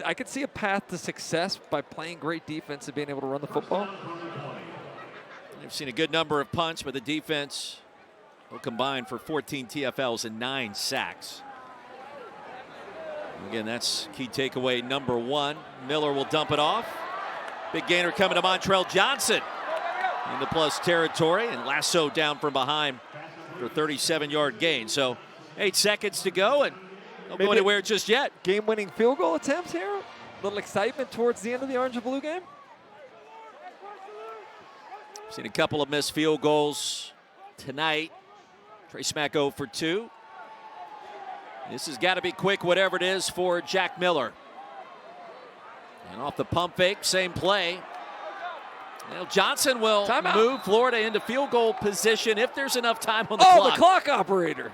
I could see a path to success by playing great defense and being able to run the football. You've seen a good number of punts, but the defense will combine for 14 TFLs and 9 sacks. Again, that's key takeaway number 1. Miller will dump it off. Big gainer coming to Montrell Johnson in the plus territory, and Lasso down from behind for a 37-yard gain. So 8 seconds to go, and don't go anywhere just yet. Game-winning field goal attempts here. A little excitement towards the end of the orange and blue game. Seen a couple of missed field goals tonight. Trey Smack 0 for 2. This has got to be quick, whatever it is, for Jack Miller. And off the pump fake, same play. Now Johnson will move Florida into field goal position if there's enough time on the clock. Oh, the clock operator.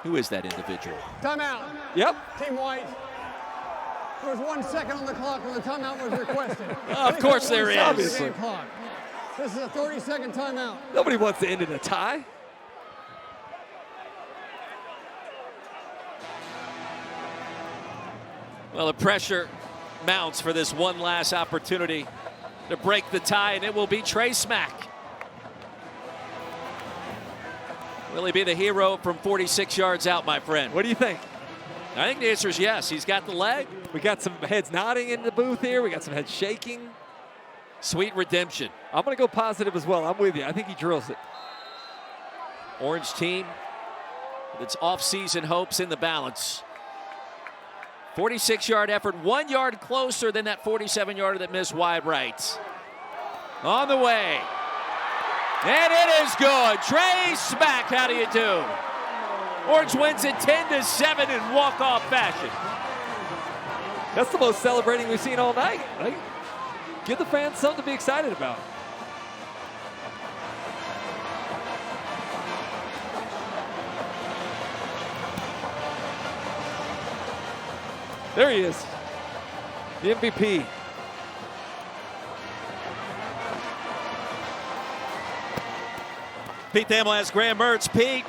Who is that individual? Timeout. Yep. Team White. There was 1 second on the clock when the timeout was requested. Of course there is. Obviously. This is a 30-second timeout. Nobody wants to end in a tie. Well, the pressure mounts for this one last opportunity to break the tie, and it will be Trey Smack. Will he be the hero from 46 yards out, my friend? What do you think? I think the answer is yes. He's got the leg. We got some heads nodding in the booth here. We got some heads shaking. Sweet redemption. I'm going to go positive as well. I'm with you. I think he drills it. Orange team with its off-season hopes in the balance. 46-yard effort, 1 yard closer than that 47-yarder that missed wide right. On the way. And it is good. Trey Smack, how do you do? Orange wins it 10-7 in walk-off fashion. That's the most celebrating we've seen all night. Right? Give the fans something to be excited about. There he is, the MVP. Pete Thamel has Graham Mertz. Pete.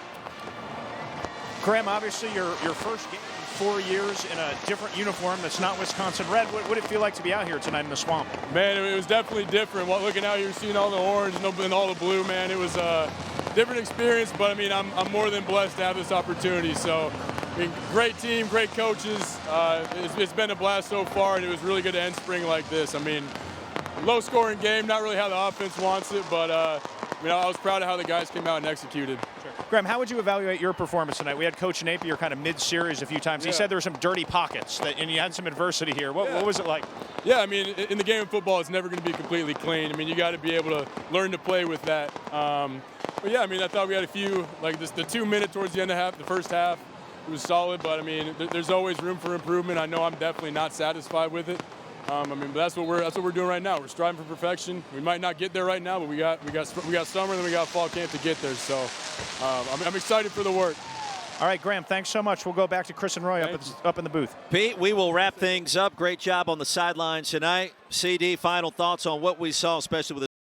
Graham, obviously your first game in 4 years in a different uniform that's not Wisconsin red. What would it feel like to be out here tonight in the swamp? Man, it was definitely different. Looking out here, seeing all the orange and all the blue, man, it was a different experience. But I mean, I'm more than blessed to have this opportunity. So, I mean, great team, great coaches. It's been a blast so far, and it was really good to end spring like this. I mean, low-scoring game, not really how the offense wants it, but I was proud of how the guys came out and executed. Sure. Graham, how would you evaluate your performance tonight? We had Coach Napier kind of mid-series a few times. He said there were some dirty pockets, and you had some adversity here. What was it like? Yeah, I mean, in the game of football, it's never going to be completely clean. I mean, you got to be able to learn to play with that. But yeah, I mean, I thought we had a few, like the 2 minute towards the end of the first half, it was solid, but I mean, there's always room for improvement. I know I'm definitely not satisfied with it. I mean, but that's what we're doing right now. We're striving for perfection. We might not get there right now, but we got summer, and then we got fall camp to get there. So I'm excited for the work. All right, Graham, thanks so much. We'll go back to Chris and Roy up in the booth. Pete, we will wrap things up. Great job on the sidelines tonight. CD, final thoughts on what we saw, especially with